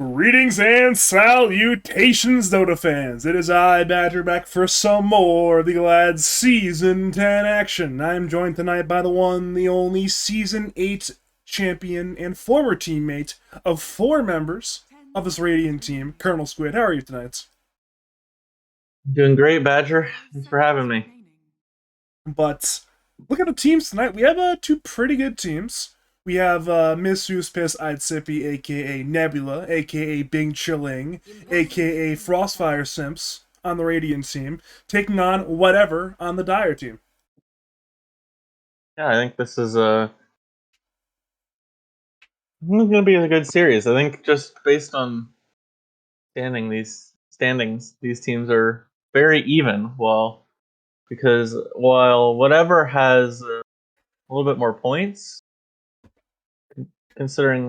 Greetings and salutations, Dota fans! It is I, Badger, back for some more of the Glad Season 10 action. I am joined tonight by the one, the only Season 8 champion and former teammate of 4 members of this Radiant team, ColonelSquid. How are you tonight? Doing great, Badger. Thanks for having me. But look at the teams tonight. We have two pretty good teams. We have Miss Piss Sippy, aka Nebula, aka Bing Chilling, aka Frostfire Simps on the Radiant team, taking on whatever on the Dire team. Yeah, I think this is going to be a good series. I think just based on standings, these teams are very even. While whatever has a little bit more points, considering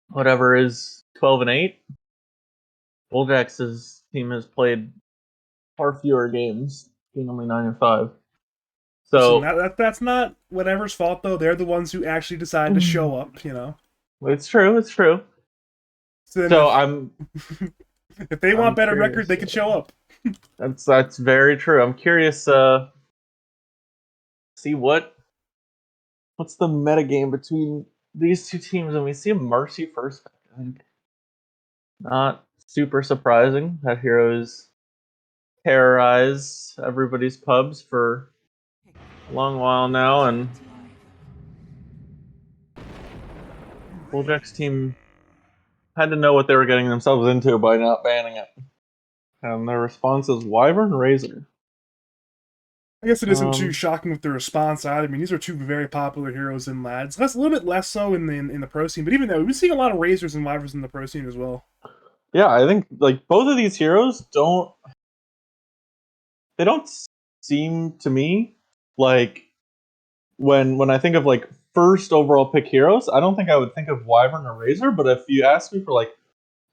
whatever is 12-8, Bulljax's team has played far fewer games, being only 9-5. Listen, So that's not whatever's fault though. They're the ones who actually decide to show up. it's true. It's true. So then So if they want I'm better record, curious. they can show up. That's very true. I'm curious. See what's the meta game between these two teams, and we see a Mercy first pick. I think not super surprising that heroes terrorize everybody's pubs for a long while now, and Bulljack's team had to know what they were getting themselves into by not banning it. And their response is Wyvern Razor. I guess it isn't too Um, shocking with the response either. I mean, these are two very popular heroes in lads. That's a little bit less so in the pro scene, but even though we've been seeing a lot of razors and wyverns in the pro scene as well. yeah, I think like both of these heroes don't seem to me like when I think of like first overall pick heroes, I don't think I would think of Wyvern or Razor, but if you ask me for like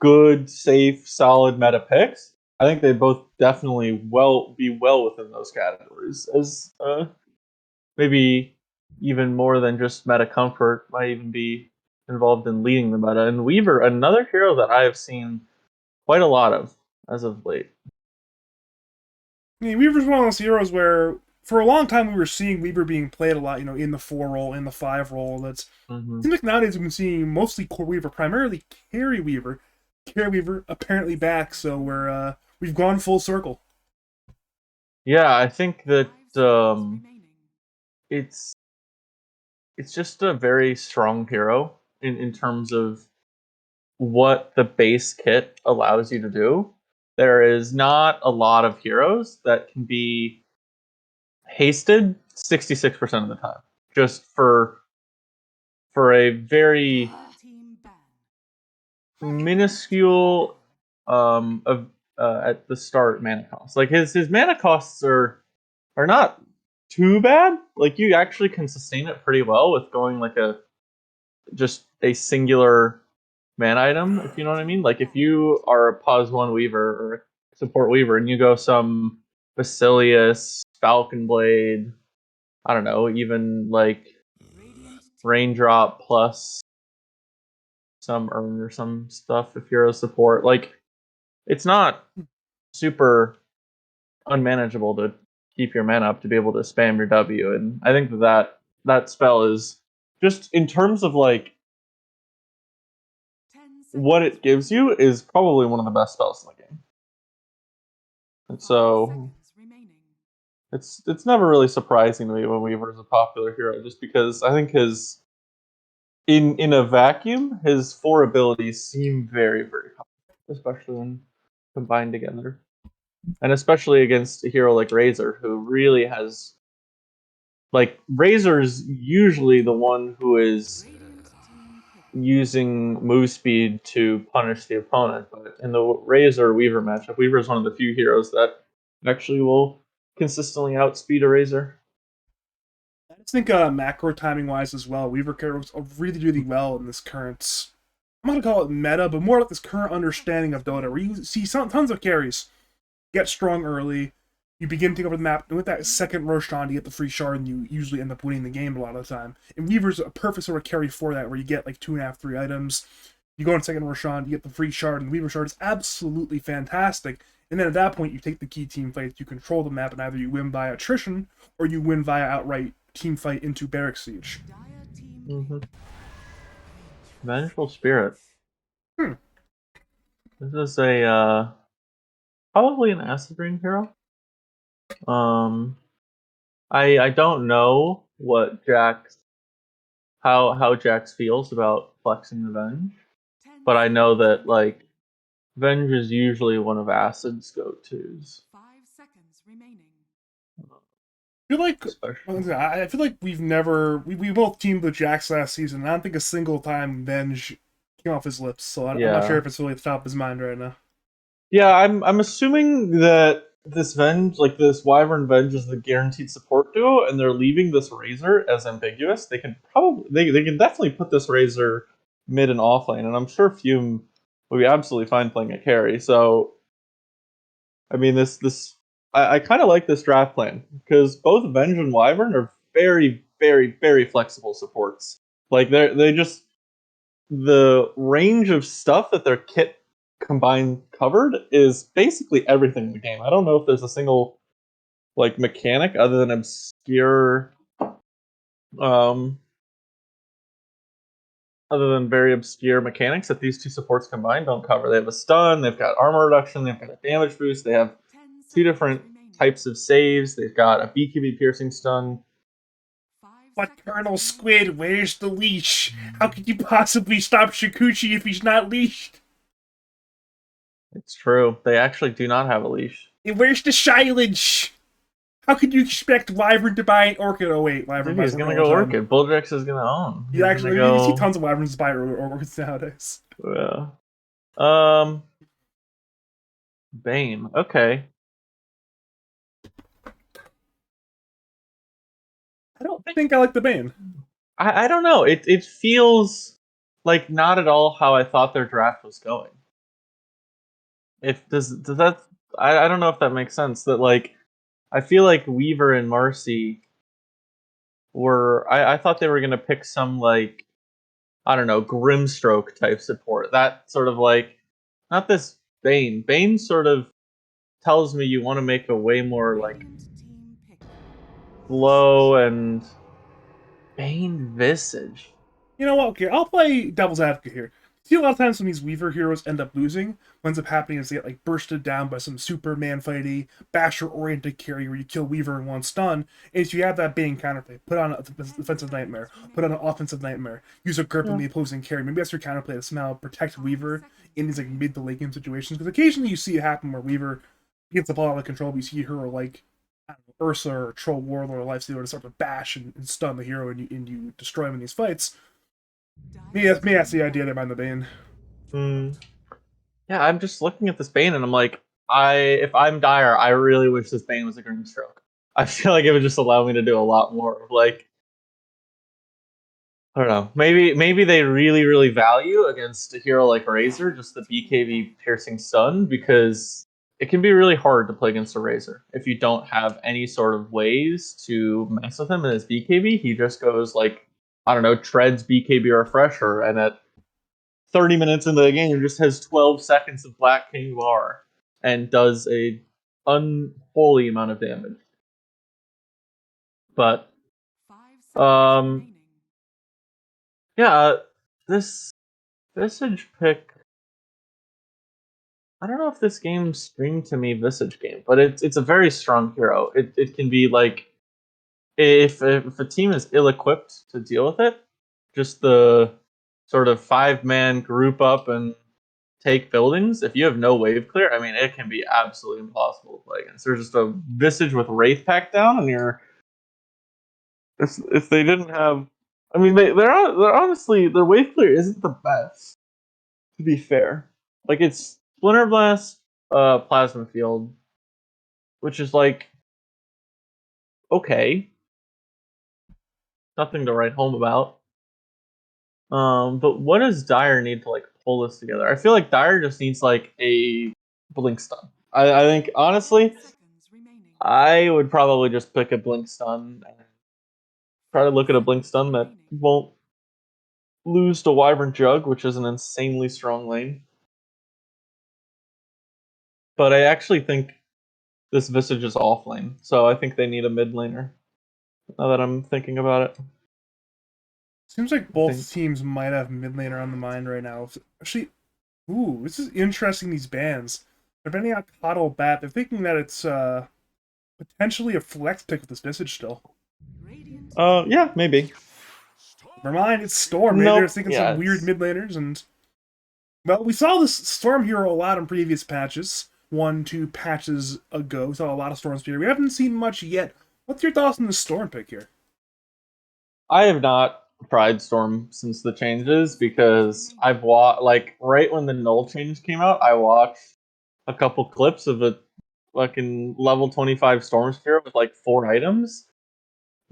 good, safe, solid meta picks, I think they both definitely be well within those categories. As maybe even more than just meta comfort, might even be involved in leading the meta. And Weaver, another hero that I have seen quite a lot of as of late. I mean, Weaver's one of those heroes where for a long time we were seeing Weaver being played a lot, in the 4 role, in the 5 role. That's Mm-hmm. seems like nowadays we've been seeing mostly core Weaver, primarily carry Weaver. Carry Weaver apparently back, so we've gone full circle. Yeah, I think that it's it's just a very strong hero in terms of what the base kit allows you to do. There is not a lot of heroes that can be hasted 66% of the time. Just for a very minuscule of at the start mana cost. Like his mana costs are not too bad. Like you actually can sustain it pretty well with going like just a singular man item, if you know what I mean. Like if you are a pause one weaver or a support weaver and you go some Basilius, Falcon Blade, I don't know, even like Raindrop plus some earn or some stuff if you're a support. Like it's not super unmanageable to keep your mana up to be able to spam your W. And I think that spell is just in terms of like what it gives you is probably one of the best spells in the game. And so it's never really surprising to me when Weaver is a popular hero, just because I think his in a vacuum his 4 abilities seem very very powerful, especially when combined together, and especially against a hero like Razor, who really has like Razor's usually the one who is using move speed to punish the opponent. But in the Razor Weaver matchup, Weaver is one of the few heroes that actually will consistently outspeed a Razor. I just think macro timing wise as well, Weaver carries really really well in this current. I'm not gonna call it meta, but more like this current understanding of Dota, where you see tons of carries get strong early. You begin to take over the map, and with that second Roshan, you get the free shard, and you usually end up winning the game a lot of the time. And Weaver's a perfect sort of carry for that, where you get like 2.5, 3 items. You go on second Roshan, you get the free shard, and the Weaver shard is absolutely fantastic. And then at that point, you take the key team fights, you control the map, and either you win via attrition or you win via outright team fight into Barrack Siege. Mm-hmm. Vengeful Spirit. Hmm. This is a probably an acid rain hero. I don't know what Jax how Jax feels about flexing the Venge, but I know that like Venge is usually one of Acid's go-tos. 5 seconds remaining. I feel like Especially. I feel like we both teamed with Jax last season. And I don't think a single time Venge came off his lips, so I'm not sure Yeah. if it's really at the top of his mind right now. Yeah, I'm assuming that this Venge, like this Wyvern Venge, is the guaranteed support duo, and they're leaving this Razor as ambiguous. They can probably they can definitely put this Razor mid and off lane, and I'm sure Fume would be absolutely fine playing a carry. So I mean I kind of like this draft plan because both Venge and Wyvern are very flexible supports. Like they just the range of stuff that their kit combined covered is basically everything in the game. I don't know if there's a single like mechanic other than obscure um other than very obscure mechanics that these two supports combined don't cover. They have a stun, they've got armor reduction, they've got a damage boost, they have 10 two seconds different remaining. types of saves, they've got a BKB piercing stun. 5 But seconds ColonelSquid, remaining. where's the leash? How could you possibly stop Shikuchi if he's not leashed? It's true. They actually do not have a leash. And where's the silence? How could you expect Wyvern to buy an Orchid? Oh wait, Wyvern Dude, buys he's Orchid gonna all the go time. Orchid. Bulljax is gonna own. You He's gonna actually you see go. tons of Wyverns buy Orchids nowadays. Yeah. Um. Bane. Okay. I don't think I like the Bane. I don't know. It feels like not at all how I thought their draft was going. If does that I don't know if that makes sense. That like I feel like Weaver and Marcy were I thought they were gonna pick some like I don't know, Grimstroke type support. That sort of like not this Bane. Bane sort of tells me you want to make a way more like Radiant team pick. slow and Bane Visage. You know what? Okay, I'll play devil's advocate here. See, a lot of times when these Weaver heroes end up losing, what ends up happening is they get like bursted down by some Superman fighty, basher oriented carry where you kill Weaver in one stun. And if you have that Bane counterplay, put on a defensive nightmare, put on an offensive nightmare, use a grip on Yeah. the opposing carry. Maybe that's your counterplay to somehow protect Weaver in these like mid to late game situations. Because occasionally you see it happen where Weaver gets the ball out of control, but you see a hero like I don't know, Ursa or Troll Warlord or Lifestealer to start to bash and stun the hero and you destroy him in these fights. Me, that's the idea behind the Bane. Hmm. Yeah, I'm just looking at this Bane and I'm like, if I'm Dire, I really wish this Bane was a Grimstroke. I feel like it would just allow me to do a lot more of like I don't know. Maybe they really value against a hero like Razor just the BKB piercing stun because it can be really hard to play against a Razor if you don't have any sort of ways to mess with him in his BKB. He just goes like I don't know, treads BKB refresher, and at 30 minutes into the game just has 12 seconds of Black King Bar and does a unholy amount of damage. But 5 seconds um, remaining. yeah, this Visage pick. I don't know if this game screamed to me Visage game, but it's a very strong hero. It can be like if a team is ill equipped to deal with it, just the sort of 5-man group up and take buildings. If you have no wave clear, I mean it can be absolutely impossible to play against. There's just a Visage with Wraith Pack down, and you're if they didn't have, I mean they're honestly their wave clear isn't the best to be fair. Like it's Splinter Blast, Plasma Field, which is like okay, nothing to write home about. But what does Dire need to like pull this together? I feel like Dire just needs like a blink stun. I think honestly, 5 seconds remaining. I would probably just pick a blink stun and try to look at a blink stun that won't lose to Wyvern Jug, which is an insanely strong lane. But I actually think this Visage is off lane, so I think they need a mid laner. Now that I'm thinking about it. Seems like both teams might have mid laner on the mind right now. Actually, ooh, this is interesting, these bans. They're banning out Coddle Bat. They're thinking that it's potentially a flex pick with this Visage still. Radiant Yeah, maybe. Never mind, it's Storm. Maybe Nope. they're thinking Yeah, some weird mid laners, and well, we saw this Storm hero a lot in previous patches. 1-2 patches ago, we saw a lot of Storm Spear. We haven't seen much yet. What's your thoughts on the Storm pick here? I have not tried Storm since the changes because I've watched, like, right when the null change came out, I watched a couple clips of a fucking level 25 Storm Spear with like 4 items,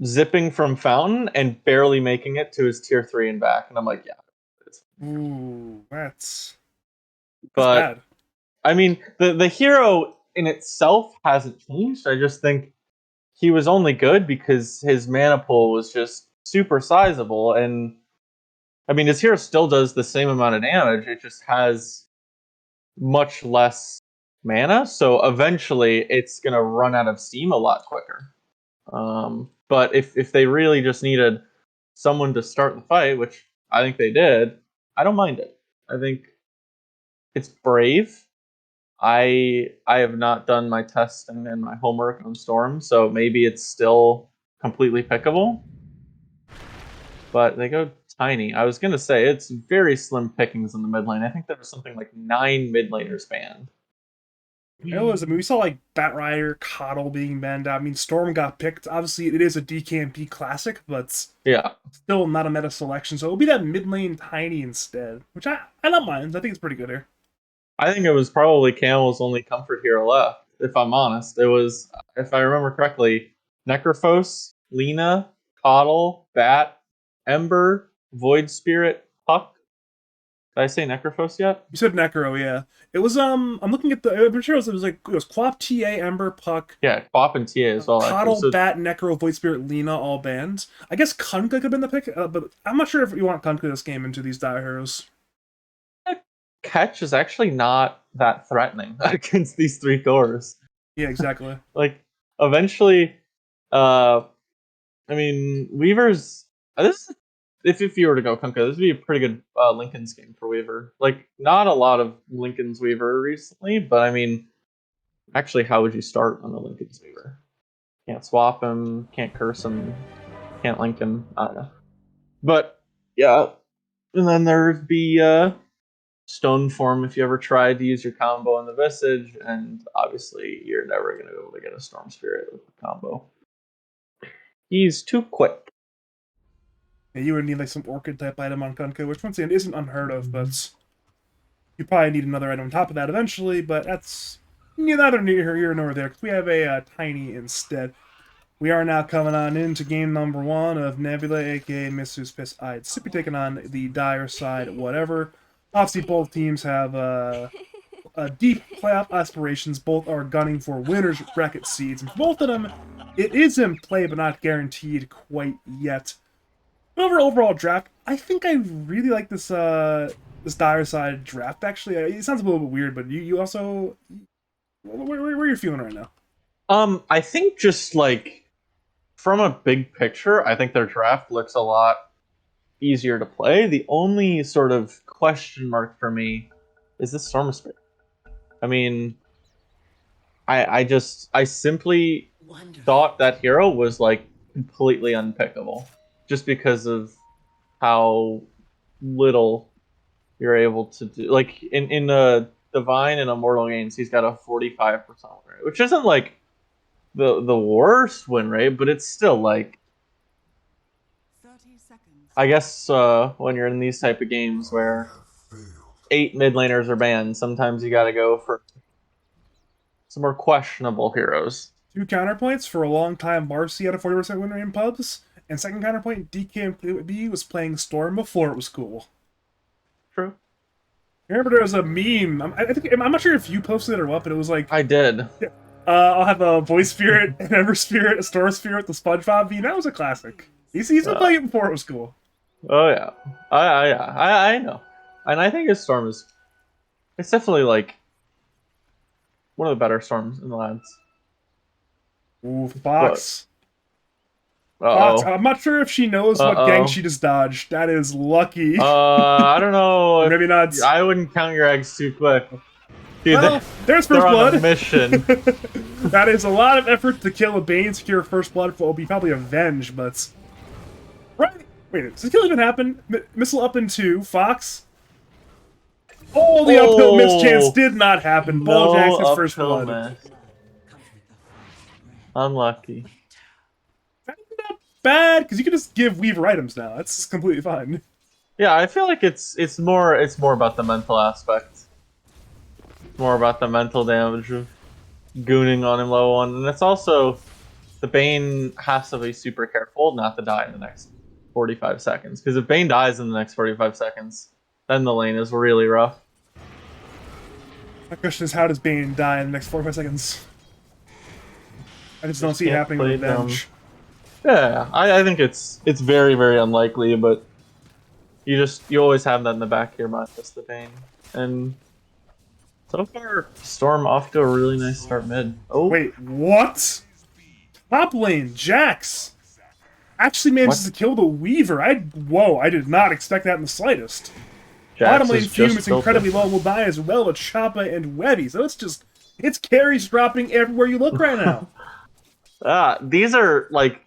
zipping from Fountain and barely making it to his tier 3 and back. And I'm like, yeah. Ooh, that's But bad. I mean, the hero in itself hasn't changed. I just think he was only good because his mana pool was just super sizable. And I mean, his hero still does the same amount of damage. It just has much less mana. So eventually it's going to run out of steam a lot quicker. But if they really just needed someone to start the fight, which I think they did, I don't mind it. I think it's brave. I have not done my testing and my homework on Storm, so maybe it's still completely pickable. But they go tiny. I was gonna say it's very slim pickings in the mid lane. I think there was something like 9 mid laners banned. It was, I mean, we saw like Batrider, Coddle being banned out. I mean, Storm got picked. Obviously, it is a DKMP classic, but Yeah. still not a meta selection. So it'll be that mid lane Tiny instead, which I don't mind. I think it's pretty good here. I think it was probably Camel's only comfort hero left, if I'm honest. It was, if I remember correctly, Necrophos, Lina, Coddle, Bat, Ember, Void Spirit, Puck. Did I say Necrophos yet? You said Necro, yeah. It was I'm looking at the. I'm pretty sure it was like it was Quap, TA, Ember, Puck, Yeah, Quap and TA as well. Coddle, So, Bat, Necro, Void Spirit, Lina, all banned. I guess Kunkka could have been the pick, but I'm not sure if you want Kunkka this game into these dire heroes. Catch is actually not that threatening against these 3 cores. Yeah, exactly. Like, eventually, I mean, Weaver's. This is, if you were to go Kunkka, this would be a pretty good Lincoln's game for Weaver. Like, not a lot of Lincoln's Weaver recently, but I mean, actually, how would you start on the Lincoln's Weaver? Can't swap him, can't curse him, can't link him. I don't know. But, yeah. And then there'd be Stone Form if you ever tried to use your combo on the Visage, and obviously, you're never going to be able to get a Storm Spirit with the combo. He's too quick. Yeah, you would need like some Orchid type item on Kunkka, which once again isn't unheard of, but you probably need another item on top of that eventually. But that's neither here nor there, because we have a Tiny instead. We are now coming on into game number 1 of Nebula, aka Mrs. Piss-Eyed Sippy, taking on the dire side, whatever. Obviously, both teams have deep playoff aspirations. Both are gunning for winners bracket seeds, and for both of them, it is in play but not guaranteed quite yet. Overall draft, I think I really like this this dire side draft. Actually, it sounds a little bit weird, but you also where are you feeling right now? I think just like from a big picture, I think their draft looks a lot easier to play. The only sort of question mark for me is this Storm Spirit. I mean, I simply thought that hero was like completely unpickable just because of how little you're able to do. Like in the Divine and Immortal games, he's got a 45% win rate, which isn't like the worst win rate, but it's still like 30 seconds. I guess when you're in these type of games where 8 mid laners are banned, sometimes you got to go for some more questionable heroes. 2 counterpoints. For a long time, Marcy had a 40% win rate in pubs, and second counterpoint, DKMB was playing Storm before it was cool. True. I remember there was a meme. I'm not sure if you posted it or what, but it was like I did. I'll have a Voice Spirit, an Ember Spirit, a Storm Spirit, the SpongeBob V. That was a classic. He's been playing it before it was cool. Oh yeah, I know, and I think his storm is. It's definitely like one of the better storms in the lads. Ooh, But Fox. Fox, uh-oh. I'm not sure if she knows what gang Uh-oh. she just dodged. That is lucky. I don't know Or if maybe not. I wouldn't count your eggs too quick. Dude, Well, there's they're first on a blood. mission. That is a lot of effort to kill a Bane, secure first blood. Will be probably avenged, but right. Wait, does the kill even happen? Missile up in 2. Fox. Oh, the uphill miss chance Oh, did not happen. Ball no Jacks his first uphill blood. miss. Unlucky. That's not bad because you can just give Weaver items now. That's completely fine. Yeah, I feel like it's more about the mental aspect. More about the mental damage of gooning on him level 1, and it's also the Bane has to be super careful not to die in the next 45 seconds. Because if Bane dies in the next 45 seconds, then the lane is really rough. My question is, how does Bane die in the next 45 seconds? I just don't see it Can't happening play with Revenge. Yeah, I think it's very, very unlikely, but you always have that in the back of your mind, just the Bane. And so far, Storm off to a really nice start mid. Oh, Wait, what? Top lane, Jax actually manages what? to kill the Weaver. Whoa, I did not expect that in the slightest. Bottom Jax lane is Fume just is built incredibly it. low and will die as well with Choppa and Webby. So it's carries dropping everywhere you look right now. These are like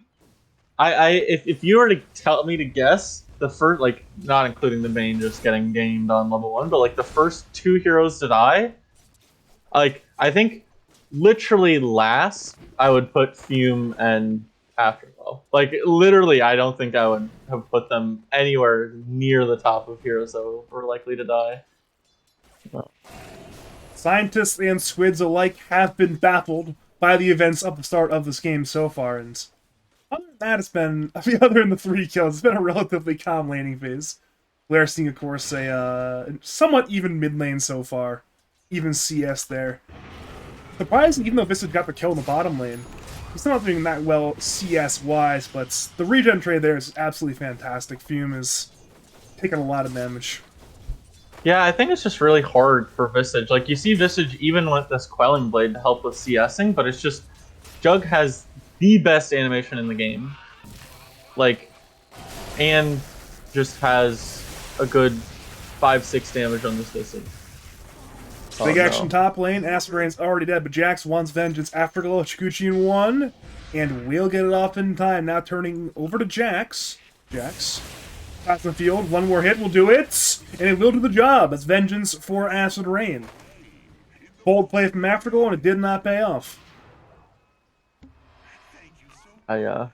if you were to tell me to guess the first, like not including the Bane just getting gamed on level 1, but like the first 2 heroes to die, like I think literally last I would put Fume and Afterglow. Like literally, I don't think I would have put them anywhere near the top of heroes that were likely to die. Scientists and squids alike have been baffled by the events of the start of this game so far, and other than that, it's been, I mean, other than the 3 kills, it's been a relatively calm laning phase. Blair seeing, of course, a somewhat even mid lane so far. Even CS there. Surprising, even though Visage got the kill in the bottom lane, he's still not doing that well CS-wise, but the regen trade there is absolutely fantastic. Fume is taking a lot of damage. Yeah, I think it's just really hard for Visage. Like, you see Visage even with this Quelling Blade to help with CSing, but it's just... Jug has the best animation in the game. Like, and just has a good 5-6 damage on this Visage. Big action top lane. Acid Rain's already dead, but Jax wants vengeance. Afterglow, Chikuchi in 1, and will get it off in time. Now turning over to Jax. Jax. Across the field, one more hit will do it, and it will do the job. That's vengeance for Acid Rain. Bold play from Afterglow, and it did not pay off. I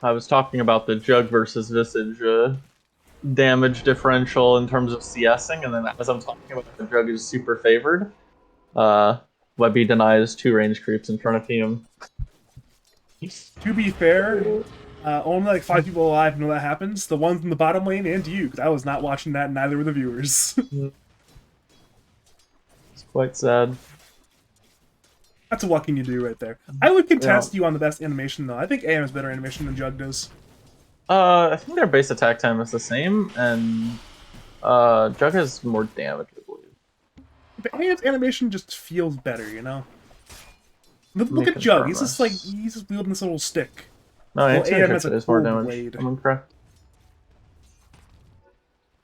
was talking about the Jug versus Visage damage differential in terms of CSing, and then as I'm talking about the Jug is super favored, Webby denies 2 range creeps in front of him. To be fair, only like 5 people alive know that happens. The ones in the bottom lane and you, because I was not watching that, and neither were the viewers. It's quite sad. That's what can you do right there. I would contest you on the best animation, though. I think AM has better animation than Jug does. I think their base attack time is the same, and Jug has more damage, I believe. But AM's animation just feels better, you know? Look at Jug. He's just like, he's just wielding this little stick. No, Well, AM has is a more cool damage. blade. I'm incorrect.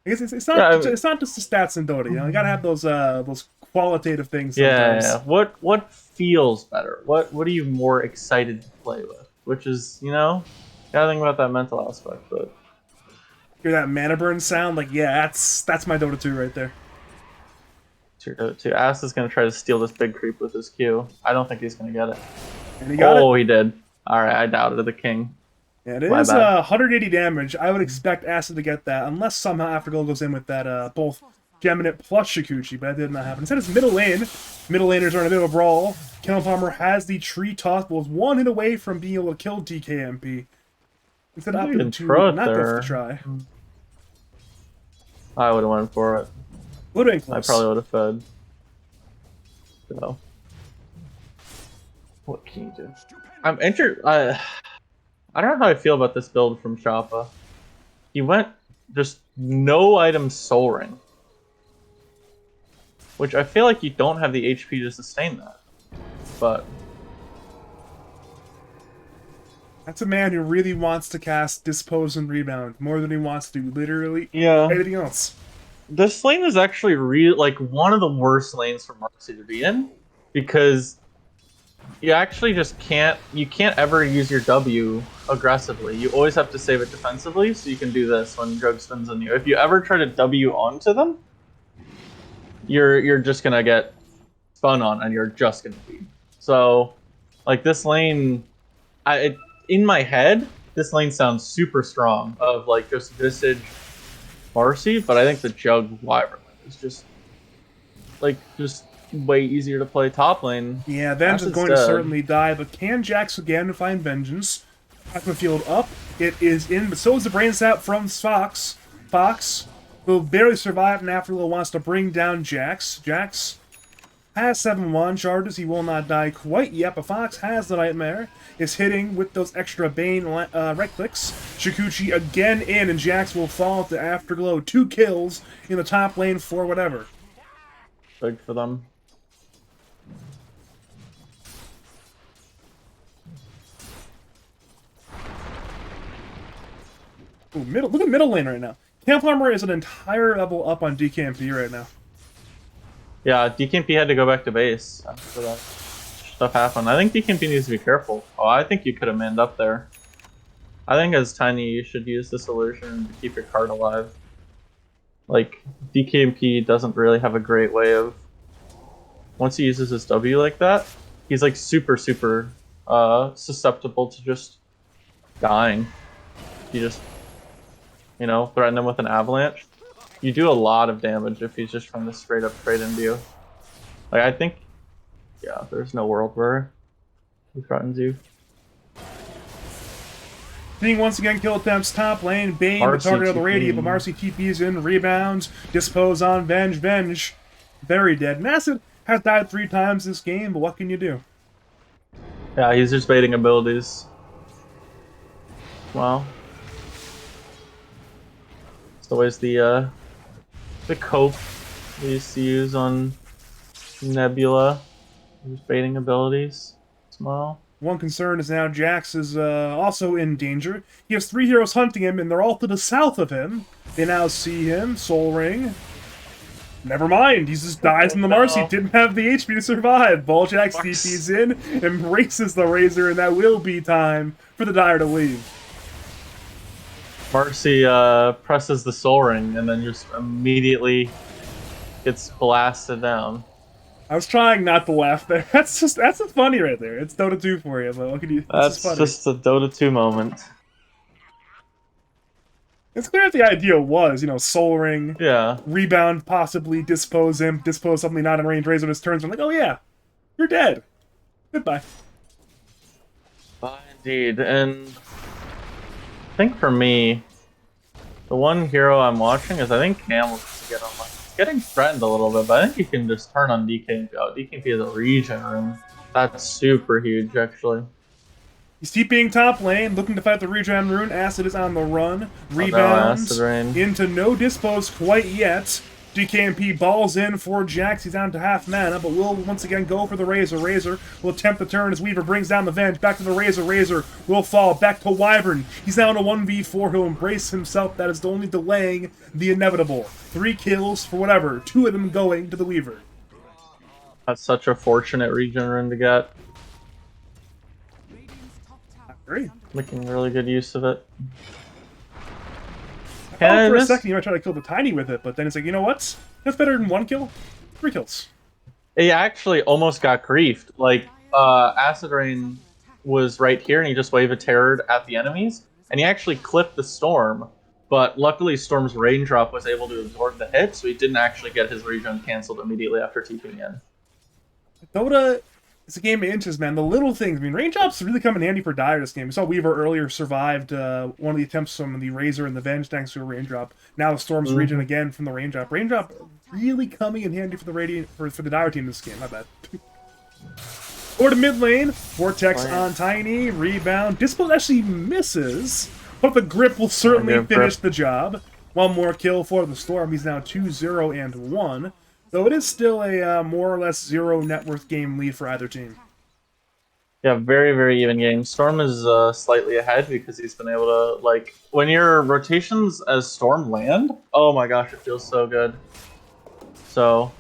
I guess it's not it's not just the stats in Dota, you know? You gotta have those qualitative things sometimes. Yeah. What feels better? What are you more excited to play with? Which is, you know, gotta think about that mental aspect, but Hear that mana burn sound? Like, yeah, that's my Dota 2 right there. to Ass is gonna try to steal this big creep with his Q. I don't think he's gonna get it. And he got it. He did. Alright, I doubted the king. Yeah, it My is bad. 180 damage. I would expect Acid to get that, unless somehow Afterglow goes in with that both Geminate plus Shikuchi, but that did not happen. Instead, it's middle lane. Middle laners are in a bit of a brawl. Kennel Palmer has the tree toss, but was 1 hit away from being able to kill TKMP. Instead, opted to not go for the try. I would have went for it. Would have been close. I probably would have fed. So, what can you do? I'm I don't know how I feel about this build from Choppa. He went just no item Soul Ring, which I feel like you don't have the HP to sustain that. But That's a man who really wants to cast Dispose and Rebound more than he wants to do literally yeah, anything else. this lane is actually like one of the worst lanes for Marcy to be in, because you actually just can't ever use your W aggressively. You always have to save it defensively, so you can do this when Jug spins on you. If you ever try to W onto them, you're just gonna get spun on, and you're just gonna be. So, like this lane, in my head, this lane sounds super strong of like just Visage Marcy, but I think the Jug Wyvern is just way easier to play top lane. Yeah, Venge is going to certainly die, but can Jax again find Vengeance? Plasma Field up. It is in, but so is the Brain Sap from Fox. Fox will barely survive, and Afterglow wants to bring down Jax. Jax has 7 wand charges. He will not die quite yet, but Fox has the Nightmare. Is hitting with those extra Bane right clicks. Shikuchi again in, and Jax will fall to Afterglow. 2 kills in the top lane for whatever. Big for them. Ooh, look at middle lane right now. Camp Armor is an entire level up on DKMP right now. Yeah, DKMP had to go back to base after that stuff happened. I think DKMP needs to be careful. Oh, I think you could have manned up there. I think as Tiny, you should use this illusion to keep your card alive. Like, DKMP doesn't really have a great way of... Once he uses his W like that, he's like super susceptible to just dying. You just, threaten him with an avalanche. You do a lot of damage if he's just trying to straight up trade into you. Like, I think, yeah, there's no world where he threatens you. Seeing once again kill attempts top lane, Bane, the target of the radiant, but Marcy TP's in, rebounds, Dispose on Venge, very dead. Massive has died 3 times this game, but what can you do? Yeah, he's just baiting abilities. Wow. It's always the cope we used to use on Nebula. Just baiting abilities. Smile. One concern is now Jax is also in danger. He has 3 heroes hunting him, and they're all to the south of him. They now see him. Soul Ring. Never mind, he just dies in the Marcy. Didn't have the HP to survive. Jax TP's in, embraces the Razor, and that will be time for the Dire to leave. Marcy presses the Soul Ring and then just immediately gets blasted down. I was trying not to laugh there. That's just funny right there. It's Dota 2 for you, but what can you? That's just a Dota 2 moment. It's clear that the idea was, Soul Ring, yeah, rebound, possibly dispose him, dispose something not in range, Razor his turns. I'm like, oh yeah, you're dead. Goodbye. Indeed, and I think for me, the one hero I'm watching is I think Cam will get on my. Getting threatened a little bit, but I think you can just turn on DKMP. Oh, DKMP is a regen room. That's super huge, actually. He's TPing top lane, looking to fight the regen rune. Acid is on the run. Rebounds into no dispose quite yet. DKMP balls in for Jax. He's down to half mana, but will once again go for the Razor. Razor will attempt the turn as Weaver brings down the Venge. Back to the Razor. Razor will fall. Back to Wyvern. He's now in a 1v4. He'll embrace himself. That is only delaying the inevitable. 3 kills for whatever. 2 of them going to the Weaver. That's such a fortunate regen rune to get. I agree. Making really good use of it. I thought for a second you might try to kill the Tiny with it, but then it's like, you know what? That's better than 1 kill. 3 kills. He actually almost got griefed. Like, Acid Rain was right here, and he just wave a terror at the enemies, and he actually clipped the Storm, but luckily Storm's Raindrop was able to absorb the hit, so he didn't actually get his regen cancelled immediately after TPing in. Dota is a game of inches, man. The little things. I mean, Raindrops really come in handy for Dire this game. We saw Weaver earlier survived one of the attempts from the Razor and the Venge thanks to a Raindrop. Now the Storm's regen again from the Raindrop. Raindrop really coming in handy for the Radiant for the Dire team this game. Not bad. Over to mid lane, Vortex Fine. on Tiny, rebound. Dispel actually misses, but the grip will certainly Grip. finish the job. One more kill for the Storm. He's now 2-0 and 1. Though it is still a more or less zero net worth game lead for either team. Yeah, very, very even game. Storm is slightly ahead because he's been able to, like, when your rotations as Storm land, oh my gosh, it feels so good. So,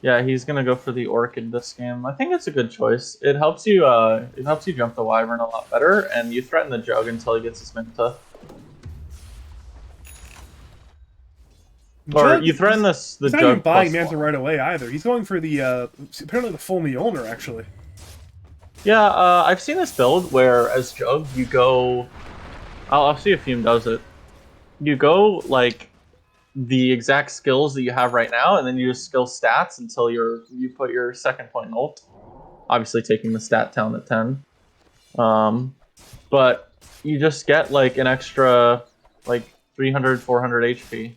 yeah, he's gonna go for the Orchid this game. I think it's a good choice. It helps you jump the Wyvern a lot better, and you threaten the Jug until he gets his Manta. Or Jug, you threaten the he's not even Jug buying plus Manta 1. right away either. He's going for the apparently the full Mjolnir actually. Yeah, I've seen this build where as Jug you go. I'll see if Fume does it. You go like the exact skills that you have right now, and then you just skill stats until you put your second point in ult. Obviously, taking the stat down at 10. But you just get like an extra like 300, 400 HP.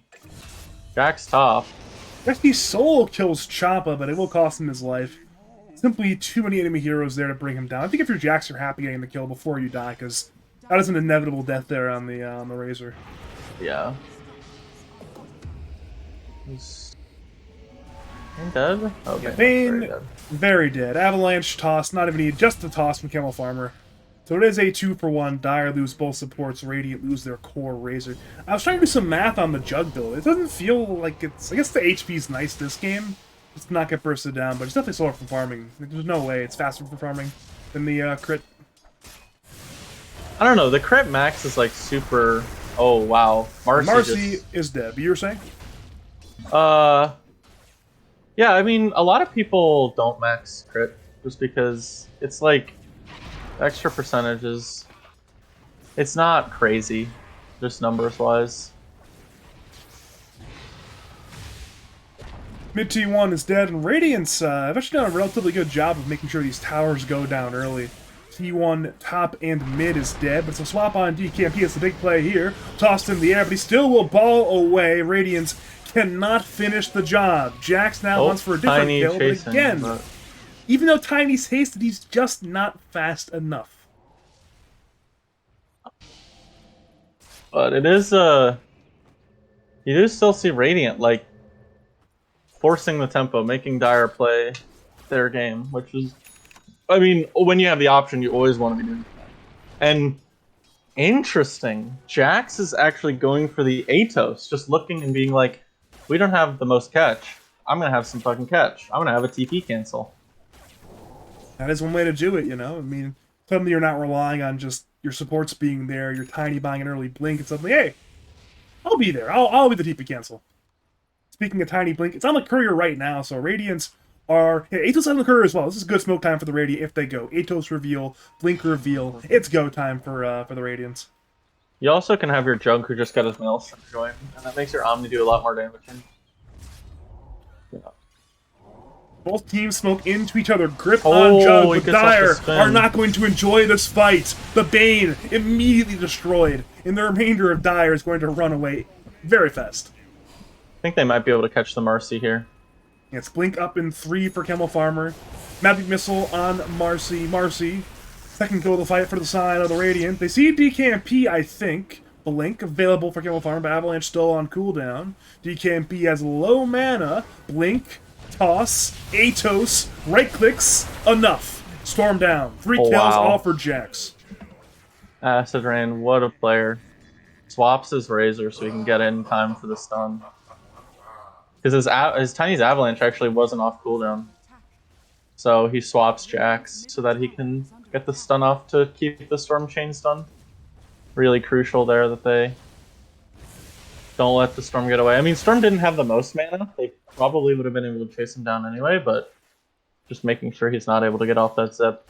Jack's top. XP Soul kills Champa, but it will cost him his life. Simply too many enemy heroes there to bring him down. I think if you're Jax, you're happy getting the kill before you die, because that is an inevitable death there on the Razor. Yeah. He's dead? Okay. Bane, very dead. Avalanche toss, not even need just the toss from Camel Farmer. So it is a 2-for-1. Dire lose both supports. Radiant lose their core Razor. I was trying to do some math on the Jug build. It doesn't feel like it's... I guess the HP's nice this game. Just not get bursted down, but it's definitely slower for farming. There's no way it's faster for farming than the crit. I don't know. The crit max is like super... Oh, wow. Marcy is dead. But you were saying? Yeah, I mean, a lot of people don't max crit just because it's like extra percentages. It's not crazy, just numbers wise. Mid T1 is dead, and Radiance have actually done a relatively good job of making sure these towers go down early. T1 top and mid is dead, but it's a swap on DKMP. It's the big play here. Tossed in the air, but he still will ball away. Radiance cannot finish the job. Jax now wants for a different Tiny kill, chasing, but again, even though Tiny's hasted, he's just not fast enough. But it is, you do still see Radiant, like, forcing the tempo, making Dire play their game, which is, I mean, when you have the option, you always want to be doing that. And interesting, Jax is actually going for the Atos, just looking and being like, we don't have the most catch. I'm going to have some fucking catch. I'm going to have a TP cancel. That is one way to do it, you know? I mean, suddenly you're not relying on just your supports being there, your Tiny buying an early blink, and suddenly, hey, I'll be there. I'll be the TP cancel. Speaking of Tiny blink, it's on the courier right now, so Radiants are... Yeah, Atos on the courier as well. This is good smoke time for the Radiant if they go. Atos reveal, blink reveal. It's go time for the Radiants. You also can have your Jug who just got his Maelstrom join, and that makes your Omni do a lot more damage. Yeah. Both teams smoke into each other. Grip on Jug, but Dire are not going to enjoy this fight. The Bane immediately destroyed, and the remainder of Dire is going to run away very fast. I think they might be able to catch the Marcy here. It's blink up in 3 for Camel Farmer. Magic Missile on Marcy. Marcy, second kill of the fight for the side of the Radiant. They see DKMP, I think. Blink available for Camel Farmer, but Avalanche still on cooldown. DKMP has low mana. Blink, toss, Atos, right clicks, enough. Storm down. 3 kills, all for Jax. Acid Rain, what a player. Swaps his Razor so he can get in time for the stun. Because his Tiny's Avalanche actually wasn't off cooldown. So he swaps Jax so that he can get the stun off to keep the Storm Chain stun. Really crucial there that they don't let the Storm get away. I mean, Storm didn't have the most mana. They probably would have been able to chase him down anyway, but just making sure he's not able to get off that zip.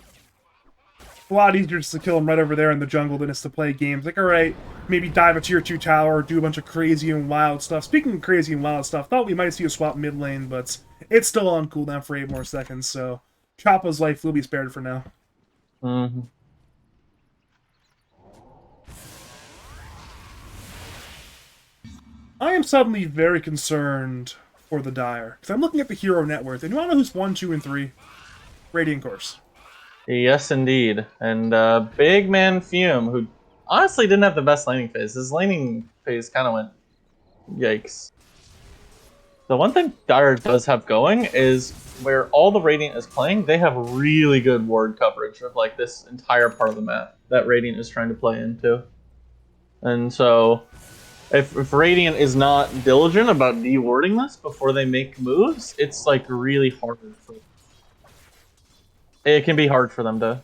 A lot easier just to kill him right over there in the jungle than it's to play games. Like, alright, maybe dive a tier 2 tower, do a bunch of crazy and wild stuff. Speaking of crazy and wild stuff, thought we might see a swap mid lane, but it's still on cooldown for 8 more seconds, so Choppa's life will be spared for now. Mm-hmm. I am suddenly very concerned for the Dire, because I'm looking at the hero net worth, and you want to know who's 1, 2, and 3? Radiant Course. Yes, indeed. And big man Fume, who honestly didn't have the best laning phase. His laning phase kind of went yikes. The one thing Dire does have going is where all the Radiant is playing, they have really good ward coverage of like this entire part of the map that Radiant is trying to play into. And so if Radiant is not diligent about dewarding this before they make moves, it's like really hard for it can be hard for them to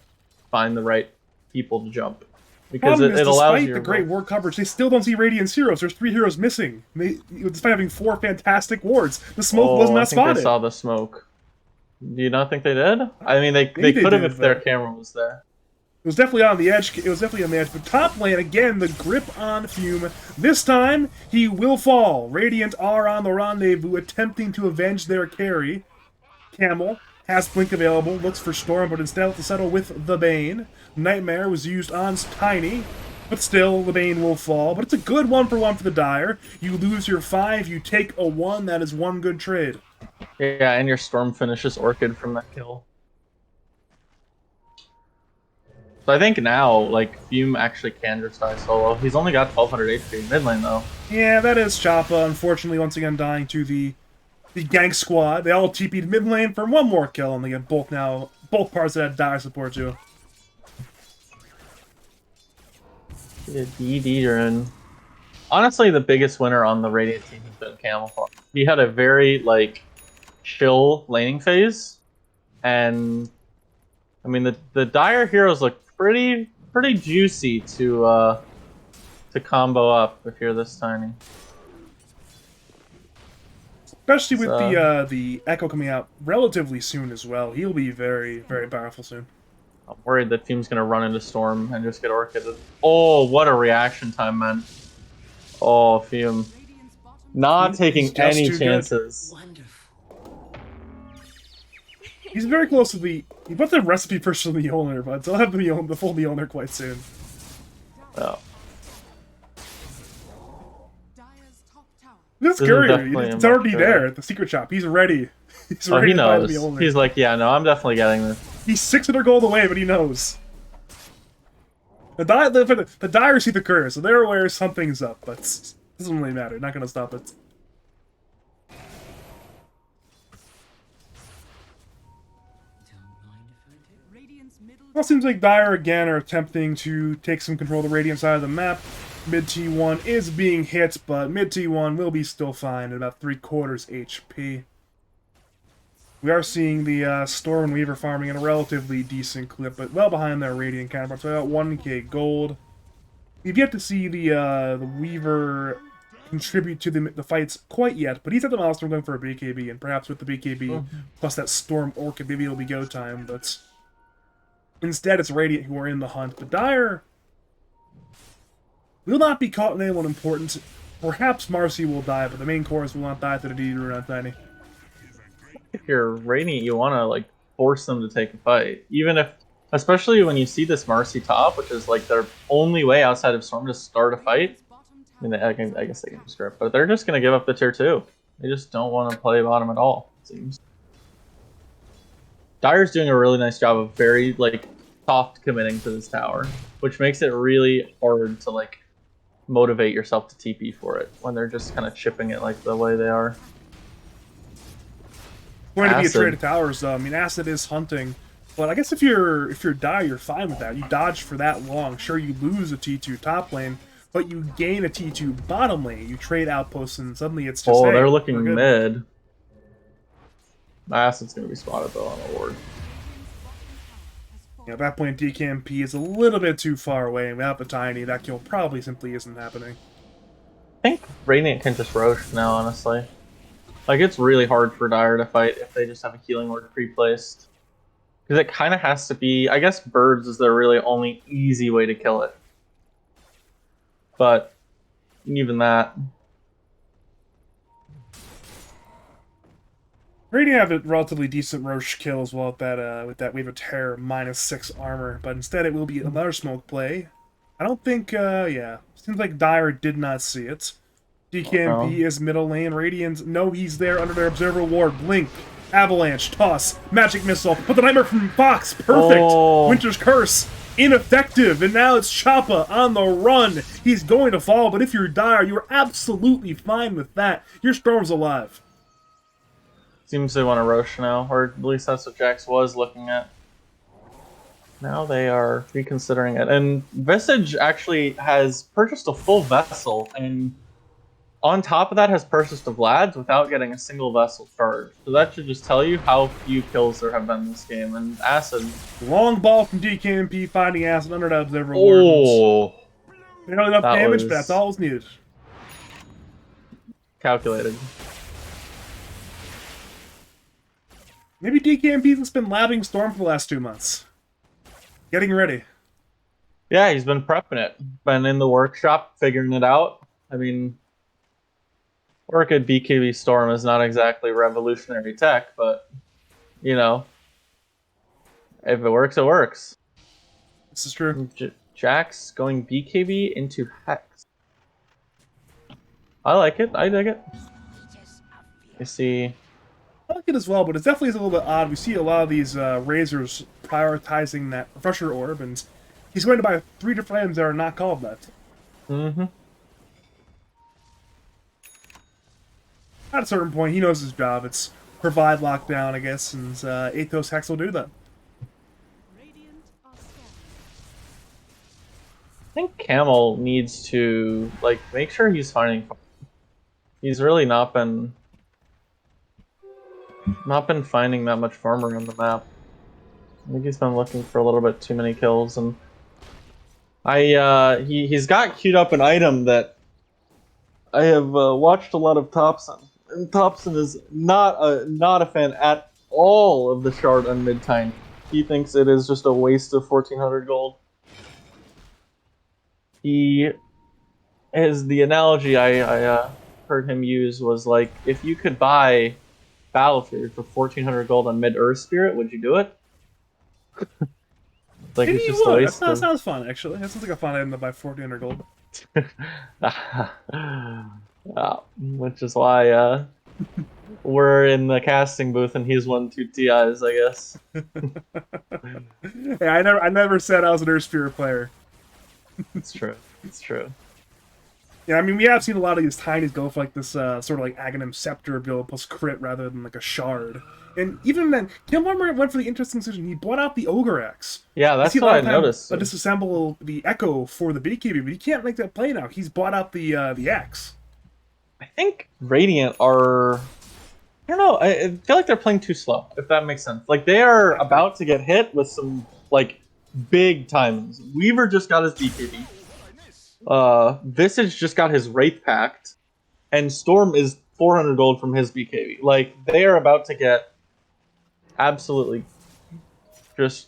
find the right people to jump. Because Problem is, it allows despite you the great ward coverage, they still don't see Radiant's heroes. There's 3 heroes missing. Despite having 4 fantastic wards, the smoke was I not think spotted. they saw the smoke. Do you not think they did? I mean, they could have if their camera was there. It was definitely on the edge. It was definitely on the edge. But top lane, again, the grip on Fume. This time, he will fall. Radiant are on the rendezvous, attempting to avenge their carry. Camel has Blink available, looks for Storm, but instead has to settle with the Bane. Nightmare was used on Tiny, but still, the Bane will fall. But it's a good 1-for-1 for the Dire. You lose your 5, you take a 1. That is one good trade. Yeah, and your Storm finishes Orchid from that kill. So I think now, like, Fume actually can just die solo. He's only got 1200 HP in mid lane, though. Yeah, that is Choppa, unfortunately, once again dying to the gank squad. They all TP'd mid lane for 1 more kill, and they get both parts that had Dire support too. Yeah, DD honestly, the biggest winner on the Radiant team has been Camouflage. He had a very, like, chill laning phase, and I mean the Dire heroes look pretty juicy to combo up if you're this tiny. Especially with the Echo coming out relatively soon as well. He'll be very powerful soon. I'm worried that Fume's gonna run into Storm and just get Orchided. Oh, what a reaction time, man! Oh, Fume, not taking any chances. He's very close to the. He put the recipe first for the Mjolnir, but he'll have the full Mjolnir quite soon. Oh. That's scary. It's already there at the secret shop. He's ready. He's ready he to buy the knows. Mjolnir. He's like, yeah, no, I'm definitely getting this. He's 600 gold away, but he knows. The Dire see the curse, so they're aware something's up, but it doesn't really matter. Not gonna stop it. Well, it seems like Dire again are attempting to take some control of the Radiant side of the map. Mid T1 is being hit, but mid T1 will be still fine at about 3/4 HP. We are seeing the Storm and Weaver farming at a relatively decent clip, but well behind their Radiant counterparts, about 1k gold. We've yet to see the Weaver contribute to the fights quite yet, but he's at the milestone going for a BKB, and perhaps with the BKB plus that Storm Orchid, maybe it'll be go time, but instead it's Radiant who are in the hunt. But Dire will not be caught in anyone important. Perhaps Marcy will die, but the main chorus will not die to the DD rune on Tiny. If you're Radiant, you want to like force them to take a fight, even if, especially when you see this Marcy top, which is like their only way outside of Storm to start a fight. I mean, I guess they can script, but they're just gonna give up the tier 2. They just don't want to play bottom at all, it seems. Dire's doing a really nice job of very like soft committing to this tower, which makes it really hard to like motivate yourself to TP for it when they're just kind of chipping it like the way they are. Going to be a trade of towers, though. I mean, Acid is hunting, but I guess if you're Dire, you're fine with that. You dodge for that long. Sure, you lose a T2 top lane, but you gain a T2 bottom lane. You trade outposts, and suddenly it's just. Oh, hey, they're looking mid. Acid's gonna be spotted though on the ward. Yeah, at that point, DKMP is a little bit too far away, and without the Tiny, that kill probably simply isn't happening. I think Radiant can just Roche now, honestly. Like, it's really hard for Dire to fight if they just have a healing ward pre-placed. Because it kind of has to be... I guess Birds is their really only easy way to kill it. But, even that... Radiant have a relatively decent Roche kill as well with that Wave of Terror -6 armor, but instead it will be another smoke play. I don't think, yeah. Seems like Dire did not see it. DKMP is middle lane. Radiant, no, he's there under their Observer Ward. Blink. Avalanche, toss, magic missile, but the Nightmare from Fox, perfect. Oh. Winter's Curse, ineffective, and now it's Choppa on the run. He's going to fall, but if you're Dire, you're absolutely fine with that. Your Storm's alive. Seems they want to Roche now, or at least that's what Jax was looking at. Now they are reconsidering it. And Visage actually has purchased a full vessel, and on top of that has purchased a Vlad's without getting a single vessel charged. So that should just tell you how few kills there have been in this game. And Acid. Long ball from DKMP finding Acid underdubs every Oh! They don't enough That damage, was- but that's all was needed. Calculated. Maybe DKMP's just been labbing Storm for the last 2 months. Getting ready. Yeah, he's been prepping it. Been in the workshop, figuring it out. I mean, work at BKB Storm is not exactly revolutionary tech, but, you know, if it works, it works. This is true. Jax going BKB into Hex. I like it. I dig it. You see... I like it as well, but it definitely is a little bit odd. We see a lot of these Razors prioritizing that Refresher Orb, and he's going to buy 3 different items that are not called that. Mm-hmm. At a certain point, he knows his job. It's provide lockdown, I guess, and Athos Hex will do that. Radiant are scanning. I think Camel needs to, like, make sure he's finding... He's really not been finding that much farm around the map. I think he's been looking for a little bit too many kills, and he's got queued up an item that I have watched a lot of Thompson, and Thompson is not a fan at all of the shard on mid-time. He thinks it is just a waste of 1400 gold. The analogy I heard him use was like, if you could buy Battlefield for 1400 gold on mid-Earth Spirit, would you do it? Like, Maybe it's you just a would. waste That of... sounds fun, actually. That sounds like a fun item to buy 1400 gold. Which is why we're in the casting booth and he's won 2 TIs, I guess. Yeah, I never said I was an Earth Spirit player. It's true. It's true. Yeah, I mean, we have seen a lot of these tinies go for like this sort of like Aghanim Scepter build plus crit rather than like a shard. And even then, Kim Lumber went for the interesting decision. He bought out the Ogre Axe. Yeah, that's see a what lot I of time noticed. disassemble the Echo for the BKB, but he can't make that play now. He's bought out the Axe. I think Radiant are... I don't know, I feel like they're playing too slow, if that makes sense. Like, they are about to get hit with some, like, big timings. Weaver just got his BKB. Visage just got his Wraith Pact. And Storm is 400 gold from his BKB. Like, they are about to get absolutely just...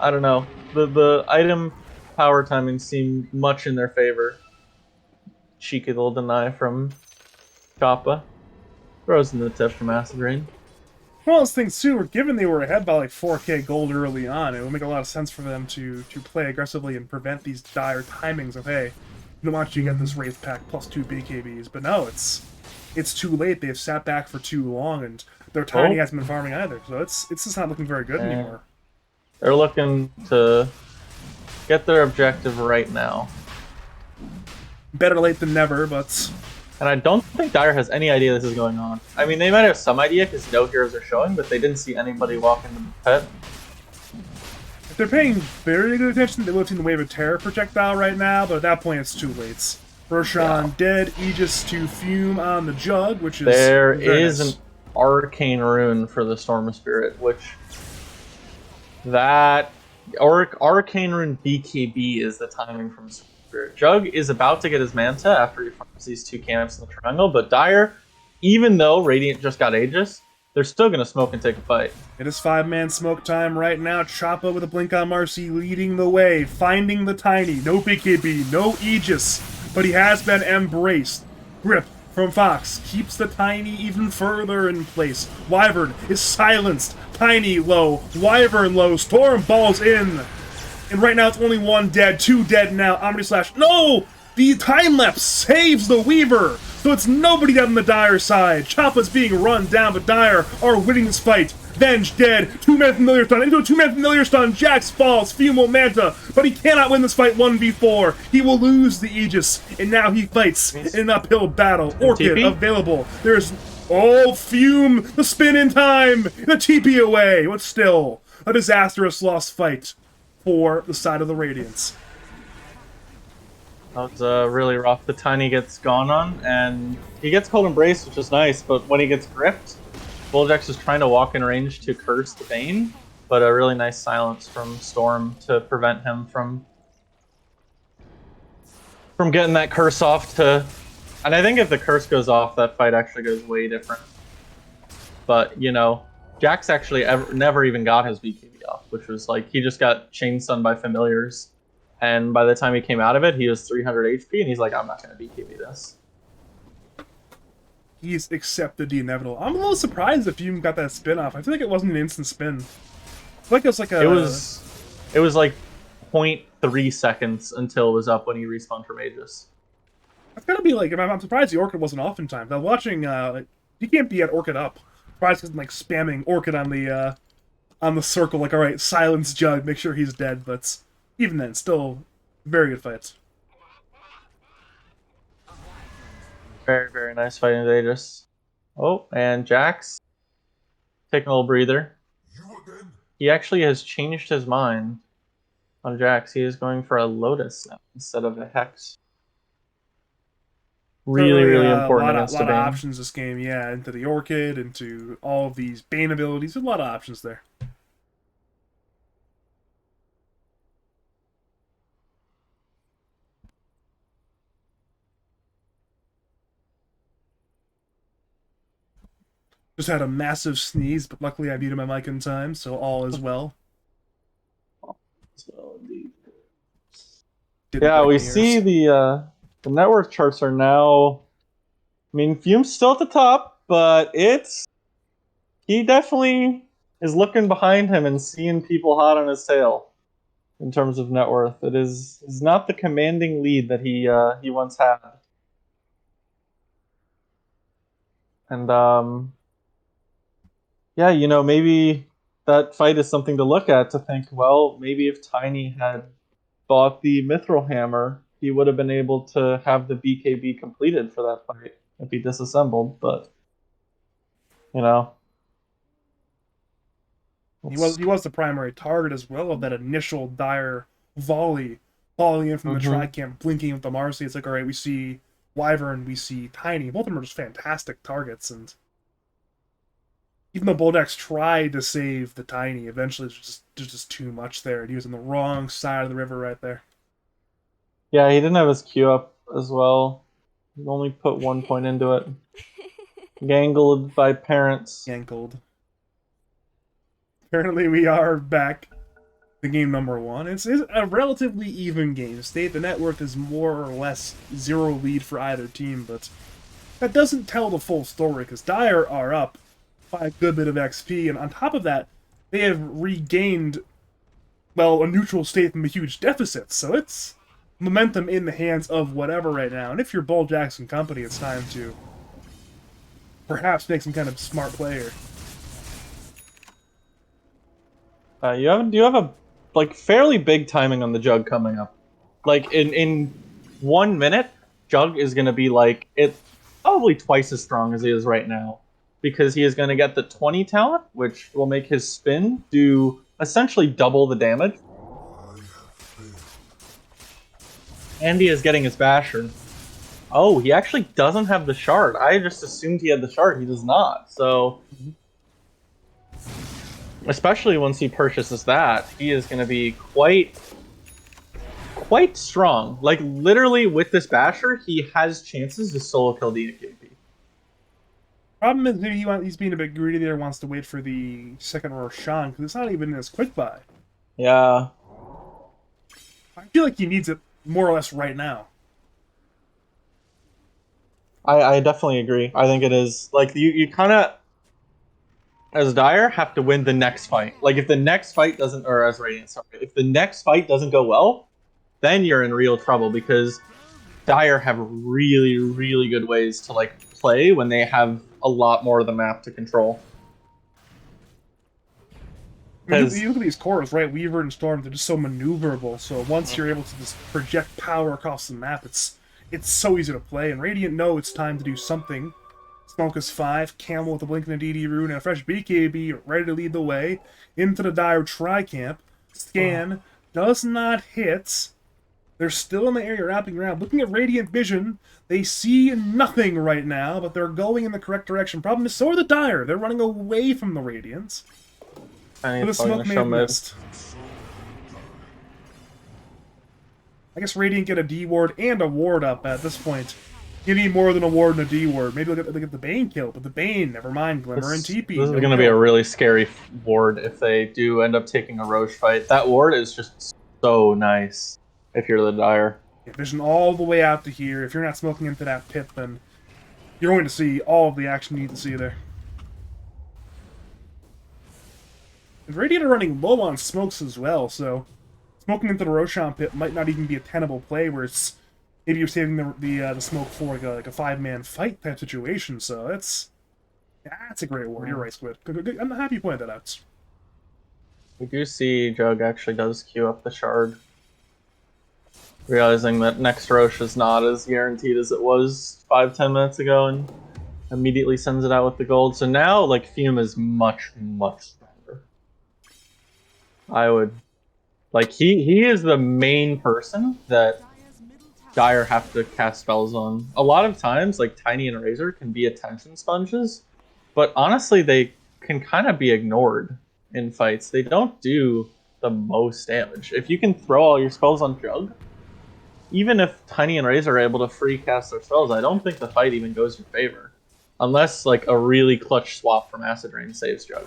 I don't know. The item power timing seemed much in their favor. Cheeky little deny from Choppa. Throws in the tip from Acid Rain. One of those things too, given they were ahead by like 4k gold early on, it would make a lot of sense for them to play aggressively and prevent these dire timings of, hey, we don't want you to get this Wraith Pack plus 2 BKBs. But no, it's too late. They've sat back for too long, and their tiny hasn't been farming either. So it's just not looking very good anymore. They're looking to get their objective right now. Better late than never, but... And I don't think Dire has any idea this is going on. I mean, they might have some idea because no heroes are showing, but they didn't see anybody walk into the pit. If they're paying very good attention, they would have seen the Wave of Terror projectile right now, but at that point it's too late. Roshan dead, Aegis to Fume on the Jug, which is There very is nice. an Arcane Rune for the Storm Spirit, which... That... Arcane Rune BKB is the timing from Spirit. Jug is about to get his Manta after he farms these 2 camps in the triangle, but Dire, even though Radiant just got Aegis, they're still going to smoke and take a fight. It is 5-man smoke time right now. Choppa with a blink on Marcy leading the way, finding the tiny. No BKB, no Aegis, but he has been embraced. Grip from Fox keeps the tiny even further in place. Wyvern is silenced. Tiny low, Wyvern low, Storm balls in. And right now it's only 1 dead, 2 dead now. Omni Slash. No! The time lapse saves the Weaver. So it's nobody on the Dire side. Choppa's being run down, but Dire are winning this fight. Venge dead. 2-man familiar stun. Into a 2-man familiar stun. Jax falls. Fumo Manta. But he cannot win this fight 1v4. He will lose the Aegis. And now he fights in an uphill battle. Orchid available. There's... Oh, Fume! The spin in time! The TP away! But still, a disastrous lost fight for the side of the Radiants. That was really rough. The Tiny gets gone on, and he gets cold embrace, which is nice, but when he gets gripped, Bulljax is trying to walk in range to curse the Bane, but a really nice silence from Storm to prevent him from getting that curse off to... And I think if the curse goes off, that fight actually goes way different. But, you know, Jax actually never even got his BKB off, which was like, he just got chain stunned by familiars. And by the time he came out of it, he was 300 HP, and he's like, I'm not going to BKB this. He's accepted the inevitable. I'm a little surprised if you got that spin off. I feel like it wasn't an instant spin. I feel like it was like a... It was like 0.3 seconds until it was up when he respawned from Aegis. It's gotta be like, I'm surprised the Orchid wasn't off in time. I'm watching, you can't be at Orchid up. Surprised because like spamming Orchid on the circle, like, alright, silence Jug, make sure he's dead, but even then, still very good fights. Very, very nice fight in Aegis. Oh, and Jax taking a little breather. He actually has changed his mind on Jax. He is going for a Lotus now instead of a Hex. Really important against the Bane. A lot of options this game, yeah, into the Orchid, into all of these Bane abilities. A lot of options there. Just had a massive sneeze, but luckily I muted my mic in time, so all is well. Yeah, we see the net worth charts are now... I mean, Fume's still at the top, but he definitely is looking behind him and seeing people hot on his tail in terms of net worth. It is not the commanding lead that he once had. And yeah, you know, maybe that fight is something to look at, to think, well, maybe if Tiny had bought the Mithril Hammer, he would have been able to have the BKB completed for that fight if he disassembled, but, you know. He was the primary target as well of that initial Dire volley, falling in from the Tri-Camp, blinking with the Marcy. It's like, alright, we see Wyvern, we see Tiny. Both of them are just fantastic targets, and even though Bulljax tried to save the Tiny, eventually there's just too much there, and he was on the wrong side of the river right there. Yeah, he didn't have his Q up as well. He only put 1 point into it. Gangled by parents. Gankled. Apparently we are back to game number 1. It's a relatively even game. State the net worth is more or less 0 lead for either team, but that doesn't tell the full story, because Dire are up by a good bit of XP, and on top of that, they have regained, well, a neutral state from a huge deficit, so it's momentum in the hands of whatever right now. And if you're Bulljax and company, it's time to perhaps make some kind of smart play here. You have a like fairly big timing on the Jug coming up. Like in 1 minute, Jug is gonna be like probably twice as strong as he is right now, because he is gonna get the 20 talent, which will make his spin do essentially double the damage. And he is getting his Basher. Oh, he actually doesn't have the shard. I just assumed he had the shard. He does not. So, especially once he purchases that, he is going to be quite strong. Like, literally, with this Basher, he has chances to solo kill the KP. Problem is, maybe he's being a bit greedy there, wants to wait for the second Roshan, because it's not even in his quick buy. Yeah. I feel like he needs it more or less right now. I definitely agree. I think it is. Like, you kind of, as Dire, have to win the next fight. Like, if the next fight doesn't, or as Radiant, sorry, if the next fight doesn't go well, then you're in real trouble, because Dire have really, really good ways to like play when they have a lot more of the map to control. I mean, 'Cause- you look at these cores, right? Weaver and Storm, they're just so maneuverable. So once you're able to just project power across the map, it's so easy to play. And Radiant know it's time to do something. Smoke is 5, Camel with a blink and a DD rune, and a fresh BKB ready to lead the way into the Dire Tri-Camp. Scan does not hit. They're still in the area wrapping around. Looking at Radiant Vision, they see nothing right now, but they're going in the correct direction. Problem is, so are the Dire. They're running away from the Radiance. But the smoke may have missed. I guess Radiant get a D ward and a ward up at this point. You need more than a ward and a D ward. Maybe they'll get the Bane kill, but the Bane, never mind. Glimmer and TP. This is going to be a really scary ward if they do end up taking a Roche fight. That ward is just so nice if you're the Dire. Yeah, vision all the way out to here. If you're not smoking into that pit, then you're going to see all of the action you need to see there. And Radiant are running low on smokes as well, so smoking into the Roshan pit might not even be a tenable play, where it's maybe you're saving the smoke for like a 5-man fight type situation. So that's a great ward. You're right, Squid. Good. I'm happy you pointed that out. We do see Jug actually does queue up the shard, realizing that next Roche is not as guaranteed as it was 5-10 minutes ago, and immediately sends it out with the gold. So now, like, Fume is much, much stronger. I would... Like, he is the main person that Dire have to cast spells on. A lot of times, like, Tiny and Razor can be attention sponges, but honestly, they can kind of be ignored in fights. They don't do the most damage. If you can throw all your spells on Jug, even if Tiny and Razor are able to free cast their spells, I don't think the fight even goes in favor. Unless, like, a really clutch swap from Acid Rain saves Jug.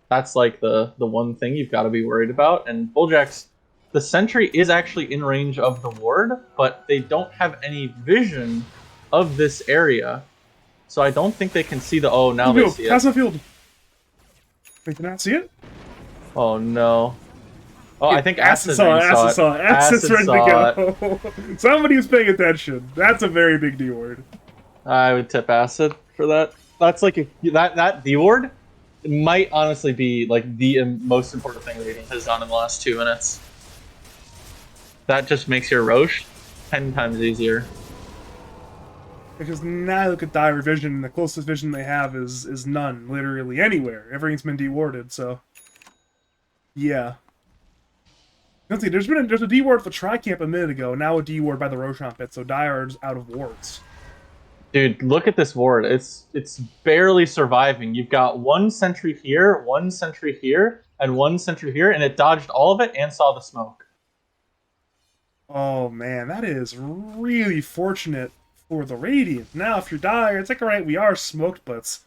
That's, like, the one thing you've got to be worried about. And Bulljack's... The sentry is actually in range of the ward, but they don't have any vision of this area. So I don't think they can see the... Oh, now they see it. Pass the field. They did not see it? Oh, no. Oh, I think Acid saw Rain it. saw Acid it. saw it. Acid's ready saw to go. Somebody was paying attention. That's a very big D ward. I would tip Acid for that. That's like that D ward might honestly be like the most important thing Radiant has done in the last 2 minutes. That just makes your Roche 10 times easier. Because now look at Dire Vision, the closest vision they have is none, literally anywhere. Everything's been de-warded, so... Yeah. Let's see, there's a D-ward for Tri-Camp a minute ago, now a D-ward by the Roshan pit, so Dire is out of wards. Dude, look at this ward. It's barely surviving. You've got one sentry here, one sentry here, and one sentry here, and it dodged all of it and saw the smoke. Oh man, that is really fortunate for the Radiant. Now, if you're Dire, it's like, alright, we are smoked, but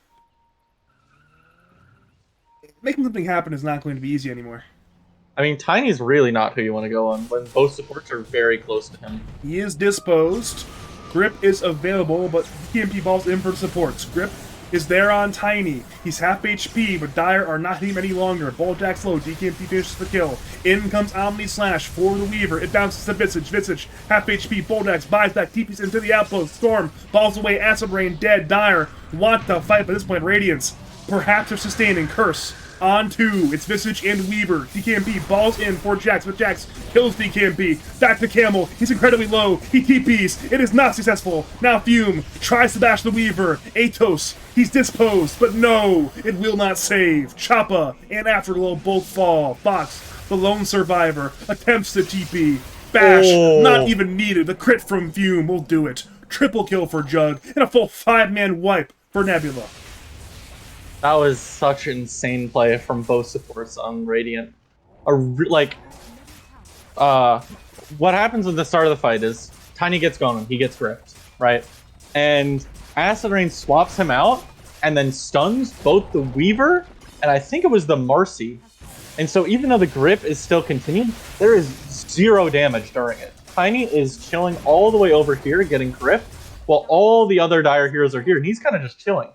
making something happen is not going to be easy anymore. I mean, Tiny's really not who you want to go on when both supports are very close to him. He is disposed. Grip is available, but DKMP balls in for supports. Grip is there on Tiny. He's half HP, but Dire are not hitting him any longer. Bulljack's low. DKMP finishes the kill. In comes Omni Slash for the Weaver. It bounces to Visage. Visage, half HP. Bulljack's buys back. TP's into the outpost. Storm balls away. Acid Rain dead. Dire want to fight, but at this point, Radiance perhaps are sustaining. Curse on 2. It's Visage and Weaver. DKMP balls in for Jax, but Jax kills DKMP. Back to Camel. He's incredibly low. He TPs. It is not successful. Now Fume tries to bash the Weaver. Atos. He's disposed, but no, it will not save. Choppa and Afterglow both fall. Fox, the lone survivor, attempts to TP. Bash, not even needed. The crit from Fume will do it. Triple kill for Jug, and a full 5-man wipe for Nebula. That was such insane play from both supports on Radiant. What happens at the start of the fight is Tiny gets going, he gets gripped, right? And Acid Rain swaps him out and then stuns both the Weaver and I think it was the Marcy. And so even though the grip is still continuing, there is 0 damage during it. Tiny is chilling all the way over here getting gripped while all the other Dire heroes are here and he's kind of just chilling.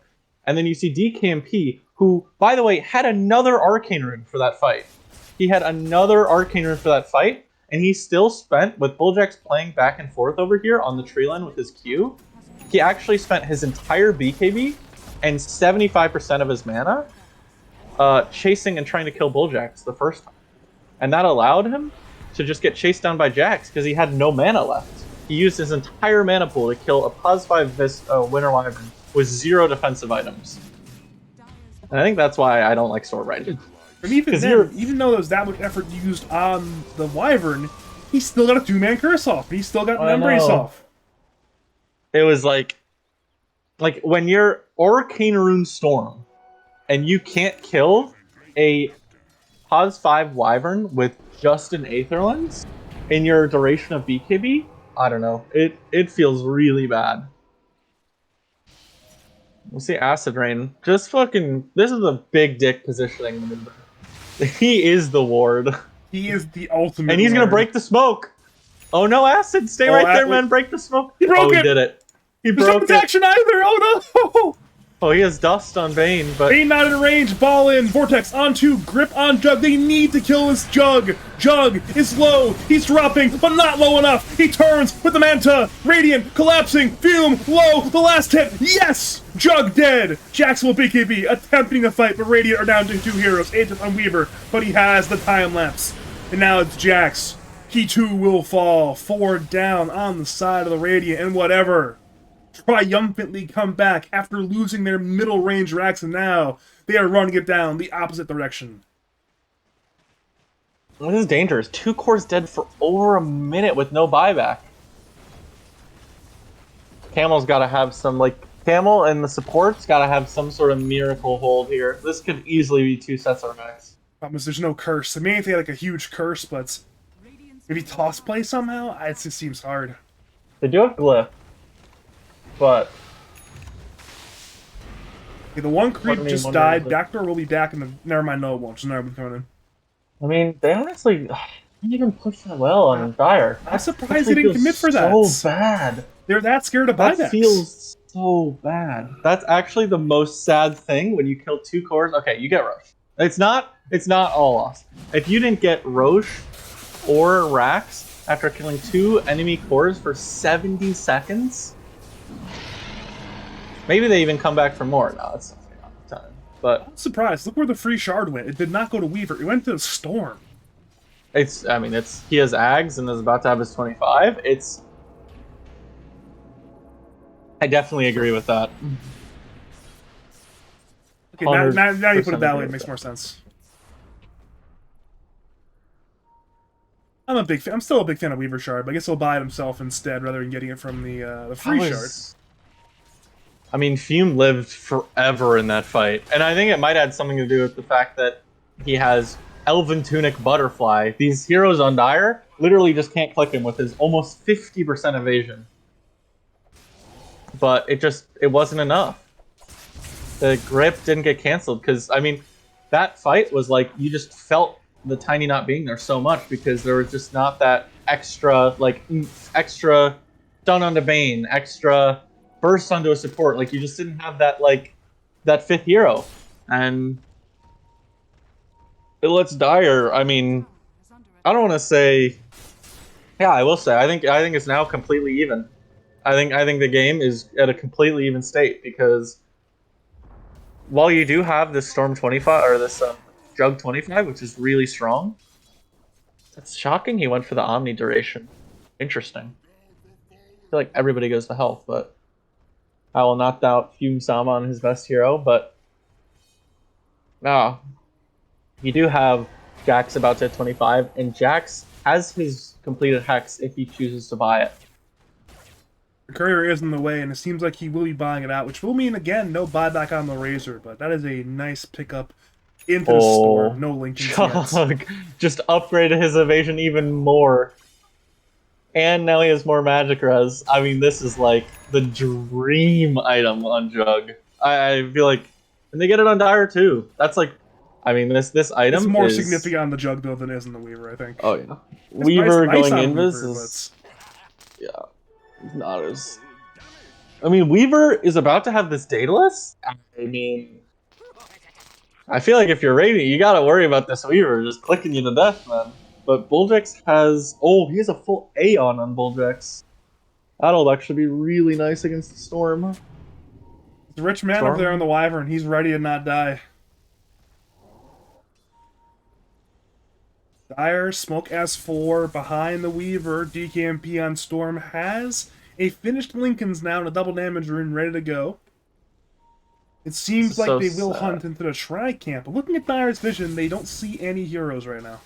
And then you see DKMP, who, by the way, had another Arcane Rune for that fight. He had another Arcane Rune for that fight, and he still spent, with Bulljack's playing back and forth over here on the tree line with his Q, he actually spent his entire BKB and 75% of his mana chasing and trying to kill Bulljax the first time. And that allowed him to just get chased down by Jax because he had no mana left. He used his entire mana pool to kill a +5 Winter Wyvern with 0 defensive items. And I think that's why I don't like Sword Riding. And even then, even though there was that much effort used on the Wyvern, he still got a 2-man curse off. He still got an Embrace off. It was like when you're Arcane Rune Storm and you can't kill a +5 Wyvern with just an Aether Lens in your duration of BKB, I don't know. It feels really bad. We'll see Acid Rain. Just fucking... This is a big dick positioning maneuver. He is the ward. He is the ultimate And he's ward. gonna break the smoke! Oh no, Acid! Stay right there, man! Break the smoke! He broke it! He did it. He There's broke no protection either! Oh no! Oh, he has dust on Bane, but... Bane not in range, ball in, Vortex onto, grip on Jug. They need to kill this Jug. Jug is low, he's dropping, but not low enough. He turns with the Manta, Radiant, collapsing, Fume, low, the last hit, yes! Jug dead! Jax will BKB, attempting to fight, but Radiant are down to 2 heroes, Aegis on Weaver, but he has the time lapse. And now it's Jax. He too will fall, 4 down on the side of the Radiant, and whatever. Triumphantly come back after losing their middle range racks, and now they are running it down the opposite direction. This is dangerous. 2 cores dead for over a minute with no buyback. Camel's gotta have some, Camel and the support's gotta have some sort of miracle hold here. This could easily be 2 sets of racks. Problem is there's no curse. I mean, if they had a huge curse, but maybe toss play somehow? It just seems hard. They do have Glyph. But okay, the one creep just died. Backdoor will be back in the... Never mind, no it won't. Just never be coming in. I mean, they honestly didn't even push that well on Dire. I'm surprised they didn't commit for that. So bad. They're that scared of buybacks. That feels so bad. That's actually the most sad thing when you kill 2 cores. Okay, you get Roche. It's not all lost. If you didn't get Roche or Rax after killing 2 enemy cores for 70 seconds... Maybe they even come back for more. No, it's not the time. But I'm surprised. Look where the free shard went. It did not go to Weaver. It went to the Storm. he has Ags and is about to have his 25. I definitely agree with that. Okay, now you put it that way, it makes more sense. I'm still a big fan of Weaver Shard, but I guess he'll buy it himself instead rather than getting it from the free shard. I mean, Fume lived forever in that fight, and I think it might have something to do with the fact that he has Elven Tunic Butterfly. These heroes on Dire literally just can't click him with his almost 50% evasion. But it wasn't enough. The grip didn't get canceled because, I mean, that fight was like, you just felt the Tiny not being there so much because there was just not that extra stun onto Bane, extra burst onto a support. Like, you just didn't have that, that 5th hero. And it lets Dire, I mean, I don't want to say, yeah, I will say, I think it's now completely even. I think the game is at a completely even state because while you do have this Storm 25 or this Jug 25, which is really strong, it's shocking he went for the Omni duration. Interesting. I feel like everybody goes to health, but I will not doubt Fume Sama on his best hero, but you do have Jax about to hit 25, and Jax has his completed Hex if he chooses to buy it. The courier is in the way, and it seems like he will be buying it out, which will mean, again, no buyback on the Razor, but that is a nice pickup into the store. No Lincoln Chug just upgraded his evasion even more. And now he has more magic res. I mean, this is like the dream item on Jug. I feel like, and they get it on Dire too. That's like, I mean, this item is more is significant on the Jug build than it is in the Weaver, I think. Oh yeah, Weaver going invis Weaver, is not as. I mean, Weaver is about to have this Daedalus. I mean, I feel like if you're raiding, you gotta worry about this Weaver just clicking you to death, man. But Bulljax has... Oh, he has a full Aeon on Bulljax. That'll actually be really nice against the Storm. The rich man over there on the Wyvern, he's ready to not die. Dire, Smoke S4, behind the Weaver, DKMP on Storm has a finished Lincoln's now in a double damage rune ready to go. It seems like So they will sad. hunt into the Shrine Camp, but looking at Dire's vision, they don't see any heroes right now.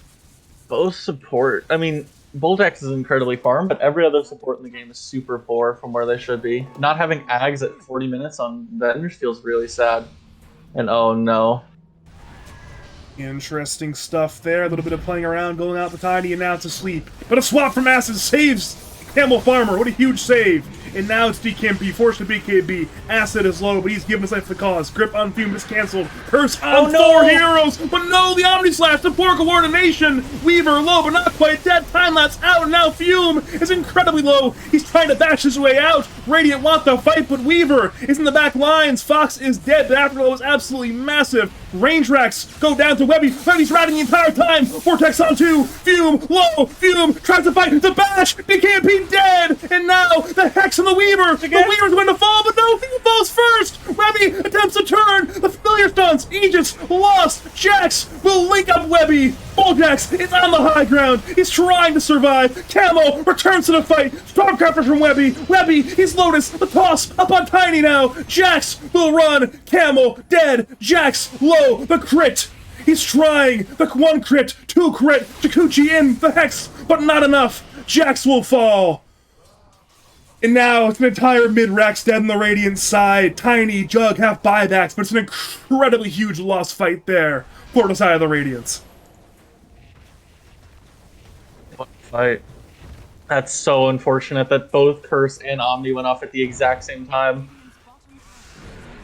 Both support. I mean, Bulljax is incredibly farm, but every other support in the game is super poor from where they should be. Not having Ags at 40 minutes on Venge feels really sad. And oh no. Interesting stuff there. A little bit of playing around, going out the Tiny, and now it's asleep. But a swap from Acid saves Camel Farmer. What a huge save. And now it's DKMP, forced to BKB. Acid is low, but he's giving his life the cause. Grip on Fume is canceled. Curse on four heroes. But no, the Omni Slash, the poor coordination. Weaver low, but not quite dead. Time lapse out, and now Fume is incredibly low. He's trying to bash his way out. Radiant want the fight, but Weaver is in the back lines. Fox is dead. The afterglow is absolutely massive. Range racks go down to Webby. Webby's riding the entire time. Vortex on two. Fume low. Fume tries to fight the bash. DKMP dead. And now the Hex on the Weaver. The Weaver's going to fall, but no, Fume falls first. Webby attempts to turn. The familiar stunts. Aegis lost. Jax will link up Webby. Bulljax is on the high ground. He's trying to survive. Camo returns to the fight. Stormcrafters from Webby. Webby, he's Lotus. The toss up on Tiny now. Jax will run. Camo dead. Jax low. The crit. He's trying. The one crit. Two crit. Jikuchi in the Hex, but not enough. Jax will fall. And now it's an entire mid-rax dead on the Radiant side. Tiny, Jug have buybacks, but it's an incredibly huge lost fight there for the side of the Radiants. Fight. That's so unfortunate that both Curse and Omni went off at the exact same time.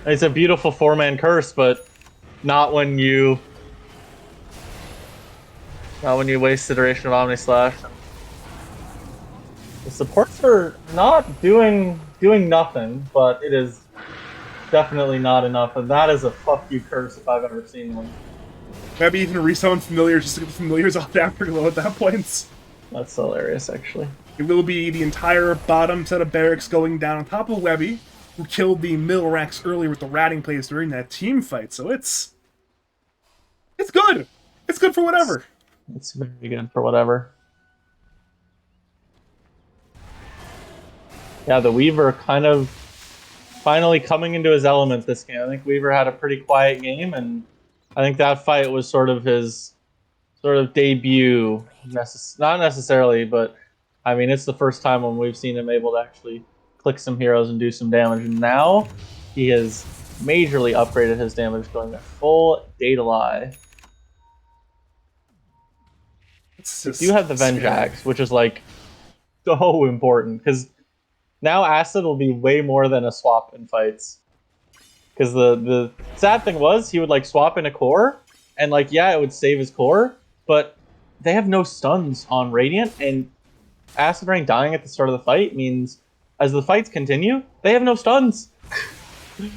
It's a beautiful four-man Curse, but not when you waste the duration of Omni Slash. The supports are not doing nothing, but it is definitely not enough, and that is a fuck you Curse if I've ever seen one. Maybe even resummon familiars just to get the familiars off the afterglow at that point. That's hilarious, actually. It will be the entire bottom set of barracks going down on top of Webby, who killed the middle racks earlier with the ratting plays during that team fight. So it's good. It's good for whatever. It's very good for whatever. Yeah, the Weaver kind of finally coming into his element this game. I think Weaver had a pretty quiet game, and I think that fight was sort of his debut. Not necessarily, but I mean, it's the first time when we've seen him able to actually click some heroes and do some damage. And now he has majorly upgraded his damage, going at full Data Lie. You have the Venge Axe, which is like so important because now Acid will be way more than a swap in fights. Because the sad thing was he would like swap in a core, and like yeah, it would save his core, but they have no stuns on Radiant, and Acid Rain dying at the start of the fight means as the fights continue, they have no stuns. I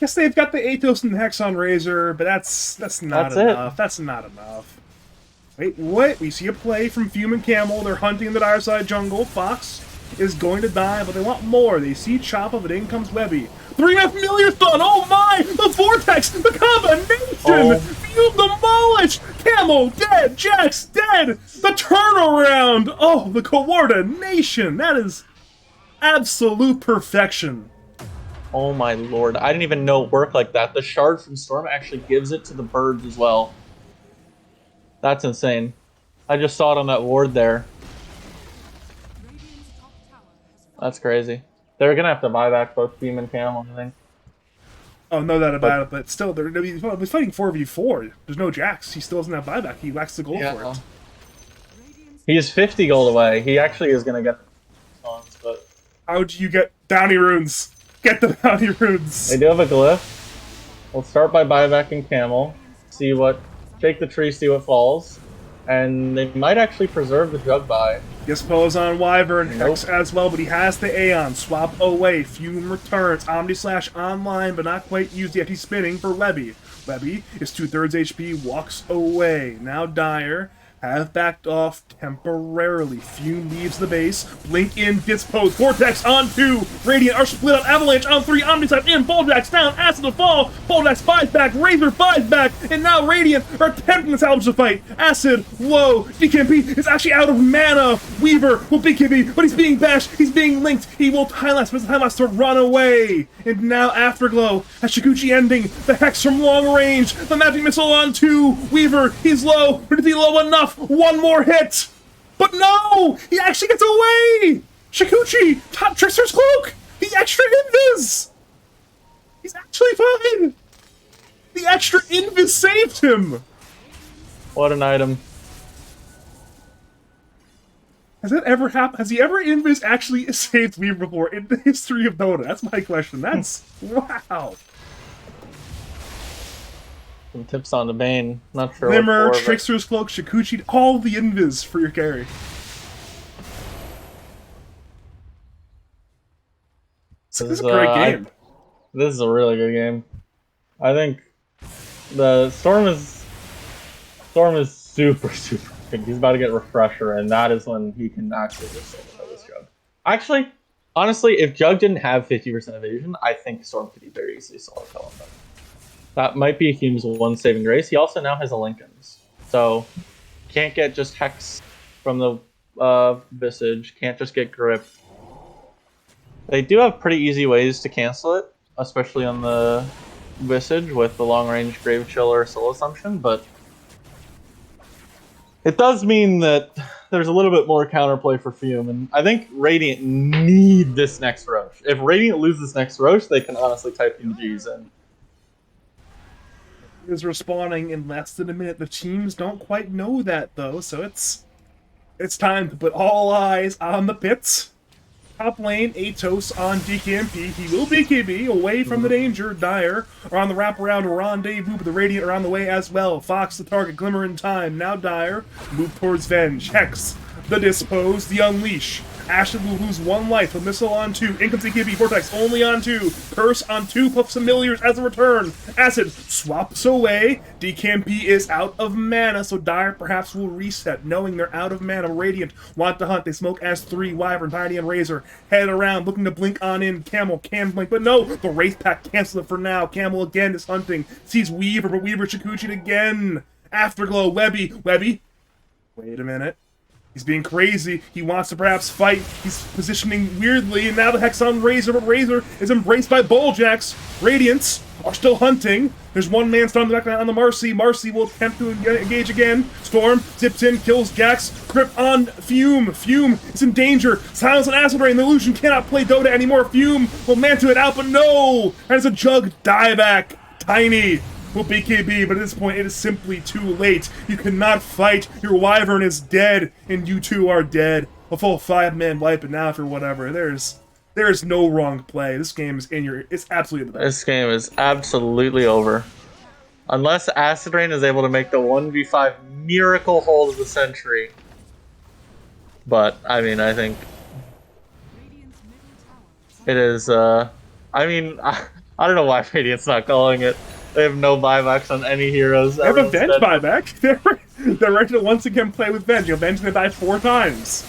guess they've got the Athos and the Hex on Razor, but that's not enough. That's not enough. Wait, what? We see a play from Fume and Camel. They're hunting in the dire side jungle. Fox is going to die, but they want more. They see Choppa, but in comes Webby. 3.5 million stun! Oh my! The Vortex! The combination! Oh. Fume demolished! Camel dead! Jax dead! The turnaround! Oh, the coordination! That is absolute perfection. Oh my lord, I didn't even know it worked like that. The shard from Storm actually gives it to the birds as well. That's insane. I just saw it on that ward there. That's crazy. They're gonna have to buy back both Beam and Camel, I think. Oh, no doubt about it, but still, they're fighting 4v4. There's no Jax. He still doesn't have buyback. He lacks the gold for it. He's 50 gold away. He actually is gonna get songs, but how do you get bounty runes? Get the bounty runes! they do have a glyph. We'll start by buybacking Camel. Shake the tree, see what falls. And they might actually preserve the Jug buy. Dispose on Wyvern, Hex Nope. as well, but he has the Aeon. Swap away, Fume returns, Omni Slash online, but not quite used yet. He's spinning for Webby. Webby is 2/3 HP, walks away. Now Dire have backed off temporarily. Fume leaves the base. Blink in, Dispose. Vortex on 2. Radiant are split up. Avalanche on 3. Omniscience in. Bulljack's down. Acid to fall. Bulljack's 5 back. Razor 5 back. And now Radiant are attempting to salvage the fight. Acid low. DKMP is actually out of mana. Weaver will BKB, but he's being bashed. He's being linked. He will time lapse, but it's time lapse to run away. And now Afterglow has Shikuchi ending. The Hex from long range. The Magic Missile on 2. Weaver, he's low, but is he low enough? One more hit! But no! He actually gets away! Shikuchi! Top Trickster's Cloak! The extra invis! He's actually fine! The extra invis saved him! What an item. Has that ever happened? Has he ever invis actually saved Weaver before in the history of Dota? That's my question. That's... wow! Some tips on the Bane. Not sure Glimmer, what for, Trickster's Cloak, Shikuchi, all the invis for your carry. This is a great game. This is a really good game. I think the Storm is super good. He's about to get Refresher, and that is when he can actually just solo this Jug. Actually, honestly, if Jug didn't have 50% evasion, I think Storm could very easily solo kill him. That might be Hume's one saving grace. He also now has a Lincoln's, so can't get just Hex from the Visage. Can't just get Grip. They do have pretty easy ways to cancel it, especially on the Visage with the long range Grave Chill or Soul Assumption, but it does mean that there's a little bit more counterplay for Fume, and I think Radiant need this next Roche. If Radiant loses this next Roche, they can honestly type in G's in. Is respawning in less than a minute. The teams don't quite know that though, so it's time to put all eyes on the pits. Top lane, Atos on DKMP. He will BKB away from the danger. Dire are on the wraparound rendezvous, but the Radiant are on the way as well. Fox the target, Glimmer in time. Now Dire move towards Venge. Hex, the Dispose, the Unleash. Ashley will lose 1 life. A missile on 2. Incomplete DKB. Vortex only on 2. Curse on 2. Puff Familiars as a return. Acid swaps away. DKMP is out of mana, so Dire perhaps will reset, knowing they're out of mana. Radiant want to hunt. They smoke as 3. Wyvern, Tiny, and Razor head around, looking to blink on in. Camel can blink, but no. The Wraith Pack cancels it for now. Camel again is hunting. Sees Weaver, but Weaver Shikuchi again. Afterglow. Webby. Wait a minute. He's being crazy. He wants to perhaps fight. He's positioning weirdly, and now the Hex on Razor, but Razor is embraced by Bulljacks. Radiants are still hunting. There's one man still on the back on the Marcy. Marcy will attempt to engage again. Storm zips in, kills Gax. Grip on Fume. Fume is in danger. Silence and Acid Rain. The Illusion cannot play Dota anymore. Fume will Mantle it out, but no! As a Jug dieback. Tiny will BKB, but at this point it is simply too late. You cannot fight. Your Wyvern is dead, and you two are dead. A full 5-man wipe, and now for whatever. There is no wrong play. This game is it's absolutely the best. This game is absolutely over. Unless Acid Rain is able to make the 1v5 miracle hold of the century. But, I mean, I think it is, I don't know why Radiant's not calling it. They have no buybacks on any heroes. They have a Venge buyback. They're ready to once again play with Venge. Venge's gonna die 4 times.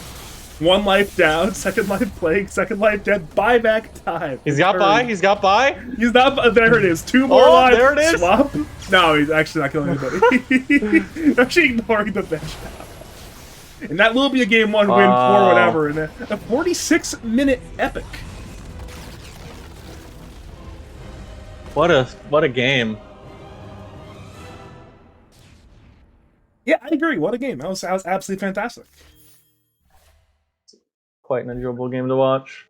1 life down, 2nd life plague, 2nd life dead, buyback time. He's got buy? He's got buy? He's not, there it is. 2 more lives. There it is. Swap. No, he's actually not killing anybody. He's actually ignoring the Venge now. And that will be a game 1 win for whatever. And a 46-minute epic. What a game. Yeah, I agree. What a game. That was absolutely fantastic. Quite an enjoyable game to watch.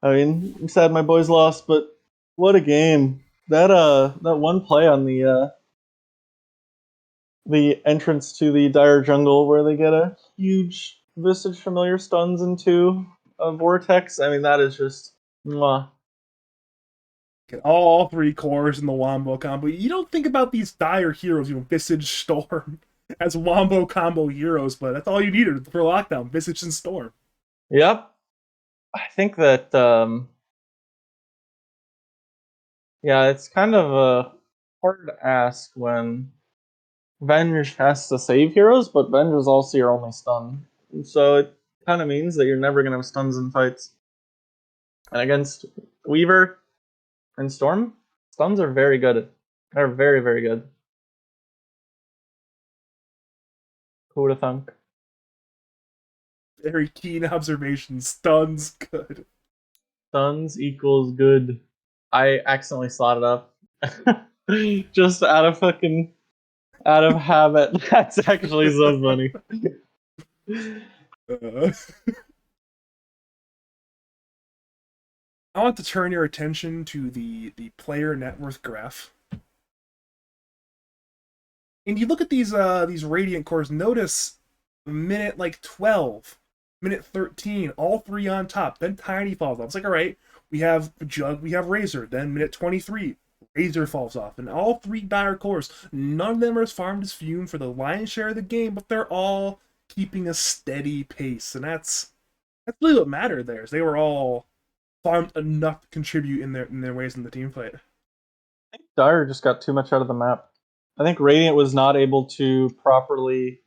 I mean, I'm sad my boys lost, but what a game. That one play on the entrance to the Dire Jungle where they get a huge Visage Familiar stuns into a Vortex. I mean, that is just mwah. Get all 3 cores in the Wombo combo. You don't think about these Dire heroes, Visage, Storm, as Wombo combo heroes, but that's all you needed for lockdown, Visage and Storm. Yep. I think that, yeah, it's kind of hard to ask when Venge has to save heroes, but Venge is also your only stun. And so it kind of means that you're never going to have stuns in fights. And against Weaver and Storm, stuns are very good. They're very, very good. Who would have thunk? Very keen observation. Stuns good. Stuns equals good. I accidentally slotted up. Just out of habit. That's actually so funny. I want to turn your attention to the player net worth graph. And you look at these Radiant cores, notice minute like 12, minute 13, all three on top. Then Tiny falls off. It's like, all right, we have Jug, we have Razor. Then minute 23, Razor falls off. And all three dire cores, none of them are as farmed as Fume for the lion's share of the game, but they're all keeping a steady pace. And that's really what mattered there, is they were all farmed enough to contribute in their ways in the team fight. I think Dire just got too much out of the map. I think Radiant was not able to properly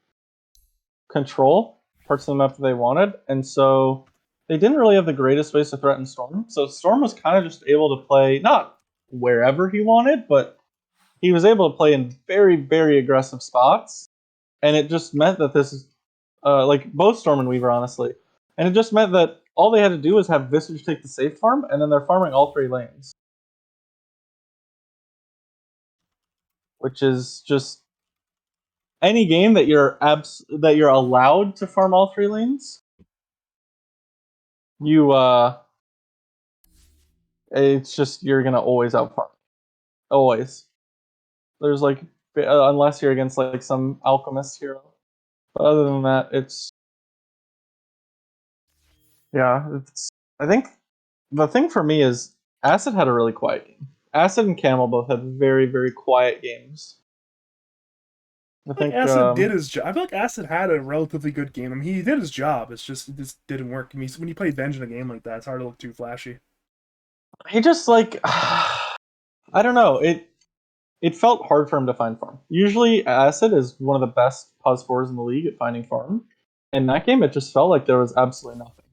control parts of the map that they wanted, and so they didn't really have the greatest ways to threaten Storm. So Storm was kind of just able to play, not wherever he wanted, but he was able to play in very, very aggressive spots. And it just meant that this is, like, both Storm and Weaver, honestly. And it just meant that all they had to do was have Visage take the safe farm, and then they're farming all three lanes. Which is just any game that you're allowed to farm all three lanes, it's just you're gonna always outfarm. Always. There's like unless you're against like some alchemist hero. But other than that, I think the thing for me is Acid had a really quiet game. Acid and Camel both had very, very quiet games. I think Acid did his job. I feel like Acid had a relatively good game. I mean, he did his job. It just didn't work. I mean, when you play Venge in a game like that, it's hard to look too flashy. he just like I don't know. It felt hard for him to find farm. Usually, Acid is one of the best pos 4s in the league at finding farm. In that game, it just felt like there was absolutely nothing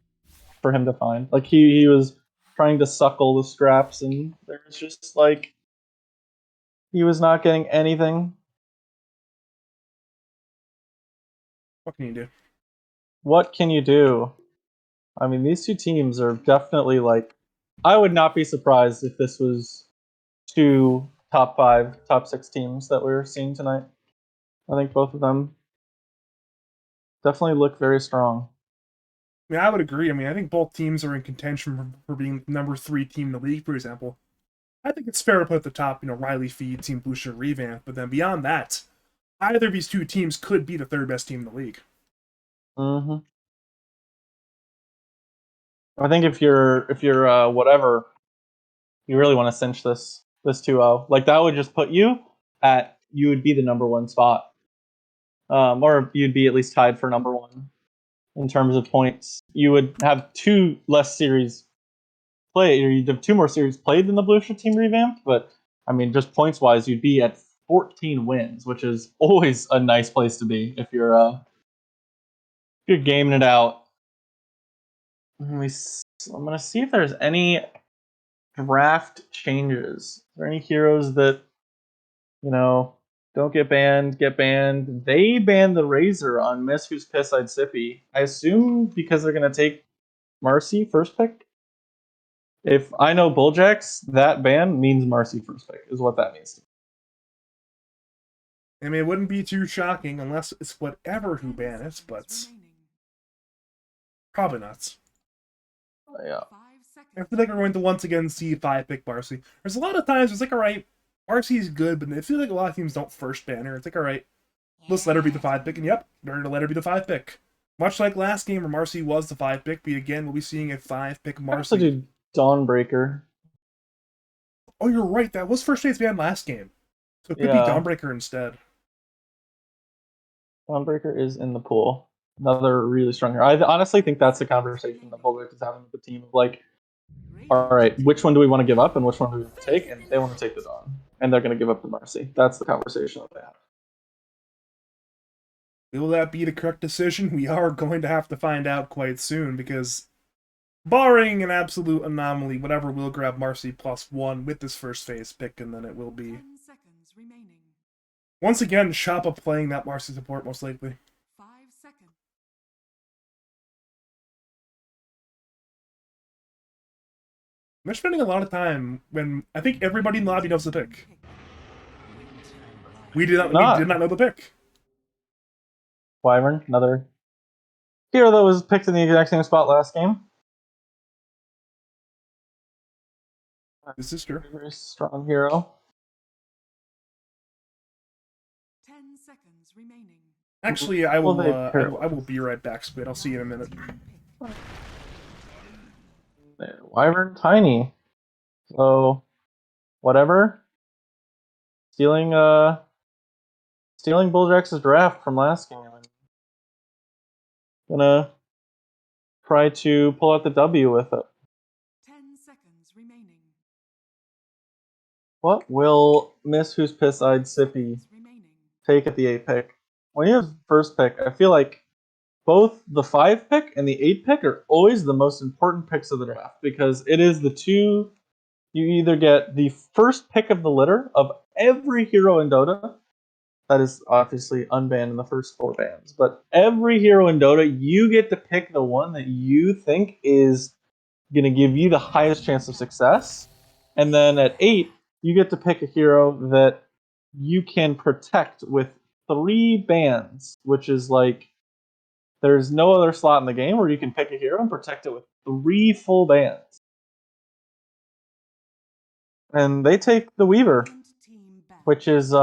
for him to find. Like he was trying to suckle the scraps, and there's just like he was not getting anything. What can you do? What can you do? I mean, these two teams are definitely like. I would not be surprised if this was two top 5, top 6 teams that we're seeing tonight. I think both of them definitely look very strong. I mean, I would agree. I mean, I think both teams are in contention for being number 3 team in the league, for example. I think it's fair to put at the top, Riley Feed, Team Booster, Revamp, but then beyond that, either of these two teams could be the third best team in the league. Mm-hmm. I think if you're whatever, you really want to cinch this 2-0. Like that would just put you you would be the number 1 spot. Or you'd be at least tied for number 1 in terms of points. You would have 2 less series played, or you'd have 2 more series played than the Blue Shirt team revamped, but I mean just points wise you'd be at 14 wins, which is always a nice place to be if you're gaming it out. I'm gonna see if there's any draft changes. Is there any heroes that don't get banned, get banned? They banned the Razor on Miss Who's Piss I'd Sippy. I assume because they're gonna take Marcy first pick. If I know Bulljacks, that ban means Marcy first pick is what that means to me. I mean, it wouldn't be too shocking unless it's whatever who ban it, but probably not. Yeah. I feel like we're going to once again see 5-pick Marcy. There's a lot of times it's like, all right, Marcy's good, but I feel like a lot of teams don't first ban her. It's like, all right, let's let her be the 5-pick, and yep, they're going to let her be the 5-pick. Much like last game where Marcy was the 5-pick, but again, we'll be seeing a 5-pick Marcy. Also do Dawnbreaker. Oh, you're right, that was first chase ban last game. So it could be Dawnbreaker instead. Dawnbreaker is in the pool. Another really strong hero. I honestly think that's the conversation that Bulldog is having with the team of like, all right, which one do we want to give up and which one do we want to take? And they want to take the Dawn. And they're going to give up the Marcy. That's the conversation that they have. Will that be the correct decision? We are going to have to find out quite soon because, barring an absolute anomaly, whatever will grab Marcy +1 with this first phase pick, and then it will be 10 seconds remaining. once again Shoppa playing that Marcy support most likely. 5 seconds. They're spending a lot of time when I think everybody in the lobby knows the pick. We did not know the pick. Wyvern, another hero that was picked in the exact same spot last game. This is true. Very strong hero. 10 seconds remaining. Actually, I will. Well, I will be right back, Squid. I'll see you in a minute. Wyvern, tiny. So, whatever. Stealing Bulljax's draft from last game. Gonna try to pull out the W with it. 10 seconds remaining. What will Miss Who's Piss-Eyed Sippy Remaining. take at the 8 pick? When you have first pick, I feel like both the 5 pick and the 8 pick are always the most important picks of the draft because it is the two you either get the first pick of the litter of every hero in Dota. That is obviously unbanned in the first 4 bans, but every hero in Dota, you get to pick the one that you think is going to give you the highest chance of success. And then at 8, you get to pick a hero that you can protect with 3 bans, which is like there's no other slot in the game where you can pick a hero and protect it with 3 full bans. And they take the Weaver, which is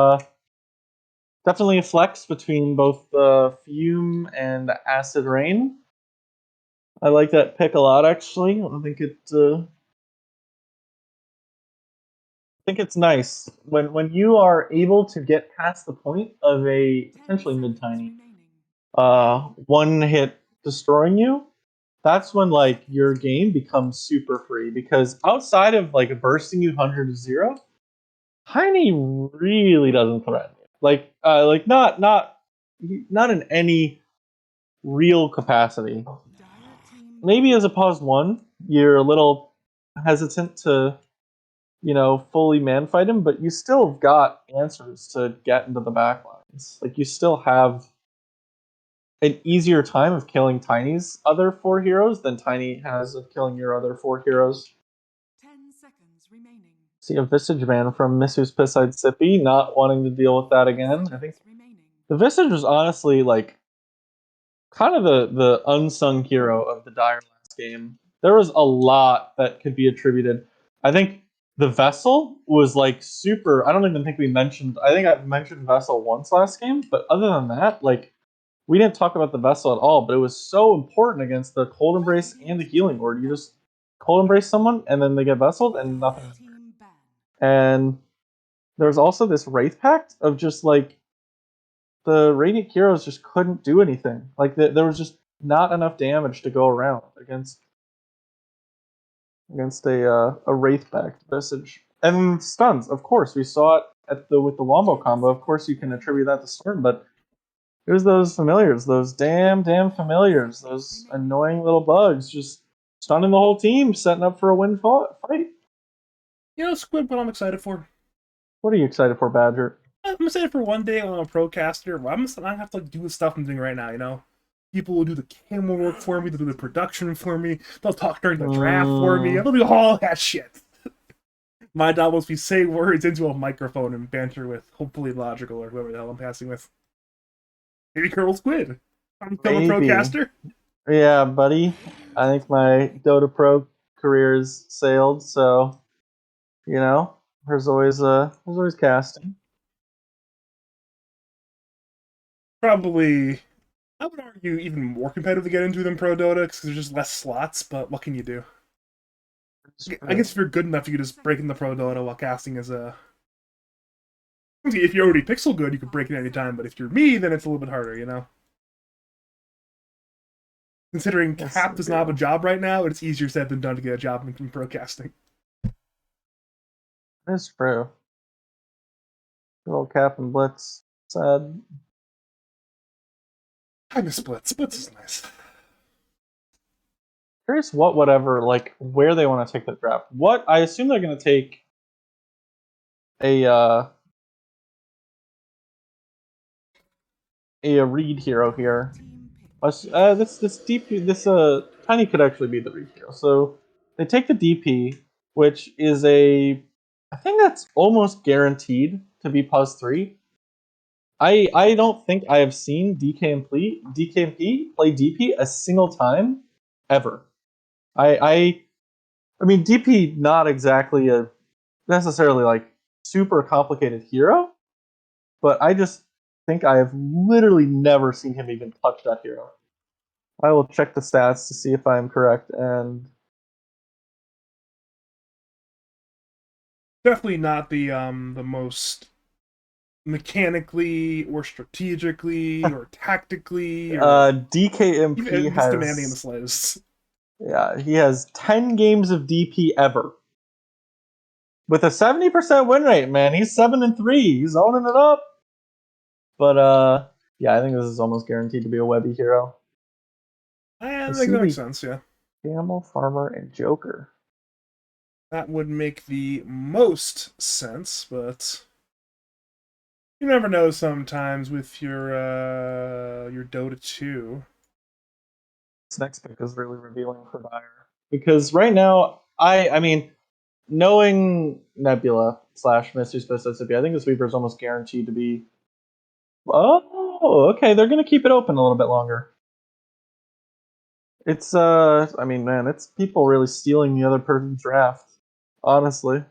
definitely a flex between both Fume and Acid Rain. I like that pick a lot, actually. I think it's nice when you are able to get past the point of a potentially mid tiny one hit destroying you. That's when like your game becomes super free because outside of like bursting you 100 to 0, Tiny really doesn't threaten you. Like not in any real capacity. Maybe as a pause 1, you're a little hesitant to fully man fight him, but you still got answers to get into the backlines. Like you still have an easier time of killing Tiny's other 4 heroes than Tiny has of killing your other 4 heroes. 10 seconds remaining. See a Visage ban from Miss Who's Piss-Eyed Sippy, not wanting to deal with that again. I think the Visage was honestly like kind of the unsung hero of the Dire last game. There was a lot that could be attributed. I think the Vessel was like super. I don't even think we mentioned. I think I mentioned Vessel once last game, but other than that, like we didn't talk about the Vessel at all. But it was so important against the Cold Embrace and the Healing Ward. You just Cold Embrace someone and then they get Vesseled and nothing. And there's also this Wraith Pact of just like the Radiant heroes just couldn't do anything. Like there was just not enough damage to go around against a Wraith Pact Visage. And stuns, of course, we saw it with the Wombo combo. Of course, you can attribute that to Storm, but it was those familiars, those damn familiars, those annoying little bugs, just stunning the whole team, setting up for a win fight. Squid, what I'm excited for. What are you excited for, Badger? I'm excited for one day on a procaster. I'm not have to do the stuff I'm doing right now. People will do the camera work for me, they'll do the production for me, they'll talk during the draft for me, they'll do all that shit. My job will be say words into a microphone and banter with, hopefully, Logical or whoever the hell I'm passing with. Maybe ColonelSquid. I'm still a procaster. Yeah, buddy. I think my Dota Pro career is sailed, so there's always casting. Probably, I would argue, even more competitive to get into than Pro Dota because there's just less slots. But what can you do? I guess if you're good enough, you can just break in the Pro Dota while casting as a. If you're already pixel good, you can break it anytime. But if you're me, then it's a little bit harder, Considering Cap does not have a job right now, it's easier said than done to get a job in pro casting. That's true. Good old Cap and Blitz. Sad. I miss Splits. Splits is nice. Curious where they want to take the draft. What I assume they're going to take a read hero here. This Tiny could actually be the read hero. So they take the DP, which is I think that's almost guaranteed to be +3. I don't think I have seen DKMP play DP a single time ever. I mean DP not exactly a necessarily like super complicated hero, but I just think I have literally never seen him even touch that hero. I will check the stats to see if I am correct, and Definitely not the most mechanically or strategically or tactically or DKMP even just demanding in the has slightest. he has 10 games of DP ever. With a 70% win rate, man. He's 7-3. He's owning it up. But yeah, I think this is almost guaranteed to be a Webby hero. I Let's think see that makes the sense, yeah. Camel, Farmer, and Joker. That would make the most sense, but you never know sometimes with your Dota 2. This next pick is really revealing for Dyer. Because right now, I mean, knowing Nebula / Mystery Space SCP, I think the Sweeper is almost guaranteed to be. Oh, okay. They're gonna keep it open a little bit longer. It's I mean, man, it's people really stealing the other person's draft. Honestly,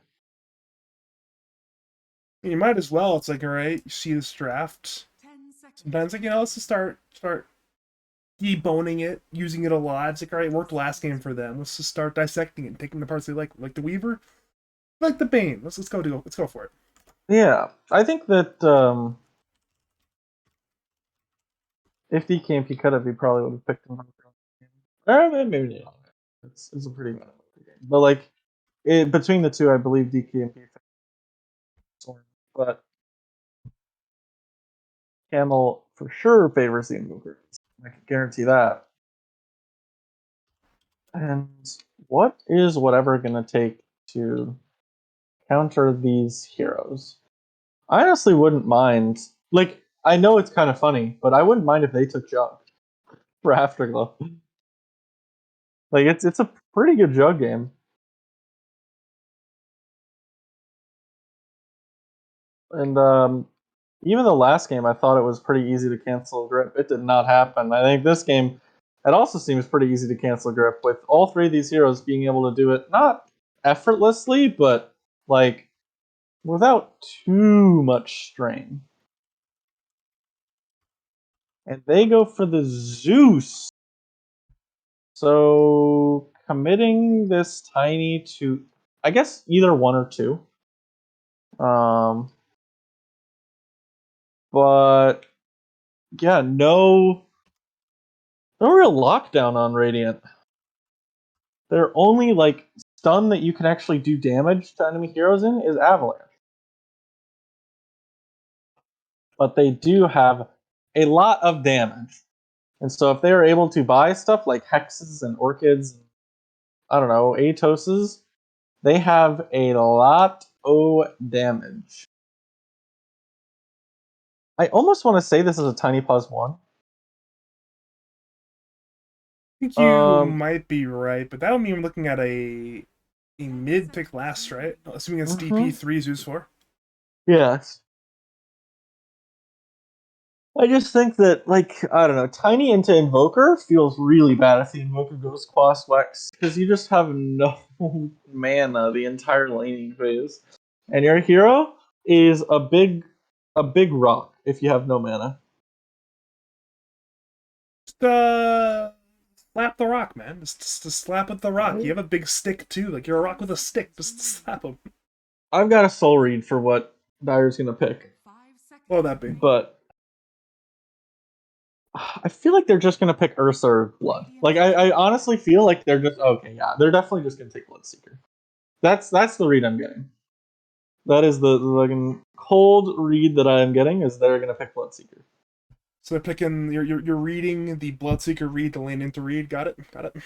You might as well. It's like, all right, you see this draft. 10 seconds. Sometimes, like, let's just start deboning it, using it a lot. It's like, all right, it worked last game for them. Let's just start dissecting it and taking the parts they like the Weaver, like the Bane. Let's go for it. yeah. I think that if DKMP could have, he probably would have picked him up. Or maybe not. It's a pretty bad game. But like between the two, I believe DKMP. But Camel for sure favors the Invoker. I can guarantee that. And what is whatever going to take to counter these heroes? I honestly wouldn't mind. Like, I know it's kind of funny, but I wouldn't mind if they took Jug for Afterglow. Like, it's a pretty good Jug game. And even the last game, I thought it was pretty easy to cancel Grip. It did not happen. I think this game, it also seems pretty easy to cancel Grip, with all three of these heroes being able to do it not effortlessly, but like without too much strain. And they go for the Zeus. So committing this Tiny to, I guess, either one or two. But yeah, no real lockdown on Radiant. Their only like stun that you can actually do damage to enemy heroes in is Avalanche. But they do have a lot of damage. And so if they are able to buy stuff like Hexes and Orchids, I don't know, Atoses, they have a lot of damage. I almost want to say this is a Tiny +1. I think you might be right, but that would mean we're looking at a mid pick last, right? Assuming it's DP3 Zeus 4. Yes. I just think that, like, I don't know, Tiny into Invoker feels really bad if the Invoker goes Quas Wex, because you just have no mana the entire laning phase. And your hero is a big rock if you have no mana. Just slap the rock, man. Just slap at the rock. You have a big stick too. Like you're a rock with a stick. Just slap him. I've got a soul read for what Dyer's gonna pick, 5 seconds. What would that be? but I feel like they're just gonna pick Ursa or Blood. Like I honestly feel like they're just okay. Yeah, they're definitely just gonna take Bloodseeker. That's the read I'm getting. That is the like, cold read that I am getting is they're gonna pick Bloodseeker. So they're picking. You're reading the Bloodseeker read to land into read. Got it. Got it.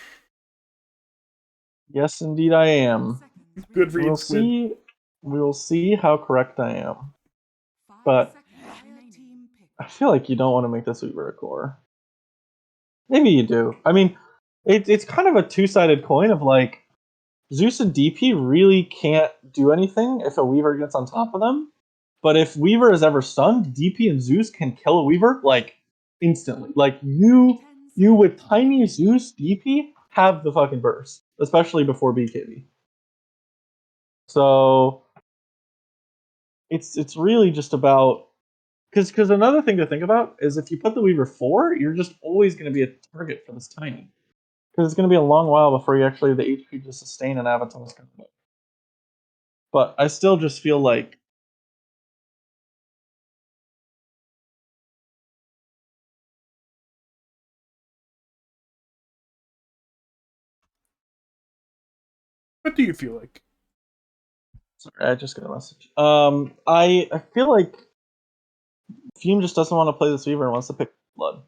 Yes, indeed, I am. Seconds Good remaining. read, Squid. We will see how correct I am. 5 But seconds remaining. Team pick. I feel like you don't want to make this Weaver a core. Maybe you do. I mean, it's kind of a two-sided coin of like Zeus and DP really can't do anything if a Weaver gets on top of them. But if Weaver is ever stunned, DP and Zeus can kill a Weaver like instantly. Like you with tiny Zeus DP have the fucking burst, especially before BKB. So it's really just about because another thing to think about is if you put the Weaver 4, you're just always going to be a target for this tiny. Because it's going to be a long while before you actually have the HP to sustain an Avatar's combo. But I still just feel like What do you feel like? sorry, I just got a message. I feel like Fume just doesn't want to play this Weaver and wants to pick Blood.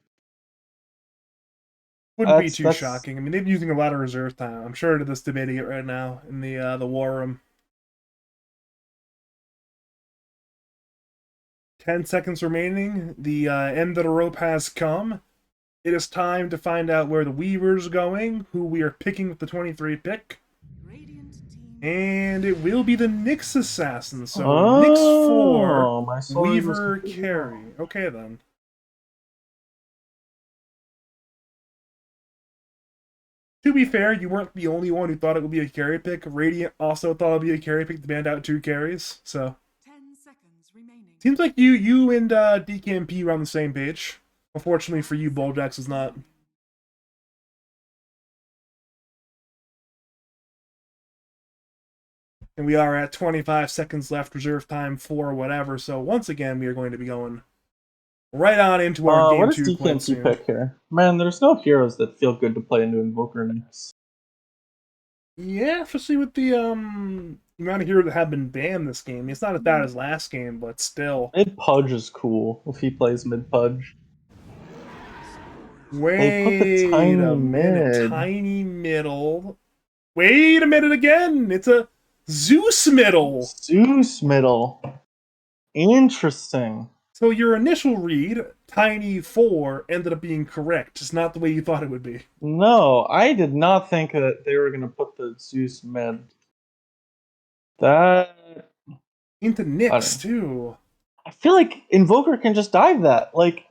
Wouldn't be too shocking. I mean, they've been using a lot of reserve time. I'm sure they're just debating it right now in the war room. 10 seconds remaining. The end of the rope has come. It is time to find out where the Weaver's going, who we are picking with the 23 pick. Radiant team. And it will be the Nyx Assassin. So Nyx 4, my sword was Weaver completely carry. wrong. Okay then. To be fair, you weren't the only one who thought it would be a carry pick. Radiant also thought it would be a carry pick to band out 2 carries. So 10 seconds remaining. seems like you and DKMP were on the same page. Unfortunately for you, Boljax is not. And we are at 25 seconds left, reserve time for whatever. So once again, we are going to be going right on into our game what is 2 quite DKMP soon. pick here? Man, there's no heroes that feel good to play into Invoker Nyx. Yeah, especially with the amount of heroes that have been banned this game. It's not as bad as last game, but still. Mid Pudge is cool if he plays Mid Pudge. They put the Wait tiny a minute. mid. Tiny middle. Wait a minute again. It's a Zeus middle. Zeus middle. Interesting. So your initial read, Tiny 4, ended up being correct. Just not the way you thought it would be. No, I did not think that they were going to put the Zeus mid. That... Into Nyx, too. I feel like Invoker can just dive that. Like,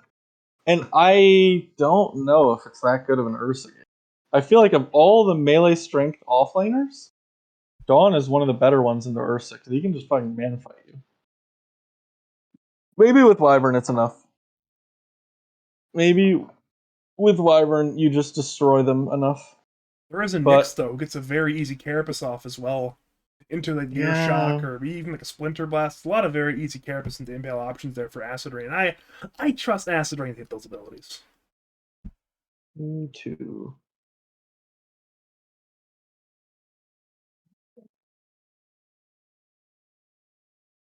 and I don't know if it's that good of an Ursa game. I feel like of all the melee strength offlaners, Dawn is one of the better ones in the Ursa because he can just fucking mana fight you. Maybe with Wyvern it's enough. Maybe with Wyvern you just destroy them enough. There is a Nyx, though, who gets a very easy Carapace off as well. Into the Gear Shock or even like a Splinter Blast. A lot of very easy Carapace into Impale options there for Acid Rain. I trust Acid Rain to hit those abilities. Me too.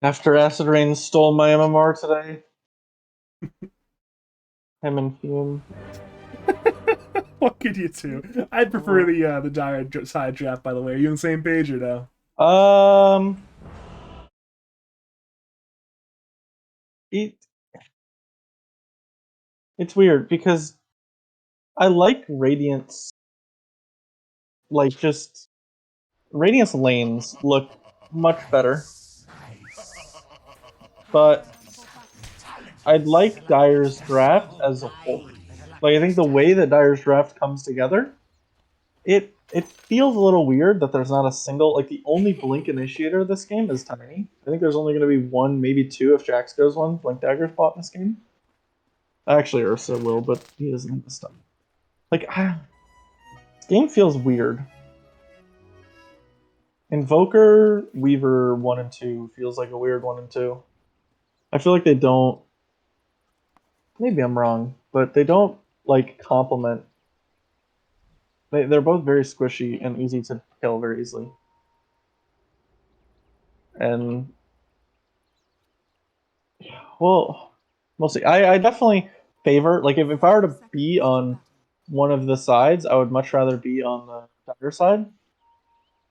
After Acid Rain stole my MMR today. Him and Fume. What could you do? I'd prefer the dire side draft, by the way. Are you on the same page or no? It's weird because I like Radiance. Like just Radiance lanes look much better, but I'd like Dire's draft as a whole. Like I think the way that Dire's draft comes together, it feels a little weird that there's not a single like the only blink initiator of this game is Tiny. I think there's only going to be one, maybe two if Jax goes one blink dagger spot in this game. Actually, Ursa will, but he doesn't have the stuff. Like, this game feels weird. Invoker, Weaver 1 and 2 feels like a weird 1 and 2. I feel like they don't. Maybe I'm wrong, but they don't like complement. They're both very squishy and easy to kill very easily. And well, we'll see. I definitely favor, like if I were to be on one of the sides, I would much rather be on the Thunder side.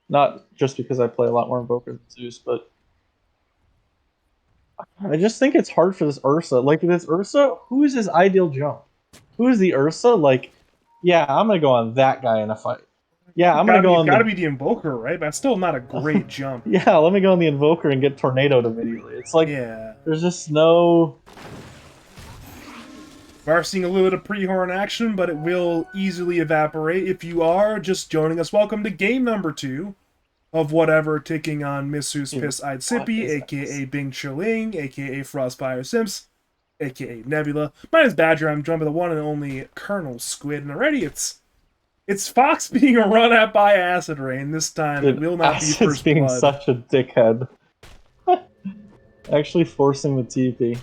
Not just because I play a lot more Invoker than Zeus, but I just think it's hard for this Ursa. Like this Ursa, who is his ideal jump? Who is the Ursa? Like, yeah, I'm gonna go on that guy in a fight. Yeah, I'm gonna go on Gotta the. be the Invoker, right? But that's still not a great jump. Yeah, let me go on the Invoker and get tornadoed immediately. It's like Yeah. there's just no. We are seeing a little bit of pre-horn action, but it will easily evaporate. If you are just joining us, welcome to game number 2 of whatever, taking on Missus Piss-Eyed Sippy, aka Bing Chiling, aka Frostfire Simps, aka Nebula. My name is Badger, I'm joined by the one and only ColonelSquid, and already it's Fox being run at by Acid Rain. This time it will not be Acid's first being blood. such a dickhead. Actually forcing the TP.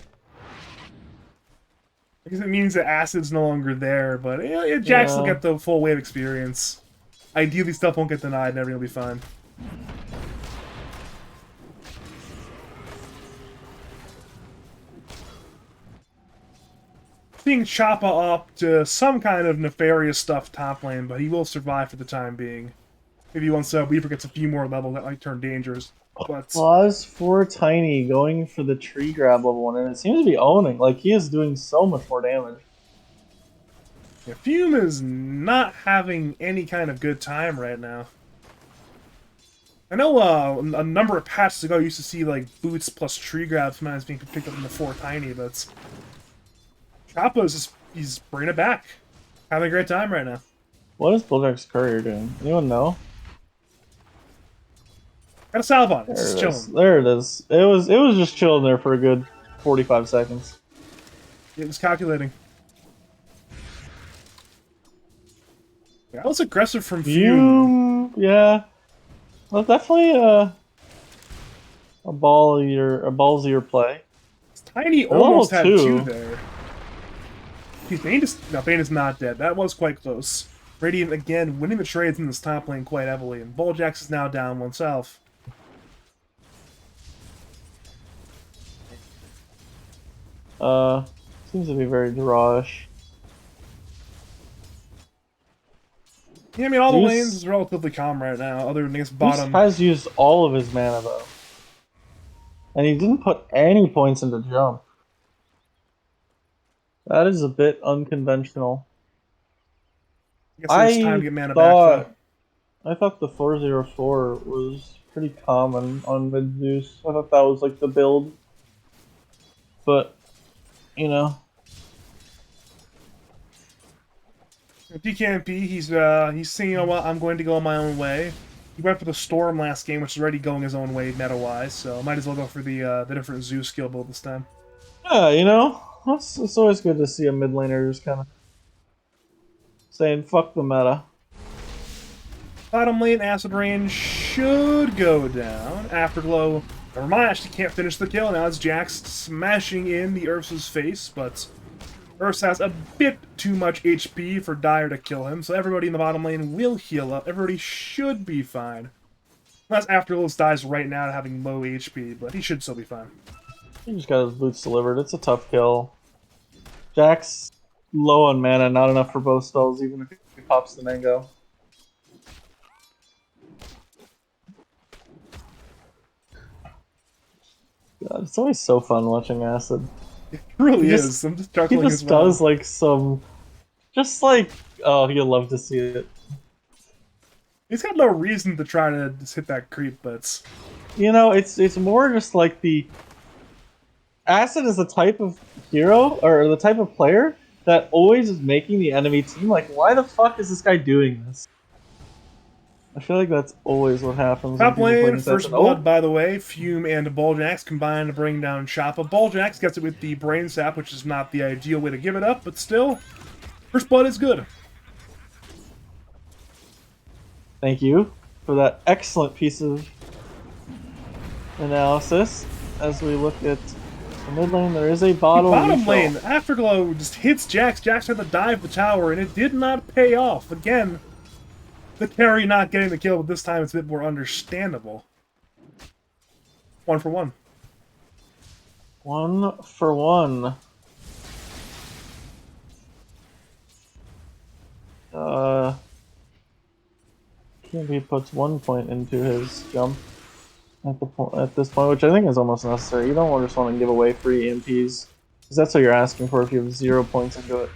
Because it means that Acid's no longer there, but Jax will get the full wave experience. Ideally, stuff won't get denied and everything will be fine. Seeing Choppa up to some kind of nefarious stuff top lane, but he will survive for the time being. Maybe once Weaver gets a few more levels, that might turn dangerous. But Pause for Tiny going for the tree grab level 1, and it seems to be owning. Like, he is doing so much more damage. yeah, Fume is not having any kind of good time right now. I know a number of patches ago you used to see like boots plus tree grabs sometimes being picked up in the 4 Tiny, but Choppa is just, he's bringing it back. Having a great time right now. What is Bulljack's courier doing? Anyone know? Got a salve on it. There It's it chilling. is. There it is. It was just chilling there for a good 45 seconds. It was calculating. Yeah, that was aggressive from Fume. Yeah. Well, definitely a ballsier play. Tiny Level almost had 2. 2 there. Bane is not dead. That was quite close. Radiant again winning the trades in this top lane quite heavily, and Bulljax is now down oneself. Seems to be very drawish. Yeah, I mean, all the Zeus- lanes is relatively calm right now, other than, I guess, Zeus bottom. has used all of his mana though. And he didn't put any points into jump. That is a bit unconventional. I guess there's time to get mana back, though. I thought the 404 was pretty common on mid Zeus. I thought that was like the build. But, you know. DKMP, he's saying, you know what, I'm going to go my own way. He went for the Storm last game, which is already going his own way meta-wise, so might as well go for the different Zeus skill build this time. Yeah, you know, it's always good to see a mid laner just kind of saying, fuck the meta. Bottom lane, Acid Rain should go down. Afterglow, never mind, actually can't finish the kill. Now it's Jax smashing in the Ursa's face, but Ursa has a bit too much HP for Dire to kill him, so everybody in the bottom lane will heal up. Everybody should be fine. Unless Afterglow dies right now to having low HP, but he should still be fine. He just got his boots delivered. It's a tough kill. Jax low on mana, not enough for both spells, even if he pops the mango. God, it's always so fun watching Acid. It really He is. just- I'm just He chuckling just as well. does like some, just like, oh, you'll love to see it. He's got no reason to try to just hit that creep, but it's... You know, it's more just like the Acid is the type of hero or the type of player that always is making the enemy team like, why the fuck is this guy doing this? I feel like that's always what happens. Top when people play lane, this first Acid. blood, by the way. Fume and Bulljax combine to bring down Choppa. Bulljax gets it with the Brain Sap, which is not the ideal way to give it up, but still, first blood is good. Thank you for that excellent piece of analysis. As we look at the mid lane, there is a bottle. Bottom refill. lane, Afterglow just hits Jax. Jax had to dive the tower, and it did not pay off. Again, the carry not getting the kill, but this time it's a bit more understandable. 1 for 1. 1 for 1. TMP puts 1 point into his jump at this point, which I think is almost necessary. You don't just want to give away free EMPs, because that's what you're asking for if you have 0 points into it.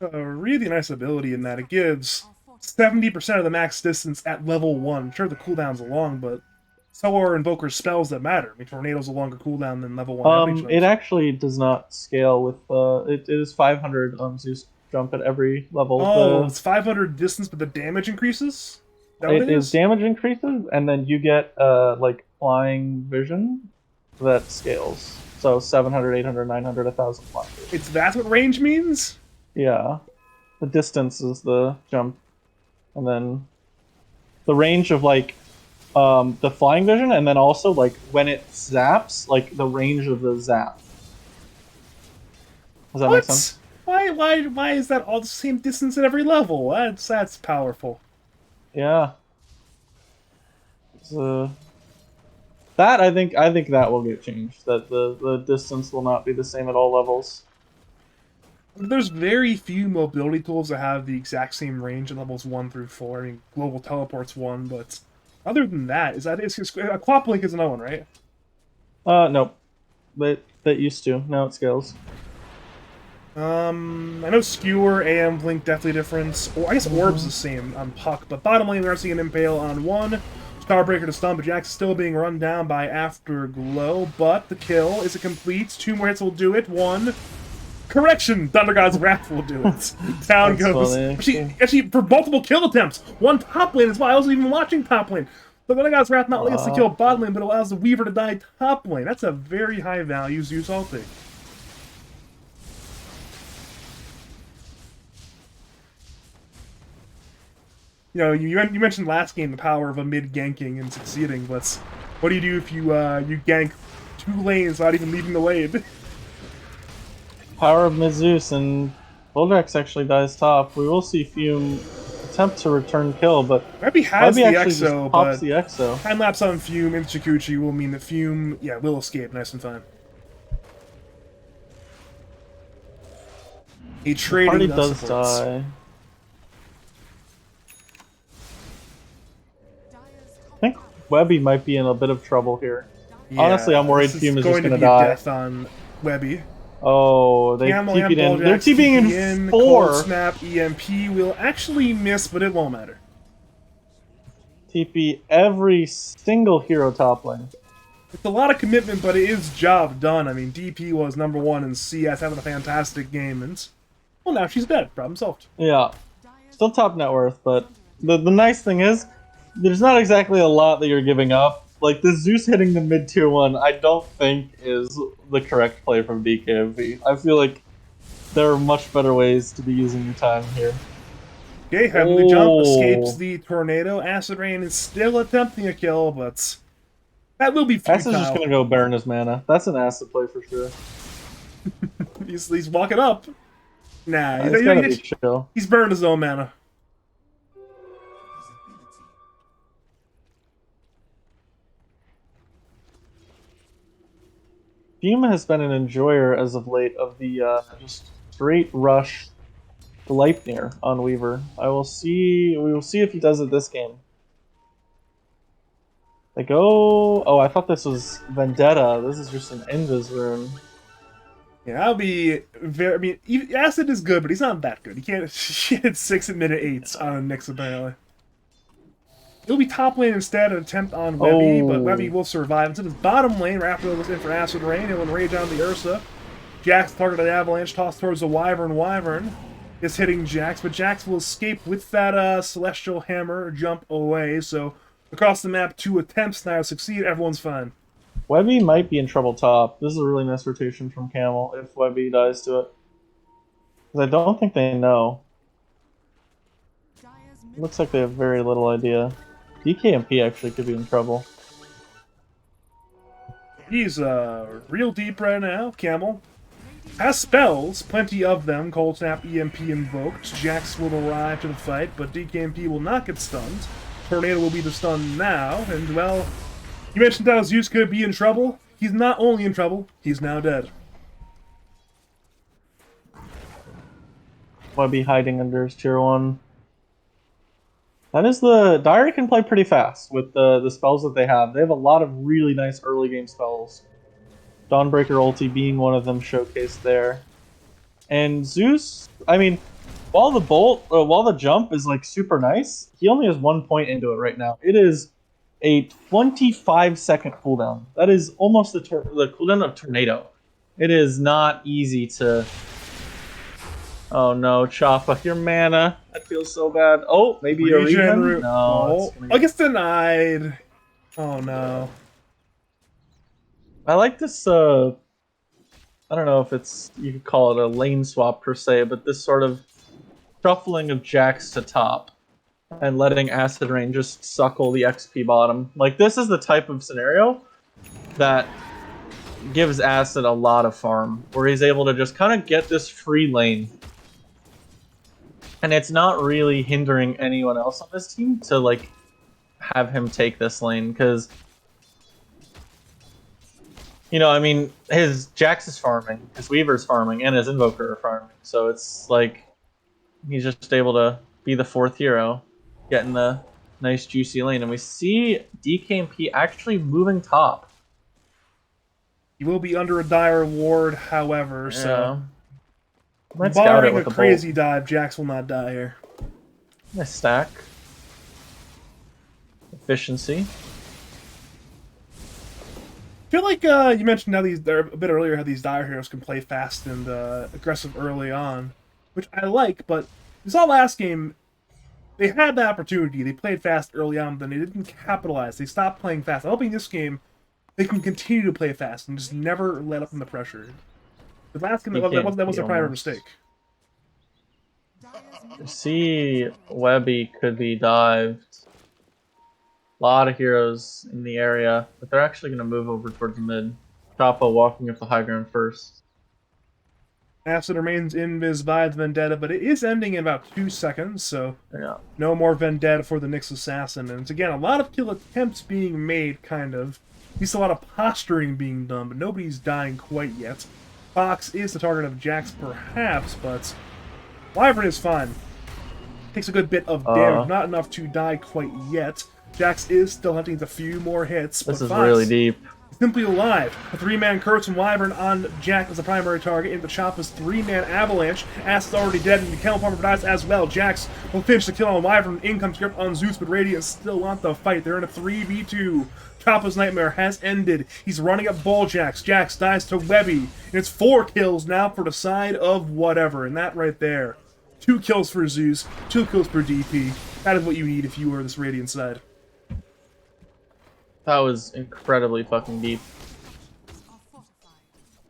A really nice ability in that it gives 70% of the max distance at level 1. Sure, the cooldown's long, but so are Invoker's spells that matter. I mean, Tornado's a longer cooldown than level 1 heavy It jumps. actually does not scale with it is 500 Zeus jump at every level. Oh, it's 500 distance, but the damage increases? Is that what It is damage increases, and then you get like flying vision that scales. So 700, 800, 900, 1000 flying vision. That's what range means? Yeah. The distance is the jump. And then the range of like the flying vision, and then also like when it zaps, like the range of the zap. Does that make sense? Why is that all the same distance at every level? That's powerful. Yeah. That I think that will get changed. That the distance will not be the same at all levels. There's very few mobility tools that have the exact same range at levels 1 through 4. I mean, Global Teleport's one, but other than that, a Quap Link is another one, right? Nope. But that used to. Now it scales. I know Skewer, AM Blink definitely different. Or I guess Orb's the same on Puck, but bottom lane we are seeing an Impale on 1. Starbreaker to stun, but Jax is still being run down by Afterglow, but the kill is complete. 2 more hits will do it. 1. Correction! Thunder God's Wrath will do it. Down goes. Actually, for multiple kill attempts. 1 top lane as well. I wasn't even watching top lane. The Thunder God's Wrath not only gets to kill bottom lane, but allows the Weaver to die top lane. That's a very high value Zeus ulti. You know, you mentioned last game the power of a mid ganking and succeeding, but what do you do if you gank 2 lanes without even leaving the lane? Power of Mizus, and Voldrax actually dies top. We will see Fume attempt to return kill, but Webby has the actually Exo, just but pops the Exo. Time lapse on Fume in Chikuchi will mean that Fume, will escape nice and fine. A trading Party does supports. die. I think Webby might be in a bit of trouble here. Yeah, Honestly, I'm worried Fume is just going to die. Death on Webby. Oh, they TP'd in. They're TPing in 4. Cold Snap EMP will actually miss, but it won't matter. TP every single hero top lane. It's a lot of commitment, but it is job done. I mean, DP was #1 in CS, having a fantastic game, and well, now she's dead. Problem solved. Yeah, still top net worth, but the nice thing is, there's not exactly a lot that you're giving up. Like, the Zeus hitting the mid tier 1, I don't think is the correct play from BKMV. I feel like there are much better ways to be using your time here. Okay, Heavenly Jump escapes the Tornado. Acid Rain is still attempting a kill, but that will be futile. Acid's just gonna go burn his mana. That's an Acid play for sure. he's walking up. Nah, He's gotta be chill. He's burned his own mana. Fume has been an enjoyer as of late of the just straight rush Gleipnir on Weaver. We will see if he does it this game. They go. Oh, I thought this was Vendetta. This is just an Invis rune. Yeah, that'll be very. I mean, Acid is good, but he's not that good. He can't hit 6 at minute 8s on Nyx apparently. It'll be top lane instead, an attempt on Webby, but Webby will survive. Instead of bottom lane, Raptor goes in for Acid Rain. He'll enrage on the Ursa. Jax targeted Avalanche, tossed towards the Wyvern. Wyvern is hitting Jax, but Jax will escape with that Celestial Hammer jump away. So across the map, 2 attempts now succeed. Everyone's fine. Webby might be in trouble top. This is a really nice rotation from Camel if Webby dies to it. Because I don't think they know. Looks like they have very little idea. DKMP actually could be in trouble. He's real deep right now. Camel has spells, plenty of them. Cold Snap, EMP invoked. Jax will arrive to the fight, but DKMP will not get stunned. Tornado will be the stun now, and well, you mentioned how Zeus could be in trouble. He's not only in trouble, he's now dead. Webby hiding under his tier 1. That is the Dire can play pretty fast with the spells that they have. They have a lot of really nice early game spells. Dawnbreaker ulti being one of them showcased there. And Zeus, I mean, while the jump is like super nice, he only has 1 point into it right now. It is a 25-second cooldown. That is almost the cooldown of Tornado. It is not easy to. Oh no, Choppa, your mana. That feels so bad. Oh, maybe a regen? No. I guess denied. Oh no. I like this, I don't know if you could call it a lane swap per se, but this sort of shuffling of Jax to top and letting Acid Rain just suckle the XP bottom. Like, this is the type of scenario that gives Acid a lot of farm, where he's able to just kind of get this free lane. And it's not really hindering anyone else on this team to, like, have him take this lane, because, you know, I mean, his Jax is farming, his Weaver's farming, and his Invoker are farming. So it's like, he's just able to be the 4th hero, getting the nice juicy lane. And we see DKMP actually moving top. He will be under a Dire ward, however, so... Might scout it barring with a a crazy dive, Jax will not die here. Nice stack. Efficiency. I feel like you mentioned how a bit earlier how these Dire heroes can play fast and aggressive early on, which I like, but we saw last game, they had the opportunity, they played fast early on, but then they didn't capitalize, they stopped playing fast. I'm hoping this game, they can continue to play fast and just never let up in the pressure. The last game, that was their primary mistake. See, Webby could be dived. A lot of heroes in the area, but they're actually going to move over towards mid. Choppa walking up the high ground first. Acid remains invis by the Vendetta, but it is ending in about 2 seconds, so Yeah. no more Vendetta for the Nyx Assassin. And it's, again, a lot of kill attempts being made, kind of. At least a lot of posturing being done, but nobody's dying quite yet. Fox is the target of Jax, perhaps, but Wyvern is fine. Takes a good bit of damage, not enough to die quite yet. Jax is still hunting a few more hits. This is Fox really deep. simply alive. A 3-man curse from Wyvern on Jax as the primary target into Choppa's 3-man avalanche. Ass is already dead, and the Kennel Farmer dies as well. Jax will finish the kill on Wyvern. In comes grip on Zeus, but Radiant still want the fight. They're in a 3v2. Choppa's nightmare has ended. He's running up Bulljax. Jax dies to Webby. And it's 4 kills now for the side of whatever. And that right there. 2 kills for Zeus, 2 kills per DP. That is what you need if you were this Radiant side. That was incredibly fucking deep.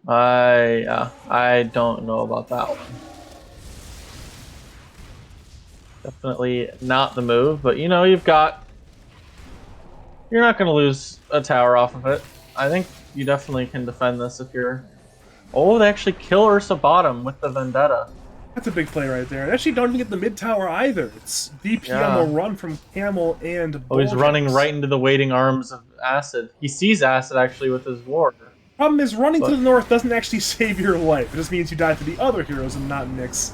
I don't know about that one. Definitely not the move, but you know, you're not going to lose a tower off of it. I think you definitely can defend this if you're... Oh, they actually kill Ursa bottom with the Vendetta. That's a big play right there. And actually don't even get the mid tower either. It's DP on the run from Camel and Bulljax. Oh, he's running right into the waiting arms of Acid. He sees Acid actually with his ward. Problem is, running to the north doesn't actually save your life. It just means you die to the other heroes and not Nyx.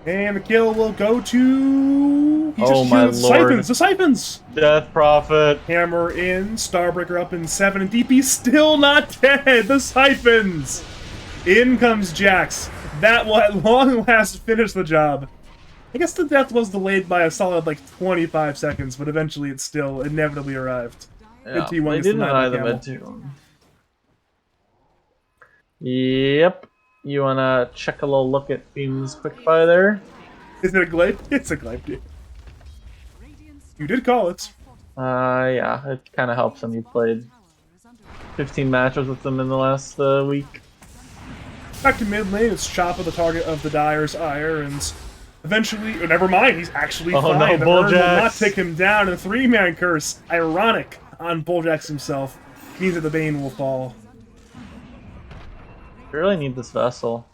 And the kill will go to... Oh my lord. Siphons! The Siphons! Death Prophet. Hammer in, Starbreaker up in 7, and DP still not dead! The Siphons! In comes Jax. That will at long last finish the job. I guess the death was delayed by a solid, like, 25 seconds, but eventually it still inevitably arrived. Yeah, they didn't deny the mid two. Yep. You wanna check a little look at Beam's quickfire there? Is it a glaive? It's a glaive, dude. You did call it. Yeah, it kind of helps him. You played 15 matches with them in the last week. Back to mid lane, it's Choppa, the target of the Dire's ire, and eventually, oh, never mind, he's actually fine. No, the Urn will Bulljax not take him down, and a 3-man curse, ironic, on Bulljax himself, means that the Bane will fall. We really need this vessel.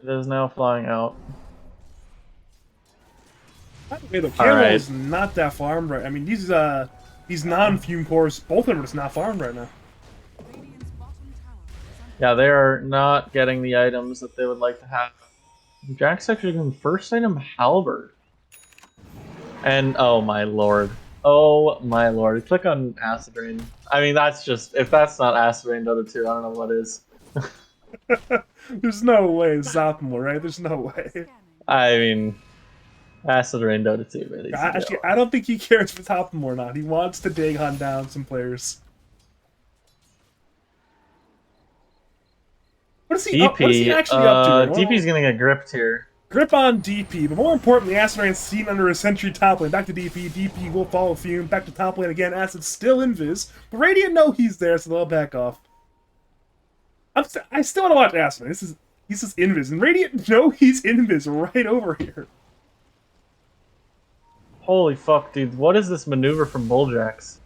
It is now flying out. By the way, the Camel is not that farmed right. I mean, these non-fume cores, both of them are just not farmed right now. Yeah, they are not getting the items that they would like to have. Jack's actually going first item Halberd. And oh my lord. Oh my lord. Click on Acid Rain. I mean, that's just, if that's not Acid Rain Dota 2, I don't know what is. There's no way it's optimal, right? There's no way. Scanning. I mean, Acid Rain Dota 2, but Actually, I don't think he cares if it's optimal or not. He wants to dig hunt down some players. What is he actually up to? Well, DP's gonna get gripped here. grip on DP, but more importantly, Acid Rain's seen under a sentry top lane. Back to DP, DP will follow Fume. Back to top lane again, Acid's still invis, but Radiant know he's there, so they'll back off. I still want to watch Acid Rain. He's just invis, and Radiant know he's invis right over here. Holy fuck, dude. What is this maneuver from Bulljax?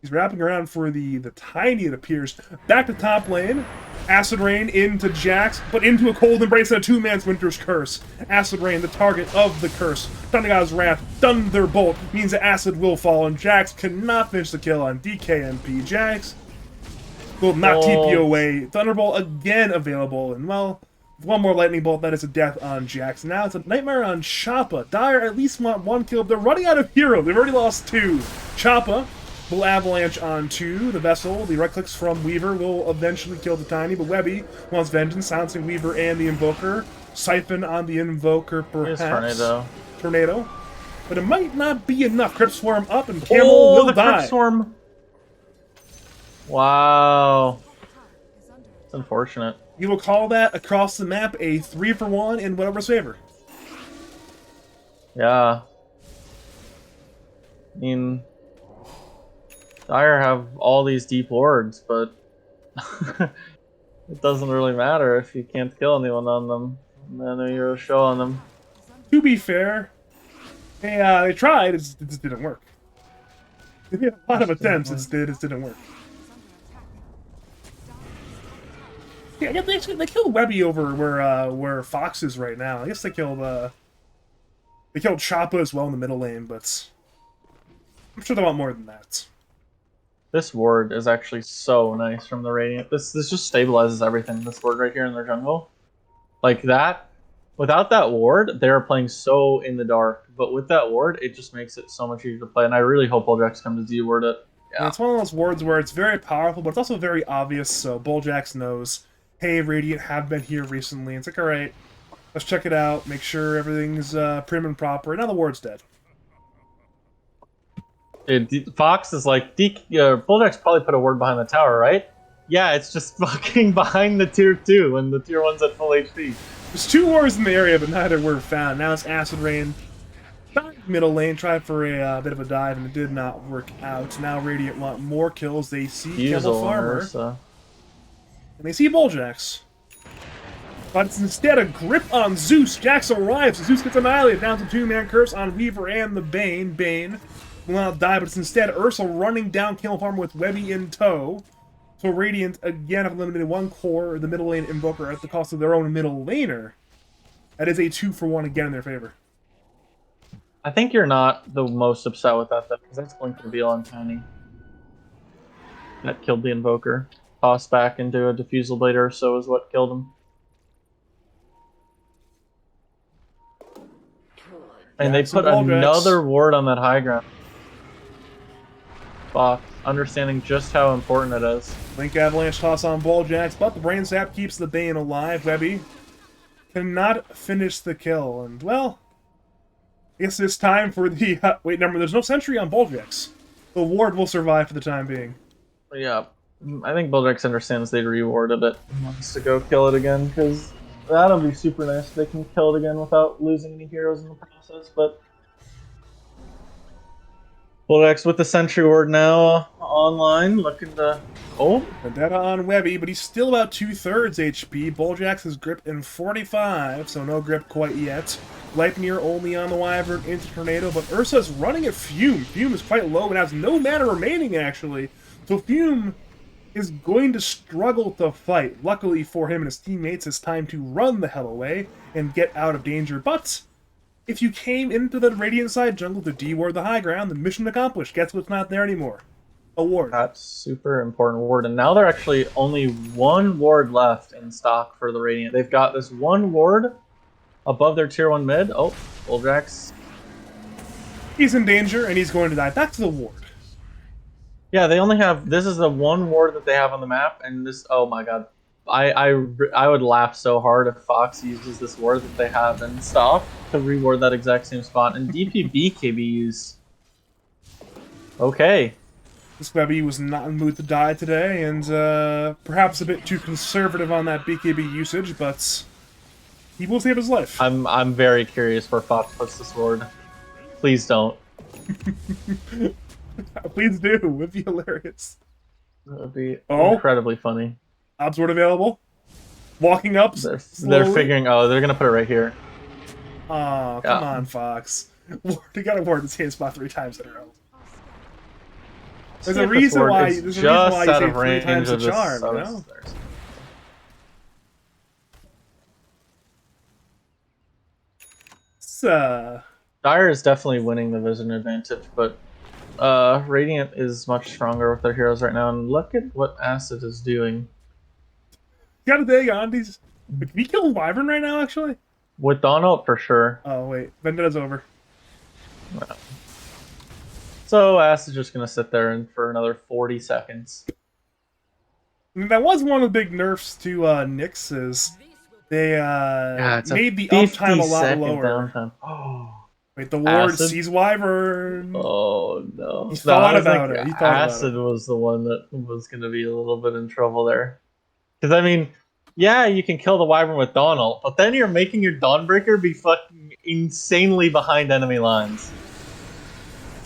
He's wrapping around for the tiny, it appears. Back to top lane. Acid Rain into Jax, but into a Cold Embrace and a two-man's Winter's Curse. Acid Rain, the target of the curse. Thundergod's Wrath, Thunderbolt, means that Acid will fall, and Jax cannot finish the kill on DKMP. Jax will not TP away. Thunderbolt again available, and well, one more Lightning Bolt, that is a death on Jax. Now it's a Nightmare on Choppa. Dire at least want one kill, but they're running out of heroes. They've already lost two. Choppa will avalanche onto the vessel. The right clicks from Weaver will eventually kill the Tiny, but Webby wants vengeance, silencing Weaver and the Invoker. Siphon on the Invoker, perhaps. Tornado. But it might not be enough. Crypt Swarm up, and Camel will die. Crypt Swarm. Wow. It's unfortunate. You will call that across the map a 3-for-1 in whatever's favor. Yeah. I mean, Dire have all these deep wards, but it doesn't really matter if you can't kill anyone on them. And then you're a show on them. To be fair, they tried, it just didn't work. They made a lot of attempts, it didn't work. Yeah, I guess they killed Webby over where Fox is right now. I guess they killed Choppa as well in the middle lane, but I'm sure they want more than that. This ward is actually so nice from the Radiant. This just stabilizes everything. This ward right here in their jungle. Like that, without that ward, they're playing so in the dark. But with that ward, it just makes it so much easier to play. And I really hope Bulljax comes to D-ward it. Yeah. It's one of those wards where it's very powerful, but it's also very obvious, so Bulljax knows, hey, Radiant have been here recently. It's like, alright, let's check it out, make sure everything's prim and proper. Now the ward's dead. Fox is like, Bulljax probably put a ward behind the tower, right? Yeah, it's just fucking behind the tier 2 when the tier 1's at full HP. There's two wards in the area, but neither were found. Now it's Acid Rain. Middle lane, tried for a bit of a dive, and it did not work out. Now Radiant want more kills. They see Camel Farmer, and they see Bulljax. But it's instead a grip on Zeus. Jax arrives. Zeus gets annihilated. Down to two-man curse on Weaver and the Bane. Bane will not die, but it's instead Ursa running down Camel Farmer with Webby in tow. So Radiant again have eliminated one core, the middle lane Invoker, at the cost of their own middle laner. That is a 2-for-1 again in their favor. I think you're not the most upset with that, though, because that's going to be on Tiny. That killed the Invoker. Tossed back into a Diffusal Blade or so is what killed him. And they put another ward on that high ground. Fox, understanding just how important it is. Link Avalanche toss on Bulljax, but the Brain Sap keeps the Bane alive. Webby cannot finish the kill, and well, I guess it's time for the... wait, remember, there's no sentry on Bulljax. The ward will survive for the time being. Yeah, I think Bulljax understands they rewarded it and wants to go kill it again, because that'll be super nice if they can kill it again without losing any heroes in the process, but... Bulljax with the sentry ward now online, looking to... Oh! Vendetta on Webby, but he's still about 2/3 HP. Bulljax is gripped in 45, so no grip quite yet. Lightning only on the Wyvern into Tornado, but Ursa's running at Fume. Fume is quite low and has no mana remaining, actually. So Fume is going to struggle to fight. Luckily for him and his teammates, it's time to run the hell away and get out of danger. But if you came into the Radiant side jungle to D-ward the high ground, the mission accomplished. Guess what's not there anymore? A ward. that super important ward. And now they're actually only one ward left in stock for the Radiant. They've got this one ward above their tier 1 mid. Oh, Oldrax. He's in danger, and he's going to die. Back to the ward. Yeah, they only have... This is the one ward that they have on the map, and this... Oh my god. I would laugh so hard if Fox uses this ward that they have in stock to reward that exact same spot. And DP BKBs. Okay. This Webby was not in the mood to die today, and perhaps a bit too conservative on that BKB usage, but he will save his life. I'm very curious where Fox puts this ward. Please don't. Please do. It would be hilarious. That would be incredibly funny. Obs ward available. Walking up. They're slowly. figuring... Oh, they're going to put it right here. Oh, come on, Fox. You gotta ward the same spot 3 times in a row. There's a reason why you say 3 times the charm, you know? Dire is definitely winning the vision advantage, but Radiant is much stronger with their heroes right now, and look at what Acid is doing. Got a dig on these. Can he kill Wyvern right now, actually? With Donald, for sure. Oh, wait. Vendetta's over. Wow. So Acid's just going to sit there and for another 40 seconds. I mean, that was one of the big nerfs to Nyx, is they made the uptime a lot lower. Oh. Wait, the ward Acid? sees Wyvern. Oh, no. He thought about it. He thought Acid was the one that was going to be a little bit in trouble there. Because, I mean, yeah, you can kill the Wyvern with Donald, but then you're making your Dawnbreaker be fucking insanely behind enemy lines.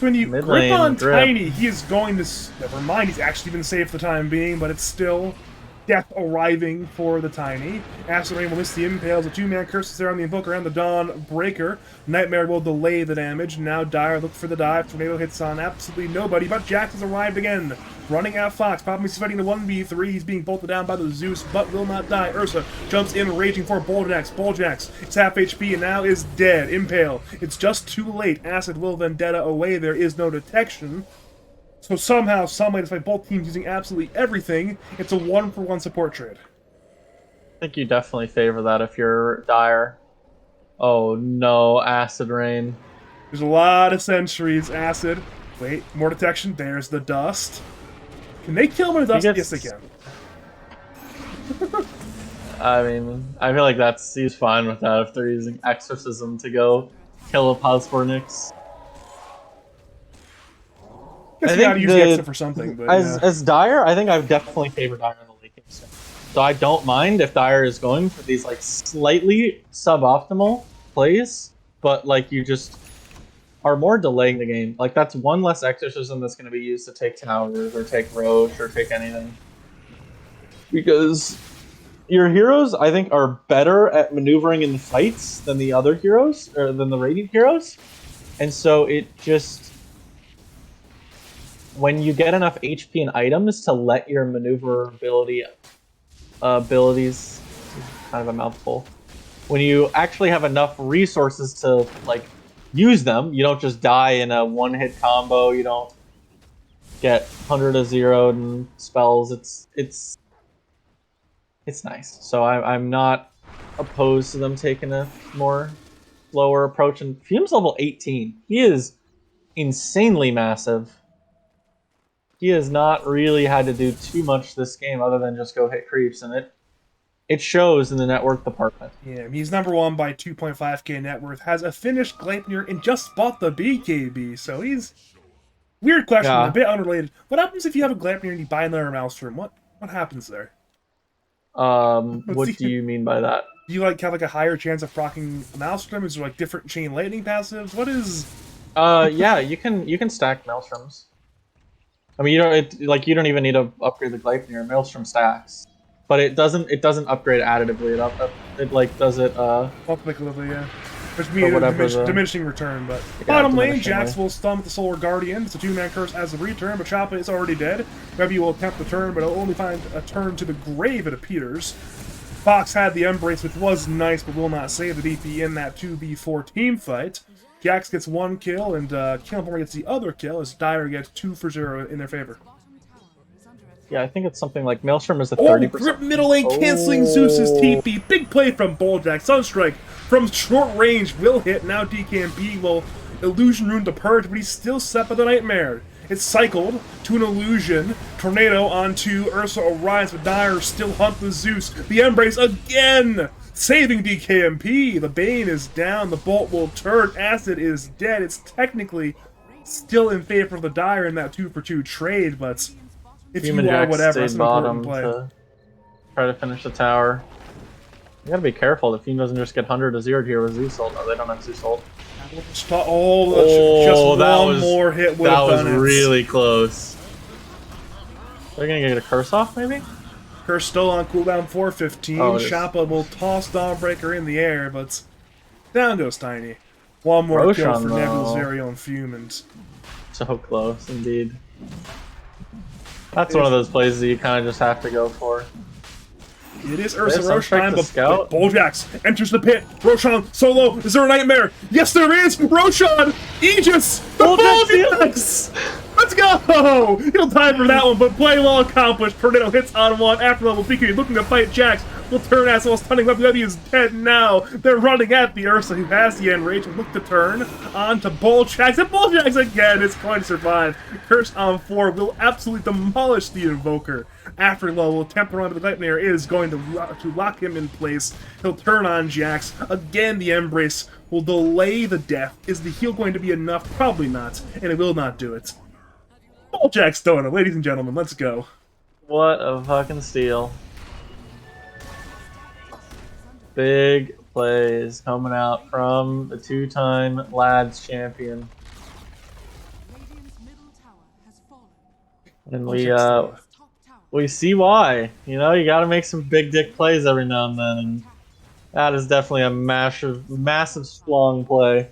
When you grip on Tiny, he is going to... Never mind, he's actually been safe for the time being, but it's still death arriving for the Tiny. Acid Rain will miss the impales. A 2-man curse is there on the Invoker and the Dawnbreaker. Nightmare will delay the damage. Now Dire look for the dive. Tornado hits on absolutely nobody, but Jax has arrived again. Running at Fox. Problem is he's fighting the 1v3. He's being bolted down by the Zeus, but will not die. Ursa jumps in, raging for Boljax. Boljax is half HP and now is dead. Impale. It's just too late. Acid will Vendetta away. There is no detection. So somehow, someway, despite both teams using absolutely everything, it's a 1-for-1 support trade. I think you definitely favor that if you're Dire. Oh no, Acid Rain. There's a lot of sentries. Acid. Wait, more detection. There's the dust. Can they kill him in the dust? Yes, they can. I mean, I feel like he's fine with that if they're using Exorcism to go kill a Posfor Nyx. I think use the Exo for something, but as Dire, I think I would definitely favor Dire in the late game. So I don't mind if Dire is going for these like slightly suboptimal plays, but like you just are more delaying the game. Like that's one less exorcism that's going to be used to take towers or take Roche or take anything. Because your heroes, I think, are better at maneuvering in the fights than the other heroes, or than the Radiant heroes. And so it just... When you get enough HP and items to let your maneuverability abilities... kind of a mouthful. When you actually have enough resources to, like, use them, you don't just die in a one-hit combo, you don't get 100 to 0 and spells, it's nice. So I'm not opposed to them taking a more slower approach. And Fume's level 18. He is insanely massive. He has not really had to do too much this game other than just go hit creeps, and it shows in the net worth department. Yeah, he's number 1 by 2.5k net worth, has a finished Gleipnir, and just bought the BKB, so he's... Weird question, a bit unrelated. What happens if you have a Gleipnir and you buy another Maelstrom? What happens there? What do you mean by that? Do you have a higher chance of proccing Maelstrom? Is there different chain lightning passives? What is... Yeah, you can stack Maelstroms. I mean, you don't even need to upgrade the Gleipnir. Maelstrom stacks, but it doesn't upgrade additively. It does it. Ultimately, yeah. Which means diminishing return, but yeah, bottom lane, Jax will stun with the Solar Guardian. It's a 2-man curse as a return, but Choppa is already dead. Maybe will attempt the turn, but he'll only find a turn to the grave, it appears. Fox had the Embrace, which was nice, but will not save the DP in that 2v4 team fight. Jax gets 1 kill, and Killenformer gets the other kill, as Dire gets 2 for 0 in their favor. Yeah, I think it's something like Maelstrom is a Oh, 30%. grip middle lane canceling Zeus's TP. Big play from Bulljack. Sunstrike from short range will hit. Now DKMP will Illusion Rune to purge, but he's still set by the Nightmare. It's cycled to an Illusion. Tornado onto Ursa Orion, but Dire still hunt the Zeus. The Embrace again! Saving DKMP. The Bane is down. The Bolt will turn. Acid is dead. It's technically still in favor of the Dire in that 2-for-2 trade, but if Human you are Jack whatever, that's stayed an bottom important play. to try to finish the tower. You gotta be careful. The Fiend doesn't just get 100 to 0 here with Zeus ult. No, they don't have Zeus ult. Oh, just that one was, more hit would that have was done it. really close. They're gonna get a curse off, maybe? Curse still on cooldown 415. Oh, it is. Shappa will toss Dawnbreaker in the air, but down goes Tiny. One more kill Roshan, for though. Nebula's very own Fumant. So close, indeed. That's one of those plays that you kind of just have to go for. It is Ursa There's Roche time, Sunstrike to but scout. Bulljax enters the pit. Roshan solo. Is there a Nightmare? Yes, there is. Roshan, Aegis, the Bulljax. Let's go! He'll time for that one, but play well accomplished. Tornado hits on one. After level PQ looking to fight Jax. Will turn as well. Stunning Webby. Webby is dead now. They're running at the Ursa, who has the Enrage. Will look to turn on to Bulljax. And Bulljax again is going to survive. Curse on 4 will absolutely demolish the Invoker. After level, will attempt to run to the Nightmare is going to lock him in place. He'll turn on Jax. Again, the Embrace will delay the death. Is the heal going to be enough? Probably not, and it will not do it. Bulljack Stoner, ladies and gentlemen, let's go. What a fucking steal. Big plays coming out from the two-time Lads champion. Radiant's middle tower has fallen. And Top tower. we see why. You know, you gotta make some big dick plays every now and then, and that is definitely a massive strong play.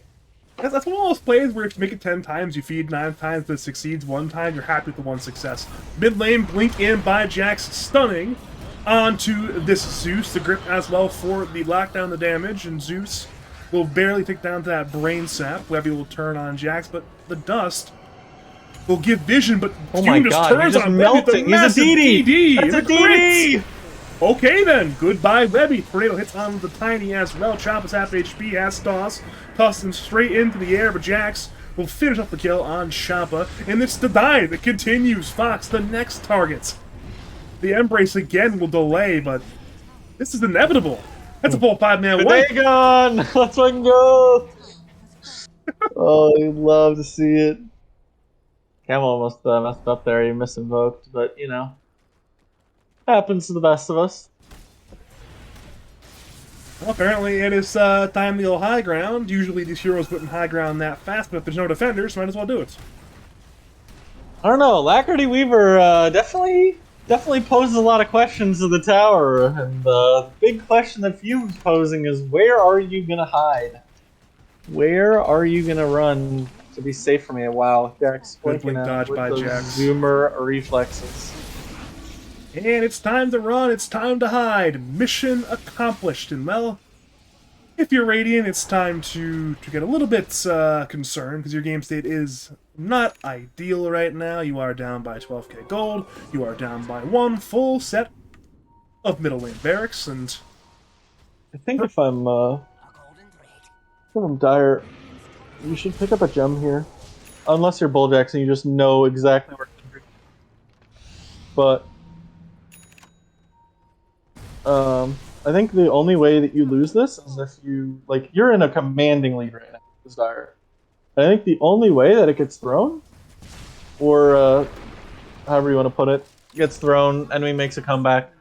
That's one of those plays where if you make it 10 times, you feed 9 times, but it succeeds 1 time, you're happy with the 1 success. Mid lane, blink in by Jax, stunning onto this Zeus. The grip as well for the lockdown, the damage, and Zeus will barely take down to that brain sap. Webby will turn on Jax, but the dust will give vision, but Oh my Hume just god, turns he's on just Webby with a melting! He's massive a DD! DD! That's a and crit. DD! Okay then, goodbye Webby. Tornado hits on the Tiny as well. Chop is half HP, has Toss. Toss him straight into the air, but Jax will finish up the kill on Shappa. And it's the dive that continues. Fox, the next target. The Embrace again will delay, but this is inevitable. That's a full 5-man wipe. Dagon! Let's fucking go! Oh, you'd love to see it. Camel almost messed up there. He misinvoked, but you know. Happens to the best of us. Well, apparently it is time to go high ground. Usually these heroes wouldn't high ground that fast, but if there's no defenders, might as well do it. I don't know. Lacquerty Weaver definitely poses a lot of questions to the tower, and the big question that Fume's posing is, where are you gonna hide? Where are you gonna run to be safe from me? Wow, Jax Good blinking blink out dodge with by those Jax. Zoomer reflexes. And it's time to run, it's time to hide. Mission accomplished. And well, if you're Radiant, it's time to get a little bit concerned, because your game state is not ideal right now. You are down by 12k gold. You are down by 1 full set of middle lane barracks, and I think if I'm dire, you should pick up a gem here. Unless you're Bulljax and you just know exactly where to do. But I think the only way that you lose this is if you you're in a commanding lead right now with Dire. I think the only way that it gets thrown, or however you want to put it, gets thrown, enemy makes a comeback,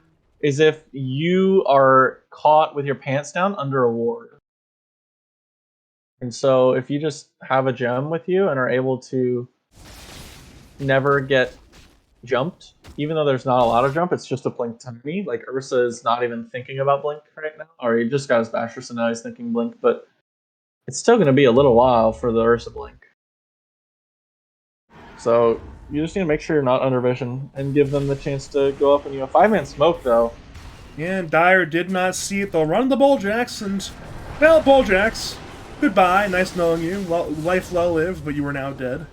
is if you are caught with your pants down under a ward. And so if you just have a gem with you and are able to never get jumped, even though there's not a lot of jump, it's just a blink to me. Like Ursa is not even thinking about blink right now, or he just got his basher, so now he's thinking blink, but it's still going to be a little while for the Ursa blink. So you just need to make sure you're not under vision and give them the chance to go up. And you have 5-man smoke though. and Dire did not see it. They'll run the Bulljax, and well, Bulljax, goodbye. Nice knowing you. Life well lived, but you are now dead.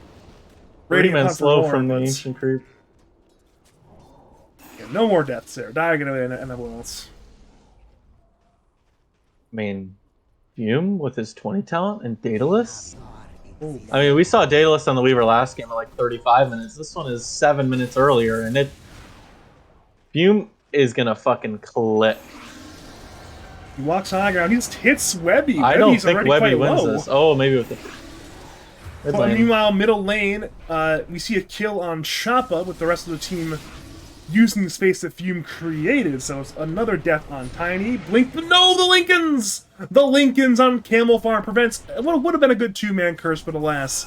Radiant hunt for slow more, from the but ancient creep. And no more deaths there. Dire get away and everyone else. I mean, Fume with his 20 talent and Daedalus. Ooh. I mean, we saw Daedalus on the Weaver last game at like 35 minutes. This one is 7 minutes earlier, and Fume is gonna fucking click. He walks high ground. He just hits Webby. I don't Webby's think already Webby quite wins low. this. Oh, maybe with the mid Well, lane. meanwhile, middle lane, we see a kill on Choppa with the rest of the team using the space that Fume created. So it's another death on Tiny. Blink, no, the Lincolns! The Lincolns on Camel Farm prevents what would have been a good 2-man curse, but alas,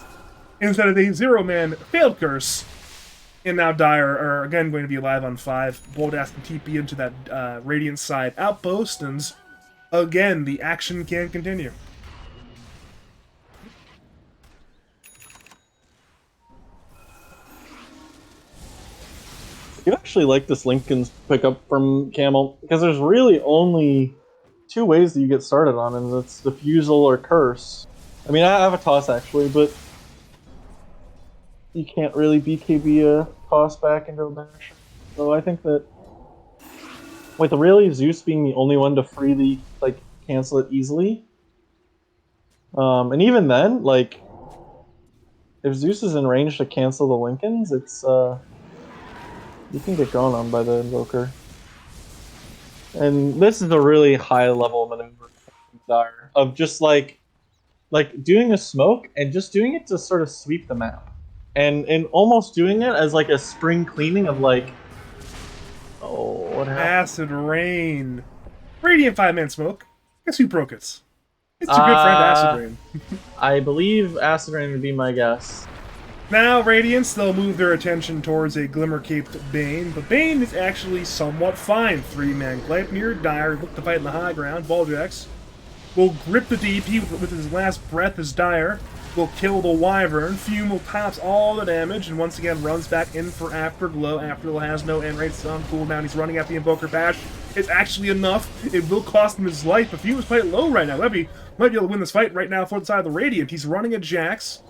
instead of a 0-man failed curse. And now Dire are again going to be alive on 5. Boldask can TP into that Radiant side outpost, and again, the action can continue. You actually like this Lincoln's pickup from Camel because there's really only 2 ways that you get started on, and it's Diffusal or Curse. I mean, I have a toss actually, but you can't really BKB a toss back into a bash. So I think that with really Zeus being the only one to freely cancel it easily, and even then, like if Zeus is in range to cancel the Lincolns, it's you can get gone on by the Invoker. And this is a really high level maneuver from Dire of just like doing a smoke and just doing it to sort of sweep the map. And almost doing it as like a spring cleaning of like, oh, what happened? Acid Rain. Radiant 5-man smoke. Guess who broke it? It's your good friend Acid Rain. I believe Acid Rain would be my guess. Now, Radiance, they'll move their attention towards a Glimmer-caped Bane, but Bane is actually somewhat fine. 3-man Gleipnir, Dire look to fight in the high ground. Baljax will grip the DP with his last breath as Dire will kill the Wyvern. Fume will pass all the damage and once again runs back in for Afterglow. Afterglow has no end rates on cooldown. He's running at the Invoker Bash. It's actually enough. It will cost him his life, but Fume is quite low right now. Webby might be able to win this fight right now for the side of the Radiant. He's running at Jax.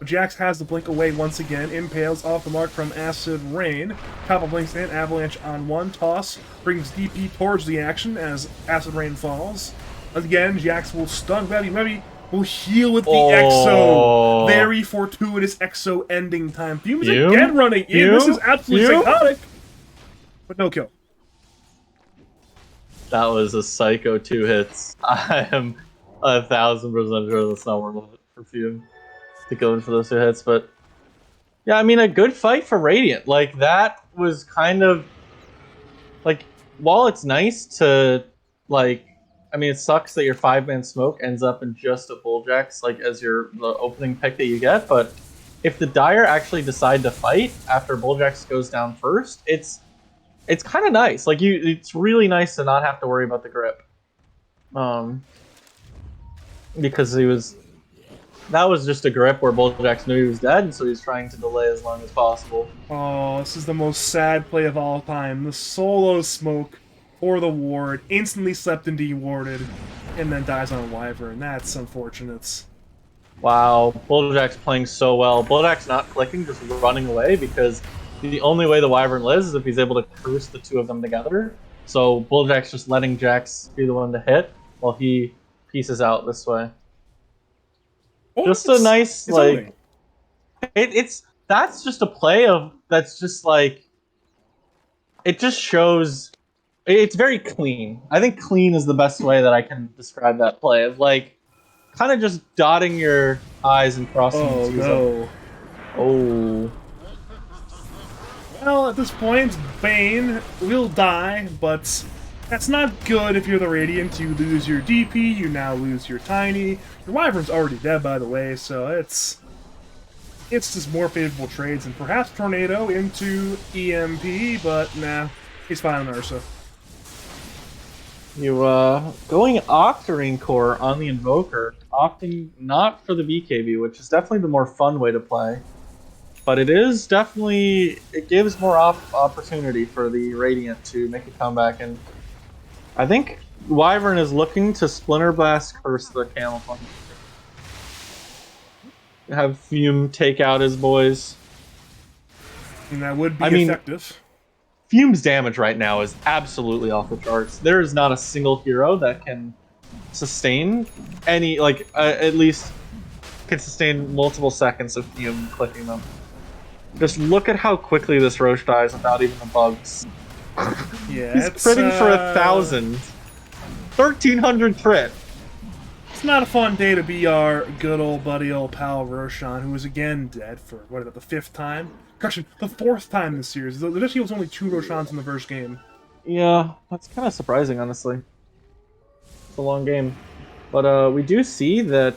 Jax has the blink away once again. Impales off the mark from Acid Rain. Top of blinks in. Avalanche on 1. Toss brings DP towards the action as Acid Rain falls. Again, Jax will stun Webby. Webby will heal with the Exo. Very fortuitous Exo ending time. Fume is again running in. This is absolutely psychotic. But no kill. That was a psycho 2 hits. I am 1000% sure that's not worth it for Fume to go in for those 2 hits, but yeah, I mean, a good fight for Radiant. Like, that was kind of like, while it's nice to like, I mean, it sucks that your 5-man smoke ends up in just a Bulljax like as the opening pick that you get, but if the Dire actually decide to fight after Bulljax goes down first, it's kind of nice. Like, it's really nice to not have to worry about the grip, because that was just a grip where Bulljax knew he was dead, and so he was trying to delay as long as possible. Oh, this is the most sad play of all time. The solo smoke for the ward, instantly slept and dewarded, and then dies on a Wyvern. That's unfortunate. Wow, Bulljax playing so well. Bulljax not clicking, just running away, because the only way the Wyvern lives is if he's able to curse the 2 of them together. So Bulljax just letting Jax be the one to hit while he pieces out this way. Oh, Just a nice, like, that's just a play that's just like, it just shows, it's very clean. I think clean is the best way that I can describe that play, of like, kind of just dotting your I's and crossing your T's. No. Oh. Well, at this point, Bane will die, but that's not good if you're the Radiant. You lose your DP, you now lose your Tiny. Your Wyvern's already dead, by the way, so it's just more favorable trades, and perhaps Tornado into EMP, but nah, he's fine on Ursa. You, going Octarine Core on the Invoker, opting not for the BKB, which is definitely the more fun way to play. But it is definitely, it gives more opportunity for the Radiant to make a comeback, and I think Wyvern is looking to Splinter Blast curse the Camel Farm. Have Fume take out his boys. And that would be I mean, effective. Fume's damage right now is absolutely off the charts. There is not a single hero that can sustain any, like, at least can sustain multiple seconds of Fume clicking them. Just look at how quickly this Roche dies without even the bugs. Yeah, He's critting for 1,000. 1,300 crit. It's not a fun day to be our good old buddy, old pal Roshan, who is again dead for, what is it, the 5th time? Correction, the 4th time this series. There actually was only 2 Roshans in the first game. Yeah, that's kind of surprising, honestly. It's a long game. But we do see that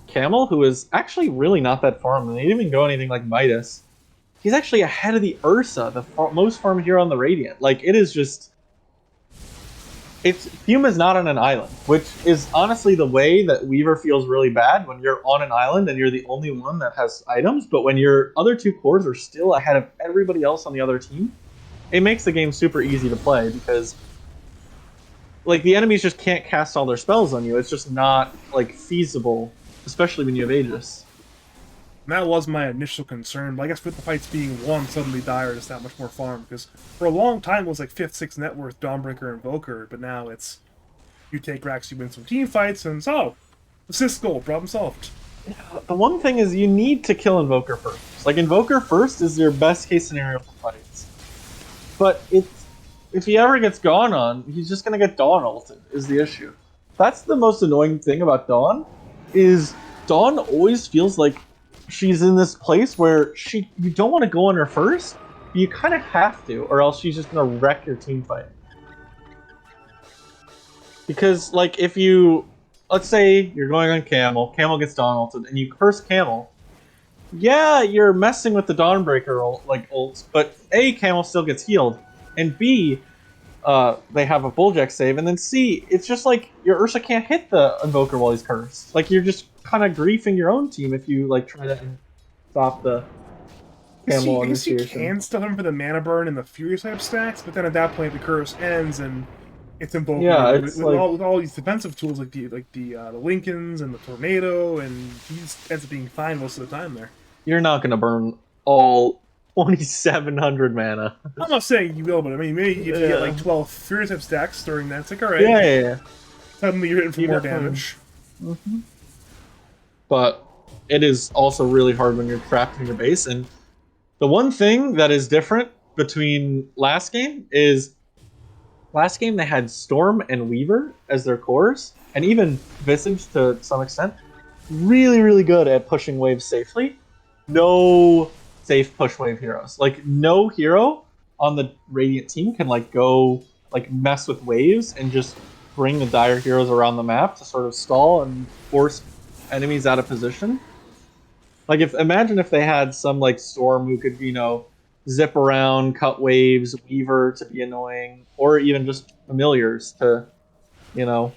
Camel, who is actually really not that farmed, and he didn't even go anything like Midas, he's actually ahead of the Ursa, the most farmed hero on the Radiant. Like, it is just... Fume is not on an island, which is honestly the way that Weaver feels really bad when you're on an island and you're the only one that has items, but when your other 2 cores are still ahead of everybody else on the other team, it makes the game super easy to play because like the enemies just can't cast all their spells on you. It's just not like feasible, especially when you have Aegis. And that was my initial concern, but I guess with the fights being won, suddenly Dire is that much more farm, because for a long time it was like 5th, 6th net worth, Dawnbreaker, and Invoker, but now it's you take Rax, you win some team fights, and so, assist goal, problem solved. The one thing is you need to kill Invoker first. Like, Invoker first is your best case scenario for fights. But if he ever gets Dawn on, he's just going to get Dawn ulted, is the issue. That's the most annoying thing about Dawn, is Dawn always feels like she's in this place where you don't want to go on her first, but you kind of have to, or else she's just going to wreck your team fight. Because, like, if you... Let's say you're going on Camel, Camel gets Dawn ulted, and you curse Camel. Yeah, you're messing with the Dawnbreaker ults, but A, Camel still gets healed, and B, they have a Bulljack save, and then C, it's just like your Ursa can't hit the Invoker while he's cursed. Like, you're just kind of griefing your own team if you like try to stop the Camel initiation. You can still him for the mana burn and the Fury type stacks, but then at that point the curse ends and it's Invoker. Yeah, it's with all these defensive tools like the Lincolns and the Tornado, and he ends up being fine most of the time there. You're not gonna burn all 2,700 mana. I'm not saying you will, but I mean maybe if you get like 12 Fury type stacks during that, it's like alright. Yeah. Suddenly you're hitting for more damage. Mm-hmm. But it is also really hard when you're trapped in your base. And the one thing that is different between last game is last game they had Storm and Weaver as their cores, and even Visage to some extent. Really, really good at pushing waves safely. No safe push wave heroes. Like, no hero on the Radiant team can like go like mess with waves and just bring the Dire heroes around the map to sort of stall and force enemies out of position. Like, imagine if they had some like Storm who could, you know, zip around, cut waves, Weaver to be annoying, or even just familiars to, you know,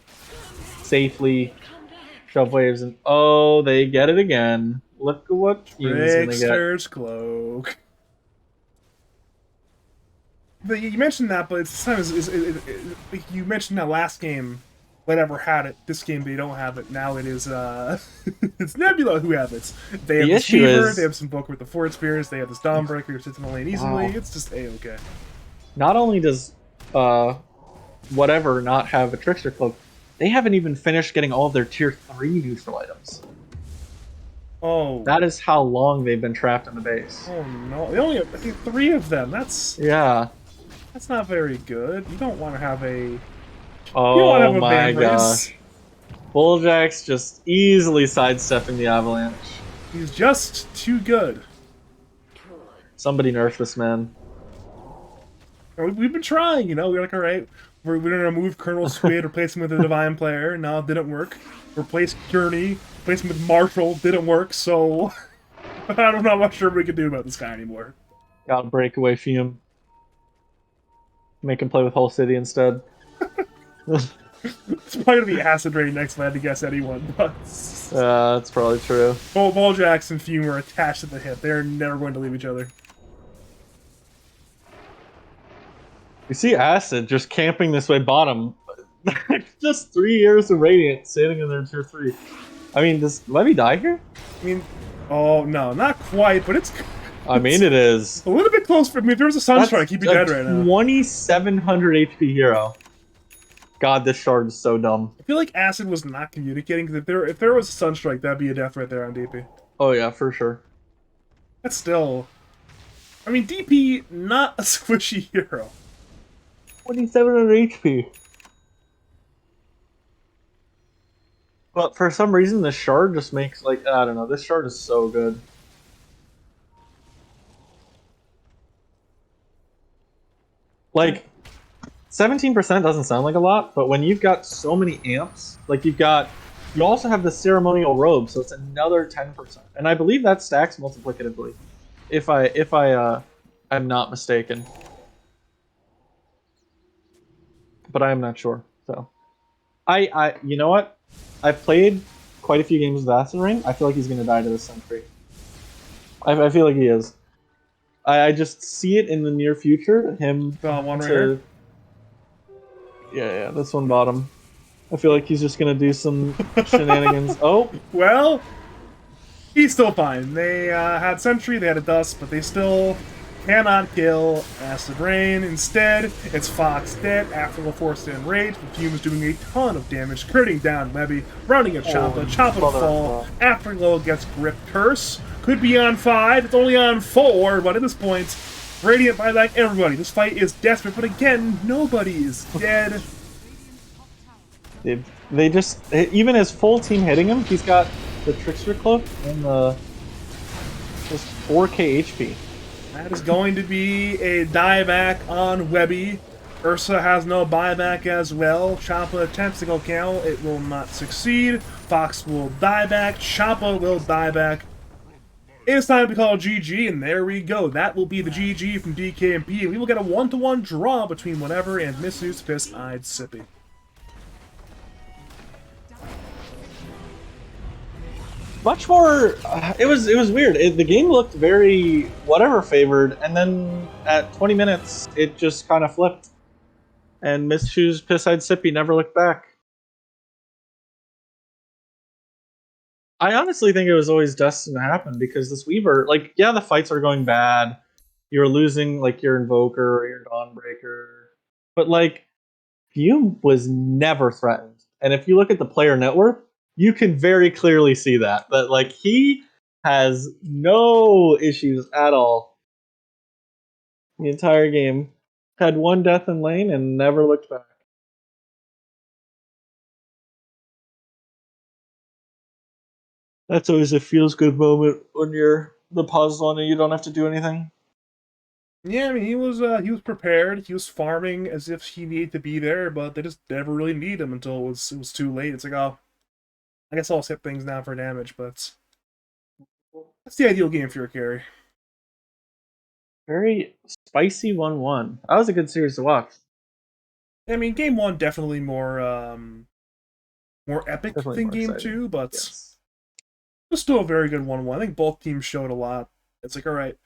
safely shove waves. And oh, they get it again. Look at what Fume's gonna get. Trickster's Cloak. But you mentioned that, but it's time you mentioned that last game, whatever had it. This game they don't have it. Now it is it's Nebula who have it. They have this Fever, they have some Invoker with the Ford Spears, they have this Dawnbreaker who sits in the lane easily. Wow. It's just A-okay. Not only does whatever not have a Trickster Cloak, they haven't even finished getting all of their tier 3 neutral items. Oh. That is how long they've been trapped in the base. Oh no. They only have, I think, 3 of them. That's not very good. You don't want to have a... Oh my gosh. Bulljack's just easily sidestepping the avalanche. He's just too good. Somebody nerf this man. We've been trying, you know. We're like, alright, we're going to remove ColonelSquid, replace him with a Divine Player. No, it didn't work. Replace Gurney, replace him with Marshall, didn't work, so... I'm not much sure we can do about this guy anymore. Gotta break away Fume. Make him play with Whole City instead. It's probably gonna be Acid Rain next if I had to guess anyone, but... that's probably true. Bulljax and Fume are attached at the hip. They're never going to leave each other. You see Acid just camping this way bottom. Just 3 years of Radiant sitting in their tier 3. I mean, does Levy die here? I mean, oh no, not quite, but it's... I mean, it is. A little bit close for me. If there was a Sunstrike, he'd be dead right now. 2,700 HP hero. God, this shard is so dumb. I feel like Acid was not communicating, because if there was a Sunstrike, that'd be a death right there on DP. Oh yeah, for sure. That's still... I mean, DP, not a squishy hero. 2,700 HP. But for some reason, the shard just makes, like, I don't know, this shard is so good. Like, 17% doesn't sound like a lot, but when you've got so many amps, like you also have the ceremonial robe, so it's another 10%. And I believe that stacks multiplicatively, if I am not mistaken. But I am not sure. So, you know what? I've played quite a few games with Acid Rain. I feel like he's gonna die to the Sentry. I feel like he is. I just see it in the near future. Him One right here. Yeah, this one bottom. I feel like he's just gonna do some shenanigans. Oh, well, he's still fine. They had Sentry, they had a Dust, but they still cannot kill Acid Rain. Instead, it's Fox dead, Afterglow forced to enrage, with Fumes doing a ton of damage, critting down Webby, running at Choppa, Choppa to fall, Afterglow gets Grip Curse, could be on 5, it's only on 4, but at this point, Radiant buyback everybody. This fight is desperate, but again, nobody is dead. They just, even his full team hitting him, he's got the Trickster Cloak and the just 4k HP. That is going to be a dieback on Webby. Ursa has no buyback as well. Choppa attempts to go kill. It will not succeed. Fox will die back. Choppa will die back. It's time to call GG, and there we go. That will be the GG from DKMP, and we will get a 1-to-1 draw between Whatever and Miss Who's Piss-Eyed Sippy. Much more. It was weird. The game looked very Whatever favored, and then at 20 minutes, it just kind of flipped, and Miss Shoes Piss-Eyed Sippy never looked back. I honestly think it was always destined to happen, because this Weaver, like, yeah, the fights are going bad. You're losing, like, your Invoker or your Dawnbreaker. But, like, Fume was never threatened. And if you look at the player net worth, you can very clearly see that. That, like, he has no issues at all. The entire game. Had one death in lane and never looked back. That's always a feels good moment when you're the pause on and you don't have to do anything. Yeah, I mean, he was prepared. He was farming as if he needed to be there, but they just never really needed him until it was too late. It's like, oh, I guess I'll set things down for damage, but that's the ideal game for your carry. Very spicy 1-1. That was a good series to watch. I mean, game 1 definitely more epic Definitely than more game exciting. 2, but Yes. it was still a very good 1-1. I think both teams showed a lot. It's like, all right,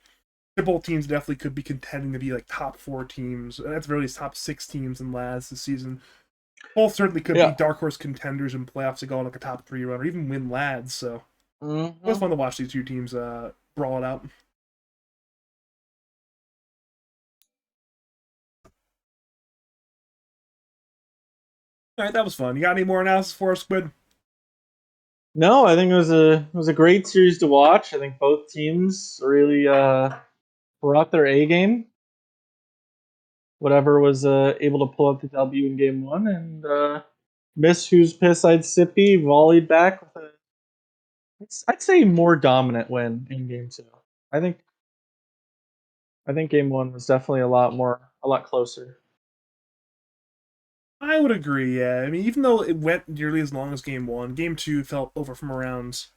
both teams definitely could be contending to be like top 4 teams, and that's really top 6 teams in LAS this season. Both certainly could be dark horse contenders in playoffs to go on like a top 3 run or even win LADs. So it was fun to watch these two teams brawl it out. All right, that was fun. You got any more analysis for us, Squid? No, I think it was a great series to watch. I think both teams really brought their A game. Whatever was able to pull up the W in game 1, and Miss Who's Piss-Eyed Sippy volleyed back with I'd say more dominant win in game 2. I think game 1 was definitely a lot closer. I would agree, yeah. I mean, even though it went nearly as long as game 1, game 2 felt over from around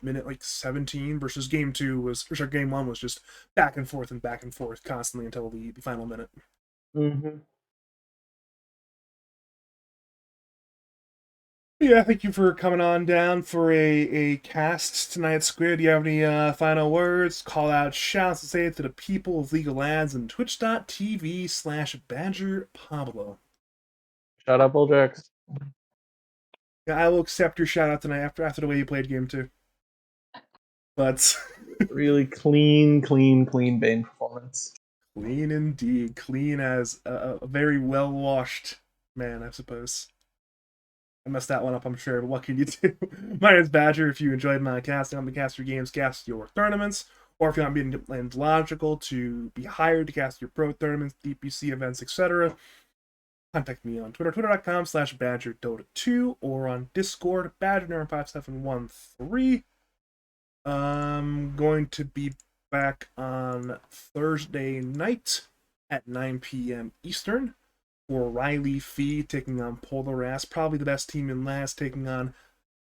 minute like 17 versus game 2 was, or sorry, game 1 was just back and forth constantly until the final minute. Yeah, thank you for coming on down for a cast tonight, Squid. Do you have any final words, call out, shouts to say to the people of League of Lads and twitch.tv/Badger Pablo? Shout out Bulljax. Yeah, I will accept your shout out tonight after the way you played game 2. But Really clean Bane performance. Clean indeed. Clean as a very well-washed man, I suppose. I messed that one up, I'm sure, but what can you do? My name's Badger. If you enjoyed my casting on the Cast Your Games, cast your tournaments, or if you want me to land logical to be hired to cast your pro tournaments, DPC events, etc., contact me on Twitter, twitter.com/BadgerDota2, or on Discord, BadgerNerd5713. I'm going to be back on Thursday night at 9 p.m. Eastern for Riley Fee taking on Polar probably the best team in last, taking on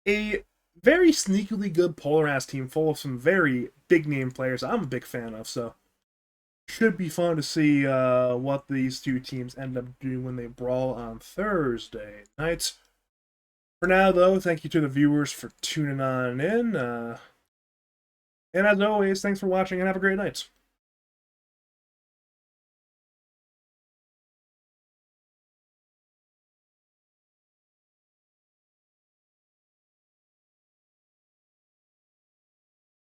a very sneakily good Polar team full of some very big name players I'm a big fan of, so should be fun to see what these two teams end up doing when they brawl on Thursday night. For now, though, thank you to the viewers for tuning on in. And as always, thanks for watching and have a great night.